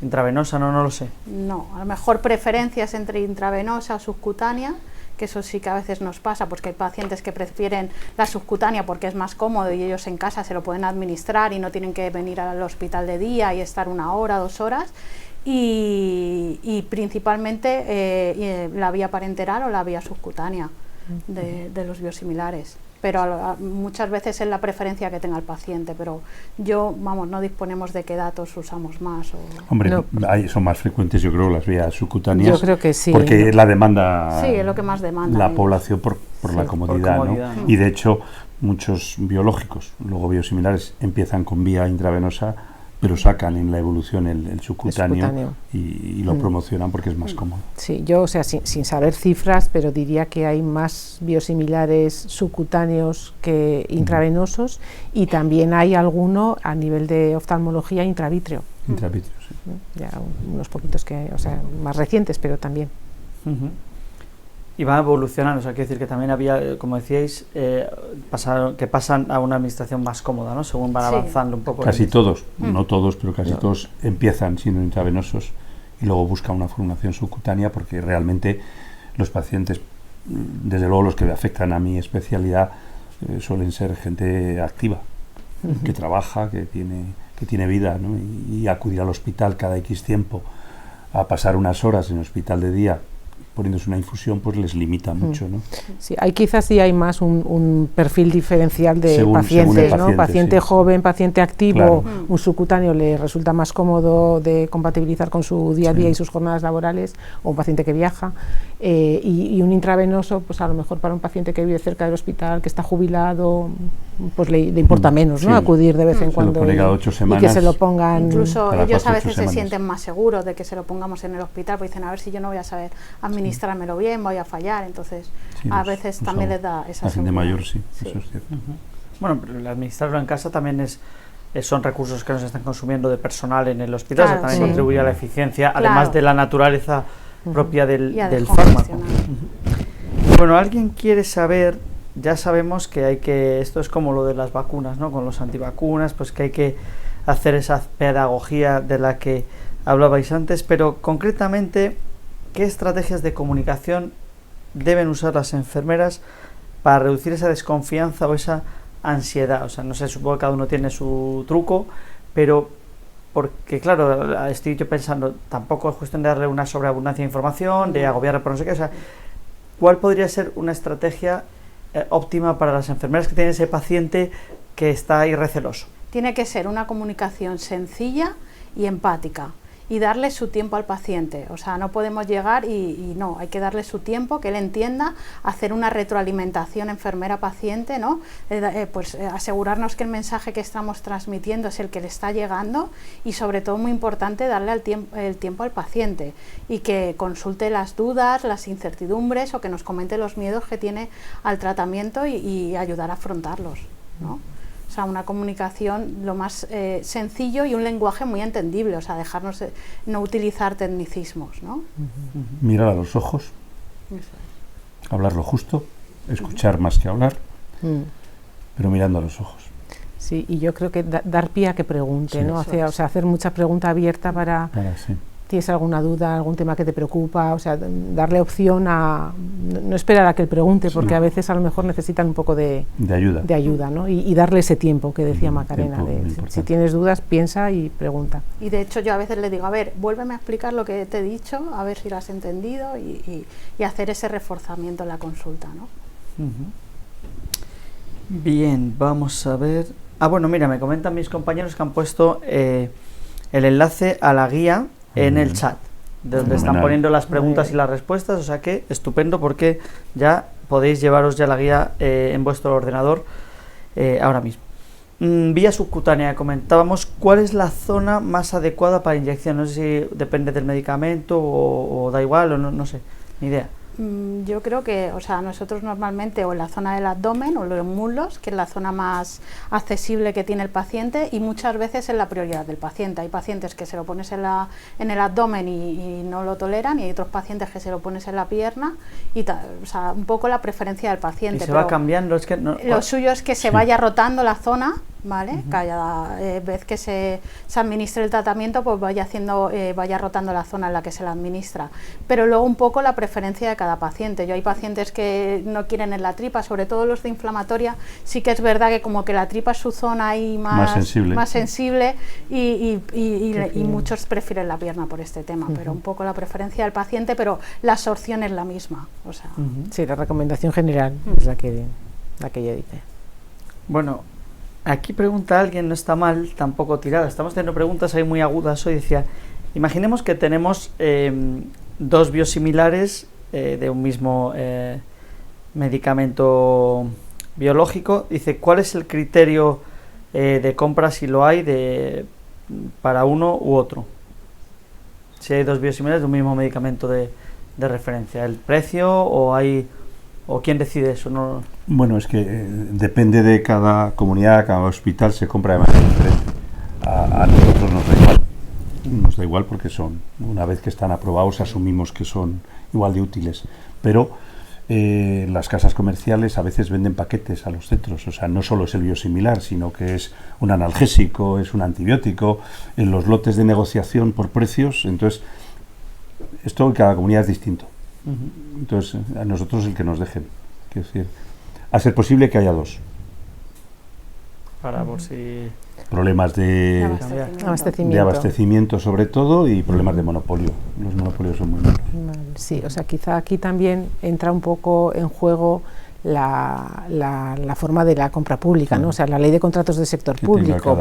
Speaker 1: intravenosa, no lo sé.
Speaker 5: No, a lo mejor preferencias entre intravenosa o subcutánea, que eso sí que a veces nos pasa, porque hay pacientes que prefieren la subcutánea porque es más cómodo y ellos en casa se lo pueden administrar y no tienen que venir al hospital de día y estar 1 hora, 2 horas, y principalmente la vía parenteral o la vía subcutánea de los biosimilares. Pero muchas veces es la preferencia que tenga el paciente, pero no disponemos de qué datos usamos más.
Speaker 4: Hombre,
Speaker 6: No.
Speaker 4: son más frecuentes, yo creo, las vías subcutáneas.
Speaker 6: Yo creo que sí.
Speaker 4: Porque la demanda,
Speaker 5: Sí, es lo que más demanda
Speaker 4: la
Speaker 5: ellos.
Speaker 4: población por la comodidad,
Speaker 1: por comodidad,
Speaker 4: ¿no?
Speaker 1: ¿no?
Speaker 4: Y de hecho, muchos biológicos, luego biosimilares, empiezan con vía intravenosa, pero sacan en la evolución el subcutáneo y lo promocionan porque es más cómodo.
Speaker 6: Sí, yo, o sea, sin saber cifras, pero diría que hay más biosimilares subcutáneos que intravenosos y también hay alguno a nivel de oftalmología intravítrea.
Speaker 4: Intravítreos, sí.
Speaker 6: Ya unos poquitos más recientes, pero también.
Speaker 1: Y va evolucionando, o sea, quiero decir que también había, como decíais, que pasan a una administración más cómoda, ¿no?, según van avanzando un poco.
Speaker 4: Casi todos, no todos, pero casi todos empiezan siendo intravenosos y luego buscan una formulación subcutánea porque realmente los pacientes, desde luego los que me afectan a mi especialidad, suelen ser gente activa, que trabaja, que tiene vida, ¿no? Y acudir al hospital cada X tiempo a pasar unas horas en el hospital de día poniéndose una infusión, pues les limita mucho, ¿no?
Speaker 6: Sí, quizás sí hay más un perfil diferencial de
Speaker 4: según
Speaker 6: pacientes,
Speaker 4: el
Speaker 6: ¿no? Paciente
Speaker 4: sí.
Speaker 6: joven, paciente activo,
Speaker 4: Claro.
Speaker 6: un subcutáneo le resulta más cómodo de compatibilizar con su día a día y sus jornadas laborales, o un paciente que viaja, y un intravenoso, pues a lo mejor para un paciente que vive cerca del hospital, que está jubilado, pues le importa menos, ¿no?
Speaker 4: Sí.
Speaker 6: Acudir de vez en
Speaker 4: Se
Speaker 6: cuando
Speaker 4: lo pone cada 8
Speaker 6: y que
Speaker 4: semanas.
Speaker 6: se lo pongan.
Speaker 5: Incluso
Speaker 4: cada
Speaker 5: ellos
Speaker 4: 4
Speaker 5: a
Speaker 4: o 8
Speaker 5: veces se
Speaker 4: semanas.
Speaker 5: sienten más seguros de que se lo pongamos en el hospital, porque dicen, a ver si yo no voy a saber administrármelo bien, voy a fallar, entonces
Speaker 4: Sí,
Speaker 5: a
Speaker 4: los-
Speaker 5: veces
Speaker 4: los
Speaker 5: también
Speaker 4: a-
Speaker 5: les da esa
Speaker 4: la gente
Speaker 5: seguridad.
Speaker 4: mayor, sí, eso es cierto.
Speaker 1: Bueno, pero el administrarlo en casa también son recursos que nos están consumiendo de personal en el hospital,
Speaker 5: Claro,
Speaker 1: o sea, también
Speaker 5: sí.
Speaker 1: contribuye a la eficiencia,
Speaker 5: Claro.
Speaker 1: además de la naturaleza propia del
Speaker 5: Y a
Speaker 1: fármaco.
Speaker 5: descongestionar.
Speaker 1: Bueno, alguien quiere saber, ya sabemos que esto es como lo de las vacunas, ¿no? Con los antivacunas, pues que hay que hacer esa pedagogía de la que hablabais antes, pero concretamente, ¿qué estrategias de comunicación deben usar las enfermeras para reducir esa desconfianza o esa ansiedad? O sea, no sé, supongo que cada uno tiene su truco, pero porque claro, estoy yo pensando, tampoco es cuestión de darle una sobreabundancia de información, de agobiarle por no sé qué, o sea, ¿cuál podría ser una estrategia óptima para las enfermeras que tienen ese paciente que está ahí receloso?
Speaker 5: Tiene que ser una comunicación sencilla y empática. y darle su tiempo al paciente. O sea, no podemos llegar y no, hay que darle su tiempo, que él entienda, hacer una retroalimentación enfermera-paciente, ¿no? Asegurarnos que el mensaje que estamos transmitiendo es el que le está llegando y sobre todo muy importante darle el tiempo al paciente y que consulte las dudas, las incertidumbres o que nos comente los miedos que tiene al tratamiento y ayudar a afrontarlos, ¿no? O sea, una comunicación lo más sencillo y un lenguaje muy entendible, o sea, dejarnos no utilizar tecnicismos, ¿no?
Speaker 4: Mirar a los ojos, hablar lo justo, escuchar más que hablar, pero mirando a los ojos.
Speaker 6: Sí, y yo creo que dar pie a que pregunte,
Speaker 4: Sí,
Speaker 6: ¿no? Hacer mucha pregunta abierta para...
Speaker 4: Sí.
Speaker 6: ¿Tienes alguna duda, algún tema que te preocupa? O sea, darle opción a... No esperar a que él pregunte, porque a veces a lo mejor necesitan un poco de ayuda, ¿no? Y darle ese tiempo que decía Macarena. Si tienes dudas, piensa y pregunta.
Speaker 5: Y de hecho yo a veces le digo, a ver, vuélveme a explicar lo que te he dicho, a ver si lo has entendido y hacer ese reforzamiento en la consulta, ¿no?
Speaker 1: Bien, vamos a ver... bueno, mira, me comentan mis compañeros que han puesto el enlace a la guía en el chat, de donde están poniendo las preguntas y las respuestas, o sea que estupendo porque ya podéis llevaros ya la guía en vuestro ordenador ahora mismo. Vía subcutánea, comentábamos, ¿cuál es la zona más adecuada para inyección? No sé si depende del medicamento o da igual, o no sé, ni idea.
Speaker 5: Yo creo que, o sea, nosotros normalmente o en la zona del abdomen o los muslos, que es la zona más accesible que tiene el paciente y muchas veces es la prioridad del paciente. Hay pacientes que se lo pones en el abdomen y no lo toleran y hay otros pacientes que se lo pones en la pierna o sea, un poco la preferencia del paciente.
Speaker 1: Y se va cambiando, es que no,
Speaker 5: lo suyo es que se vaya rotando la zona, ¿vale? Cada vez que se administre el tratamiento, pues vaya rotando la zona en la que se la administra. Pero luego un poco la preferencia de cada paciente. Hay pacientes que no quieren en la tripa, sobre todo los de inflamatoria, sí que es verdad que como que la tripa es su zona ahí más sensible y muchos prefieren la pierna por este tema, pero un poco la preferencia del paciente, pero la absorción es la misma. O sea.
Speaker 6: Sí, la recomendación general es la que yo dice.
Speaker 1: Bueno, aquí pregunta alguien, no está mal, tampoco tirada. Estamos teniendo preguntas ahí muy agudas hoy. Decía, imaginemos que tenemos dos biosimilares de un mismo medicamento biológico. Dice, ¿cuál es el criterio de compra, si lo hay, para uno u otro? Si hay dos biosimilares de un mismo medicamento de referencia, ¿el precio o quién decide eso? No.
Speaker 4: Bueno, es que depende de cada comunidad, cada hospital se compra de manera diferente. A nosotros nos da igual porque una vez que están aprobados, asumimos que son igual de útiles. Pero las casas comerciales a veces venden paquetes a los centros, o sea, no solo es el biosimilar, sino que es un analgésico, es un antibiótico, en los lotes de negociación por precios. Entonces, esto en cada comunidad es distinto. Entonces, a nosotros el que nos dejen, quiero decir, a ser posible que haya dos.
Speaker 1: Para por si...
Speaker 4: Problemas de abastecimiento sobre todo y problemas de monopolio. Los monopolios son muy malos.
Speaker 6: Sí, o sea, quizá aquí también entra un poco en juego la forma de la compra pública, ¿no? O sea, la ley de contratos del sector público,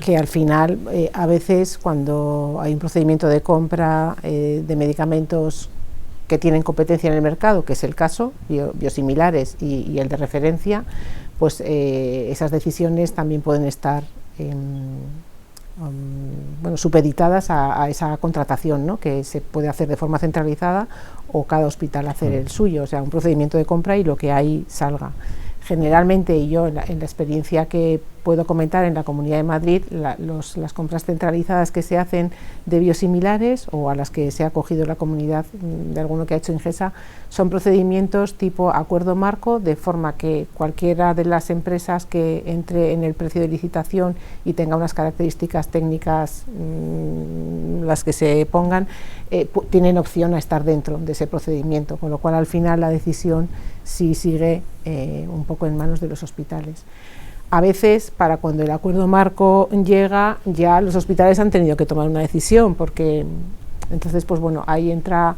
Speaker 6: que al final, a veces cuando hay un procedimiento de compra de medicamentos que tienen competencia en el mercado, que es el caso, biosimilares y el de referencia, pues esas decisiones también pueden estar supeditadas a esa contratación, ¿no? Que se puede hacer de forma centralizada o cada hospital hacer el suyo, o sea, un procedimiento de compra y lo que ahí salga. Generalmente, y yo en la experiencia que puedo comentar en la Comunidad de Madrid, las compras centralizadas que se hacen de biosimilares o a las que se ha acogido la comunidad de alguno que ha hecho Ingesa, son procedimientos tipo acuerdo marco, de forma que cualquiera de las empresas que entre en el precio de licitación y tenga unas características técnicas las que se pongan, tienen opción a estar dentro de ese procedimiento, con lo cual al final la decisión sí sigue un poco en manos de los hospitales. A veces, para cuando el acuerdo marco llega, ya los hospitales han tenido que tomar una decisión, porque entonces, pues bueno, ahí entra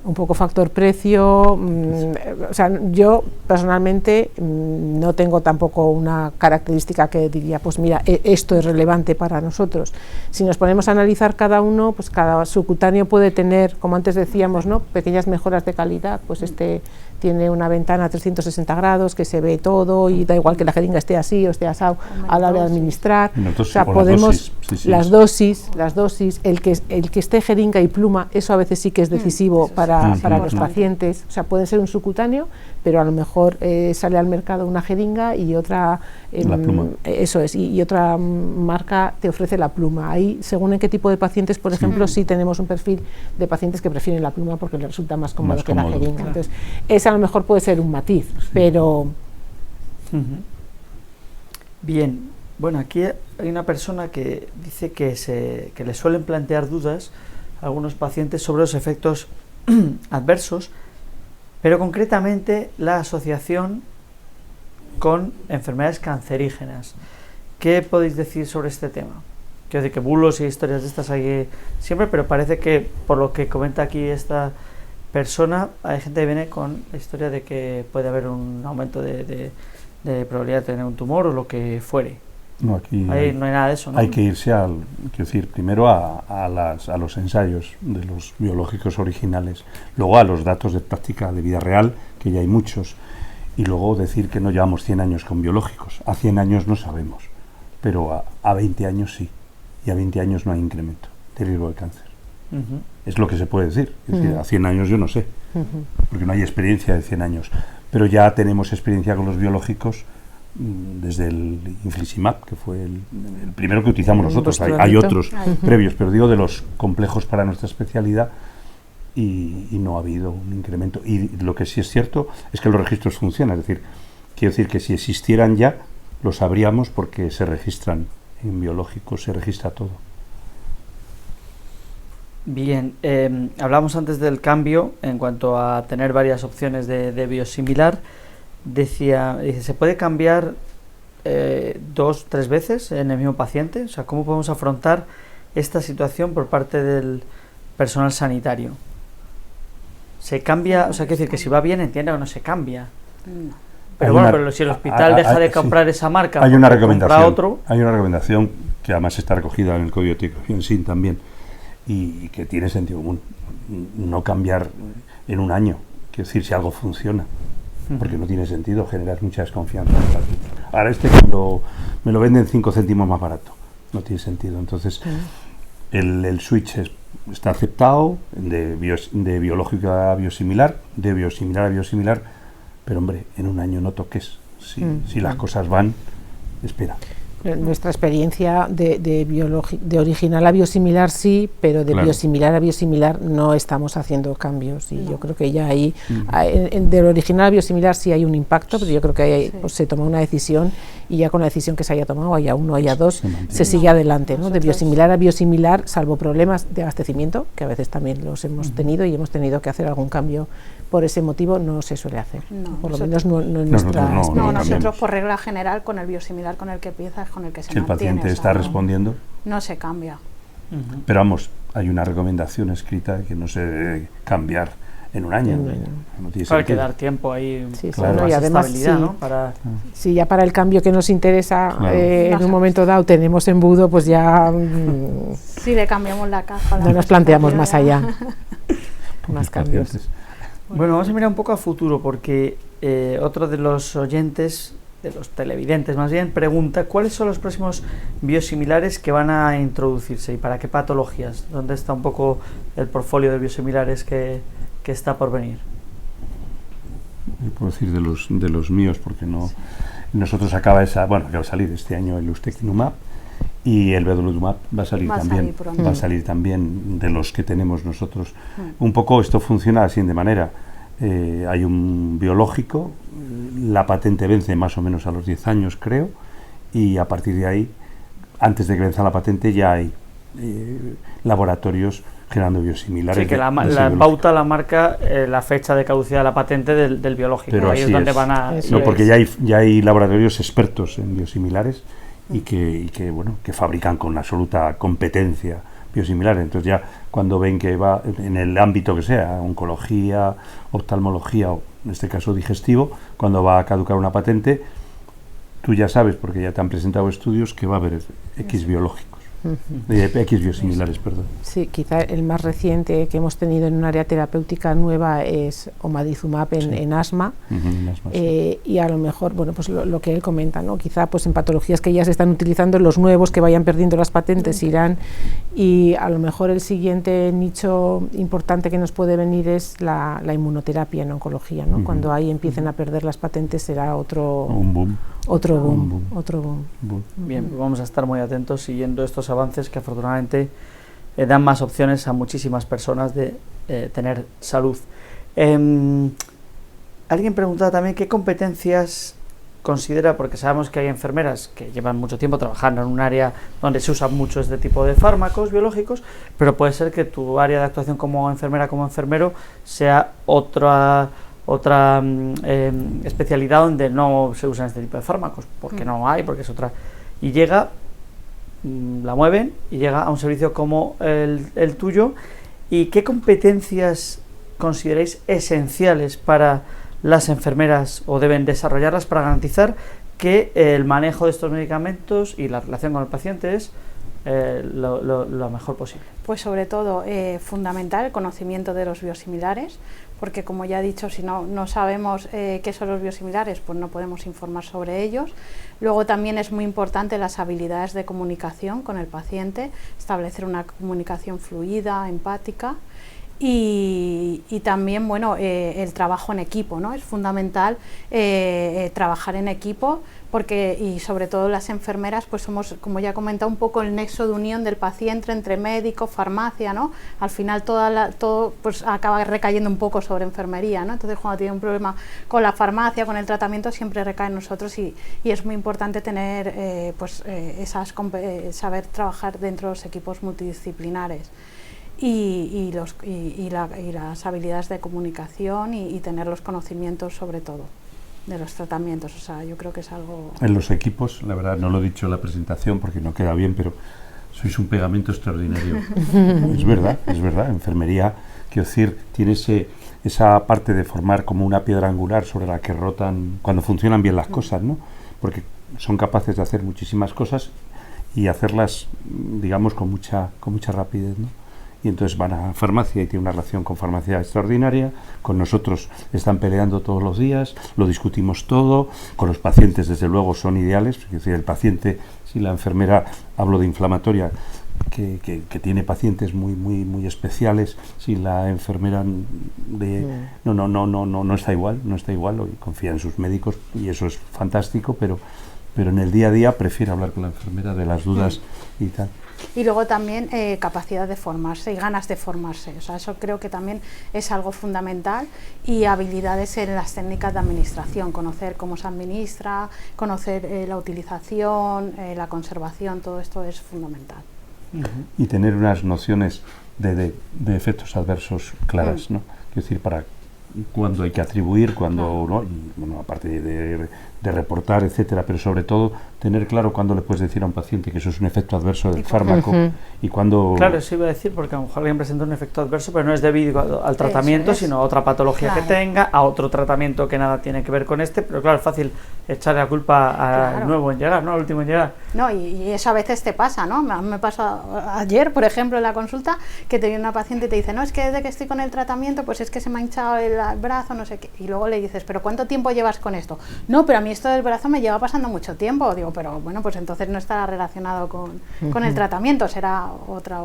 Speaker 6: un poco factor precio. O sea, yo personalmente no tengo tampoco una característica que diría, pues mira, esto es relevante para nosotros. Si nos ponemos a analizar cada uno, pues cada subcutáneo puede tener, como antes decíamos, ¿no?, pequeñas mejoras de calidad. Pues este tiene una ventana a 360 grados que se ve todo y da igual que la jeringa esté así o esté asado a la hora de administrar. O sea, podemos las dosis, el que esté jeringa y pluma, eso a veces sí que es decisivo para los pacientes. O sea, puede ser un subcutáneo, pero a lo mejor sale al mercado una jeringa y otra, eso es, y otra marca te ofrece la pluma. Ahí, según en qué tipo de pacientes, por ejemplo, sí tenemos un perfil de pacientes que prefieren la pluma porque les resulta más cómodo que la jeringa. Entonces, esa a lo mejor puede ser un matiz, pero...
Speaker 1: Bien, bueno, aquí hay una persona que dice que le suelen plantear dudas a algunos pacientes sobre los efectos adversos, pero concretamente la asociación con enfermedades cancerígenas. ¿Qué podéis decir sobre este tema? Quiero decir que bulos y historias de estas hay siempre, pero parece que, por lo que comenta aquí esta persona, hay gente que viene con la historia de que puede haber un aumento de probabilidad de tener un tumor o lo que fuere.
Speaker 4: No, aquí
Speaker 1: no hay nada de eso, ¿no?
Speaker 4: Hay que irse primero a los ensayos de los biológicos originales, luego a los datos de práctica de vida real, que ya hay muchos, y luego decir que no llevamos 100 años con biológicos. A 100 años no sabemos, pero a 20 años sí, y a 20 años no hay incremento de riesgo de cáncer. Es lo que se puede decir. Es decir, a 100 años yo no sé, porque no hay experiencia de 100 años, pero ya tenemos experiencia con los biológicos desde el infliximab, que fue el primero que utilizamos nosotros. Hay otros previos, pero digo de los complejos para nuestra especialidad, y no ha habido un incremento. Y lo que sí es cierto es que los registros funcionan. Es decir, quiero decir que si existieran ya, lo sabríamos porque se registran en biológicos, se registra todo.
Speaker 1: Bien, hablamos antes del cambio en cuanto a tener varias opciones de biosimilar. Dice, ¿se puede cambiar 2-3 veces en el mismo paciente? O sea, ¿cómo podemos afrontar esta situación por parte del personal sanitario? ¿Se cambia? O sea, quiero decir que si va bien, entiendo que no se cambia. No. Pero bueno, pero si el hospital deja de comprar esa marca,
Speaker 4: hay una recomendación que además está recogida en el Código de Ética en SIN también, y que tiene sentido común. No cambiar en un año, quiero decir, si algo funciona, porque no tiene sentido generar mucha desconfianza en el paciente. Ahora cuando me lo venden 5 céntimos más barato, no tiene sentido. Entonces el switch está aceptado de biológico a biosimilar, de biosimilar a biosimilar, pero hombre, en un año no toques. Si las cosas van, espera.
Speaker 6: Nuestra experiencia de original a biosimilar sí, pero de biosimilar a biosimilar no estamos haciendo cambios, y yo creo que ya ahí, del original a biosimilar sí hay un impacto, pero yo creo que ahí pues, se toma una decisión, y ya con la decisión que se haya tomado, haya uno, haya dos, se sigue adelante, ¿no? De biosimilar a biosimilar, salvo problemas de abastecimiento, que a veces también los hemos tenido y hemos tenido que hacer algún cambio por ese motivo, no se suele hacer, por lo menos no en nuestra experiencia.
Speaker 5: Nosotros por regla general con el biosimilar con el que empiezas, con el que se
Speaker 4: si
Speaker 5: mantiene.
Speaker 4: El paciente está respondiendo.
Speaker 5: No se cambia.
Speaker 4: Pero vamos, hay una recomendación escrita de que no se debe cambiar en un año.
Speaker 1: Hay que dar tiempo ahí,
Speaker 6: y además
Speaker 1: ¿no?
Speaker 6: Si ya para el cambio que nos interesa en un momento dado tenemos embudo, pues ya
Speaker 5: si le cambiamos la caja,
Speaker 6: no nos planteamos más allá más cambios.
Speaker 1: Bueno, vamos a mirar un poco a futuro, porque otro de los oyentes, de los televidentes más bien, pregunta ¿cuáles son los próximos biosimilares que van a introducirse y para qué patologías? ¿Dónde está un poco el portfolio de biosimilares que está por venir?
Speaker 4: Yo puedo decir de los míos, porque no nosotros acaba de salir este año el ustekinumab, y el vedolizumab va a salir también de los que tenemos nosotros. Un poco esto funciona así de manera, hay un biológico, la patente vence más o menos a los 10 años creo, y a partir de ahí, antes de que venza la patente, ya hay laboratorios generando biosimilares.
Speaker 1: Sí, que la pauta la marca la fecha de caducidad de la patente del biológico.
Speaker 4: Pero ahí es donde van a... No, porque ya hay laboratorios expertos en biosimilares y que fabrican con absoluta competencia biosimilares. Entonces ya cuando ven que va en el ámbito que sea, oncología, oftalmología o en este caso digestivo, cuando va a caducar una patente, tú ya sabes, porque ya te han presentado estudios, que va a haber X biológicos, X biosimilares, perdón.
Speaker 6: Sí, quizá el más reciente que hemos tenido en un área terapéutica nueva es omalizumab en asma, sí. Y a lo mejor, bueno, pues lo que él comenta, ¿no? Quizá pues en patologías que ya se están utilizando, los nuevos que vayan perdiendo las patentes irán, y a lo mejor el siguiente nicho importante que nos puede venir es la inmunoterapia en oncología, ¿no? Cuando ahí empiecen a perder las patentes será otro boom.
Speaker 1: Bien, pues vamos a estar muy atentos siguiendo estos avances que afortunadamente dan más opciones a muchísimas personas de tener salud. Alguien preguntaba también qué competencias considera, porque sabemos que hay enfermeras que llevan mucho tiempo trabajando en un área donde se usan mucho este tipo de fármacos biológicos, pero puede ser que tu área de actuación como enfermera, como enfermero, sea otra especialidad donde no se usan este tipo de fármacos, porque no hay, porque es otra, y llega, la mueven y llega a un servicio como el tuyo. ¿Y qué competencias consideráis esenciales para las enfermeras o deben desarrollarlas para garantizar que el manejo de estos medicamentos y la relación con el paciente es lo mejor posible?
Speaker 5: Pues sobre todo fundamental el conocimiento de los biosimilares, porque como ya he dicho, si no sabemos qué son los biosimilares, pues no podemos informar sobre ellos. Luego también es muy importante las habilidades de comunicación con el paciente, establecer una comunicación fluida, empática. Y también, bueno, el trabajo en equipo, ¿no? Es fundamental trabajar en equipo, porque, y sobre todo las enfermeras, pues somos, como ya he comentado, un poco el nexo de unión del paciente entre médico, farmacia, ¿no? Al final todo pues acaba recayendo un poco sobre enfermería, ¿no? Entonces cuando tiene un problema con la farmacia, con el tratamiento, siempre recae en nosotros, y es muy importante tener saber trabajar dentro de los equipos multidisciplinares. Y las habilidades de comunicación y tener los conocimientos sobre todo de los tratamientos, o sea, yo creo que es algo...
Speaker 4: En los equipos, la verdad, no lo he dicho en la presentación porque no queda bien, pero sois un pegamento extraordinario. Es verdad, enfermería, quiero decir, tiene esa parte de formar como una piedra angular sobre la que rotan cuando funcionan bien las cosas, ¿no? Porque son capaces de hacer muchísimas cosas y hacerlas, digamos, con mucha rapidez, ¿no? Y entonces van a farmacia y tienen una relación con farmacia extraordinaria, con nosotros están peleando todos los días, lo discutimos todo, con los pacientes desde luego son ideales, es decir, el paciente, si la enfermera, hablo de inflamatoria, que tiene pacientes muy especiales, si la enfermera no está igual, y confía en sus médicos y eso es fantástico, pero en el día a día prefiere hablar con la enfermera de las dudas y tal.
Speaker 5: Y luego también capacidad de formarse y ganas de formarse, o sea, eso creo que también es algo fundamental, y habilidades en las técnicas de administración, conocer cómo se administra, conocer la utilización, la conservación, todo esto es fundamental.
Speaker 4: Y tener unas nociones de efectos adversos claras, ¿no? Es decir, para cuándo hay que atribuir, cuándo no, y bueno, aparte de reportar, etcétera, pero sobre todo tener claro cuándo le puedes decir a un paciente que eso es un efecto adverso del fármaco y cuándo...
Speaker 1: Claro, eso iba a decir, porque a lo mejor alguien presenta un efecto adverso, pero no es debido al tratamiento, sino a otra patología que tenga, a otro tratamiento que nada tiene que ver con este, pero claro, es fácil echarle la culpa al nuevo en llegar, ¿no? Al último en llegar.
Speaker 5: No, y eso a veces te pasa, ¿no? Me pasó ayer, por ejemplo, en la consulta, que te viene una paciente y te dice, no, es que desde que estoy con el tratamiento, pues es que se me ha hinchado el brazo, no sé qué, y luego le dices, ¿pero cuánto tiempo llevas con esto? No, pero a mí esto del brazo me lleva pasando mucho tiempo. Digo, pero bueno, pues entonces no estará relacionado con el tratamiento, será otra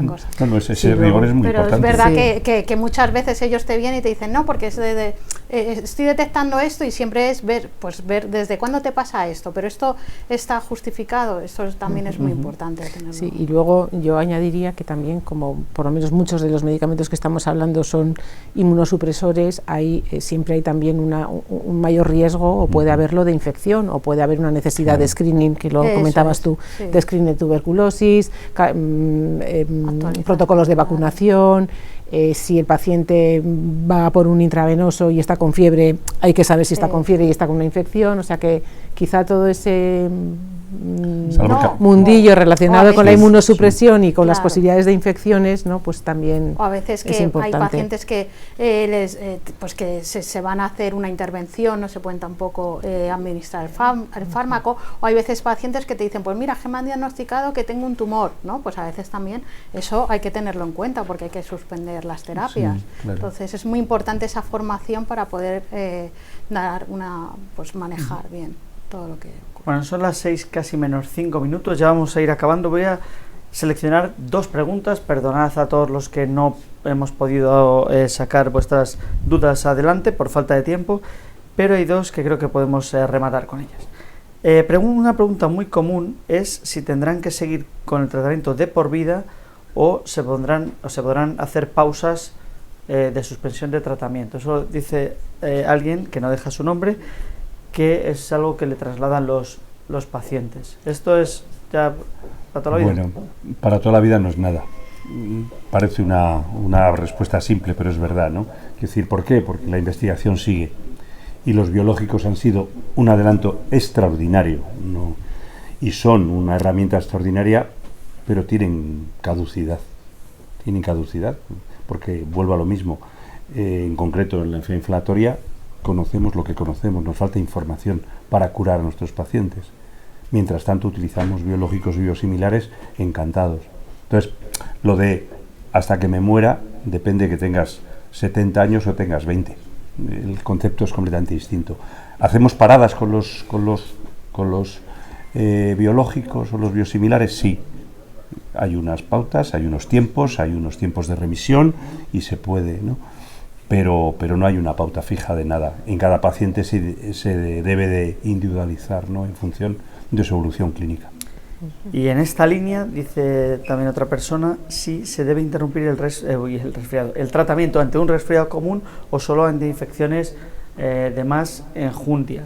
Speaker 5: cosa.
Speaker 4: No, ese rigor es muy
Speaker 5: pero
Speaker 4: importante.
Speaker 5: Es verdad que muchas veces ellos te vienen y te dicen, no, porque estoy detectando esto, y siempre es ver desde cuándo te pasa esto, pero esto está justificado, esto también es muy importante tenerlo.
Speaker 6: Sí, y luego yo añadiría que también, como por lo menos muchos de los medicamentos que estamos hablando son inmunosupresores, siempre hay también un mayor riesgo, o puede haberlo, de infección, o puede haber una necesidad de screening, que lo comentabas tú, de screening de tuberculosis, protocolos de vacunación. Si el paciente va por un intravenoso y está con fiebre, hay que saber si está con fiebre y está con una infección, o sea que quizá todo ese mundillo relacionado con la inmunosupresión y con las
Speaker 5: claro.
Speaker 6: posibilidades de infecciones, ¿no? Pues también
Speaker 5: o a veces que
Speaker 6: es importante.
Speaker 5: hay pacientes que, pues que se van a hacer una intervención, no se pueden tampoco administrar el fármaco, o hay veces pacientes que te dicen, pues mira, que me han diagnosticado que tengo un tumor, ¿no? Pues a veces también eso hay que tenerlo en cuenta porque hay que suspender las terapias.
Speaker 4: Sí, claro.
Speaker 5: Entonces es muy importante esa formación para poder pues manejar bien todo lo que ocurre.
Speaker 1: Bueno, son las 6 casi menos 5 minutos, ya vamos a ir acabando. Voy a seleccionar 2 preguntas, perdonad a todos los que no hemos podido sacar vuestras dudas adelante por falta de tiempo, pero hay 2 que creo que podemos rematar con ellas. Una pregunta muy común es si tendrán que seguir con el tratamiento de por vida o se podrán hacer pausas de suspensión de tratamiento. Eso dice alguien que no deja su nombre, que es algo que le trasladan los pacientes. ¿Esto es ya para toda la vida?
Speaker 4: Bueno, para toda la vida no es nada. Parece una respuesta simple, pero es verdad, ¿no? Es decir, ¿por qué? Porque la investigación sigue y los biológicos han sido un adelanto extraordinario, ¿no? Y son una herramienta extraordinaria, pero tienen caducidad. Tienen caducidad, porque vuelvo a lo mismo. En concreto, en la enfermedad inflamatoria, conocemos lo que conocemos, nos falta información para curar a nuestros pacientes. Mientras tanto, utilizamos biológicos y biosimilares encantados. Entonces, lo de hasta que me muera depende de que tengas 70 años o tengas 20. El concepto es completamente distinto. ¿Hacemos paradas con los biológicos o los biosimilares? Sí. Hay unas pautas, hay unos tiempos de remisión y se puede, ¿no? Pero no hay una pauta fija de nada. En cada paciente se debe de individualizar, ¿no? En función de su evolución clínica.
Speaker 1: Y en esta línea, dice también otra persona, si se debe interrumpir el tratamiento ante un resfriado común o solo ante infecciones de más enjundia.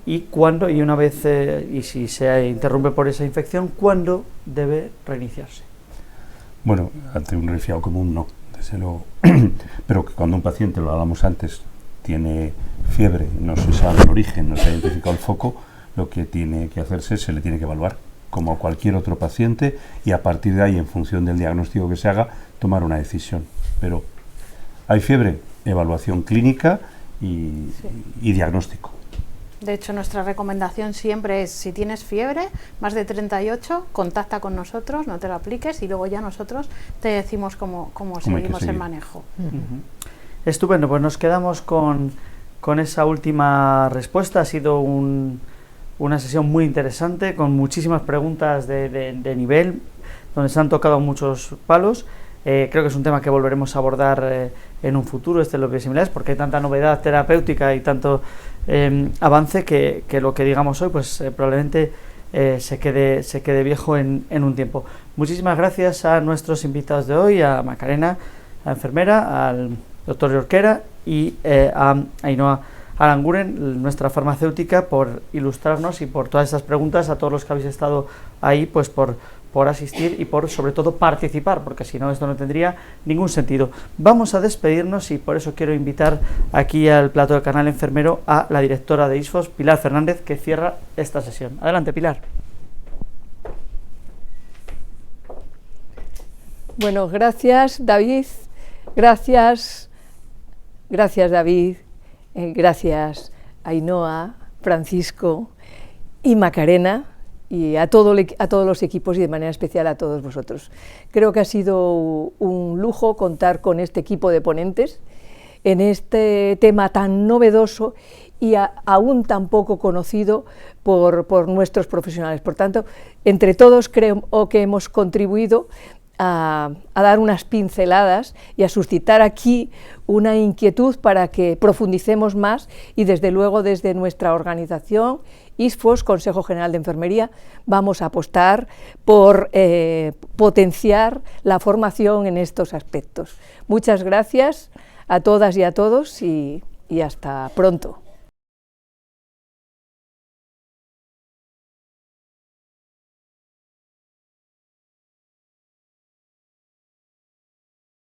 Speaker 1: Y cuándo, y una vez, y si se interrumpe por esa infección, ¿cuándo debe reiniciarse?
Speaker 4: Bueno, ante un resfriado común no, desde luego. Pero que cuando un paciente, lo hablamos antes, tiene fiebre, no se sabe el origen, no se ha identificado el foco, lo que tiene que hacerse, se le tiene que evaluar como a cualquier otro paciente y a partir de ahí, en función del diagnóstico que se haga, tomar una decisión. Pero hay fiebre, evaluación clínica y diagnóstico.
Speaker 5: De hecho, nuestra recomendación siempre es, si tienes fiebre, más de 38, contacta con nosotros, no te lo apliques y luego ya nosotros te decimos cómo seguimos el manejo.
Speaker 1: Estupendo, pues nos quedamos con esa última respuesta. Ha sido una sesión muy interesante, con muchísimas preguntas de nivel, donde se han tocado muchos palos. Creo que es un tema que volveremos a abordar en un futuro, de los biosimilares, porque hay tanta novedad terapéutica y tanto avance que lo que digamos hoy pues probablemente se quede viejo en un tiempo. Muchísimas gracias a nuestros invitados de hoy, a Macarena, la enfermera, al doctor Jorquera y a Ainhoa Aranguren, nuestra farmacéutica, por ilustrarnos y por todas estas preguntas, a todos los que habéis estado ahí, pues por asistir y por, sobre todo, participar, porque si no, esto no tendría ningún sentido. Vamos a despedirnos y por eso quiero invitar aquí al plato del canal enfermero a la directora de ISFOS, Pilar Fernández, que cierra esta sesión. Adelante, Pilar.
Speaker 2: Bueno, gracias, David. Gracias, David. Gracias, Ainhoa, Francisco y Macarena, y a todos los equipos y de manera especial a todos vosotros. Creo que ha sido un lujo contar con este equipo de ponentes en este tema tan novedoso y aún tan poco conocido por nuestros profesionales. Por tanto, entre todos creo que hemos contribuido a dar unas pinceladas y a suscitar aquí una inquietud para que profundicemos más y desde luego desde nuestra organización ISFOS, Consejo General de Enfermería, vamos a apostar por potenciar la formación en estos aspectos. Muchas gracias a todas y a todos y hasta pronto.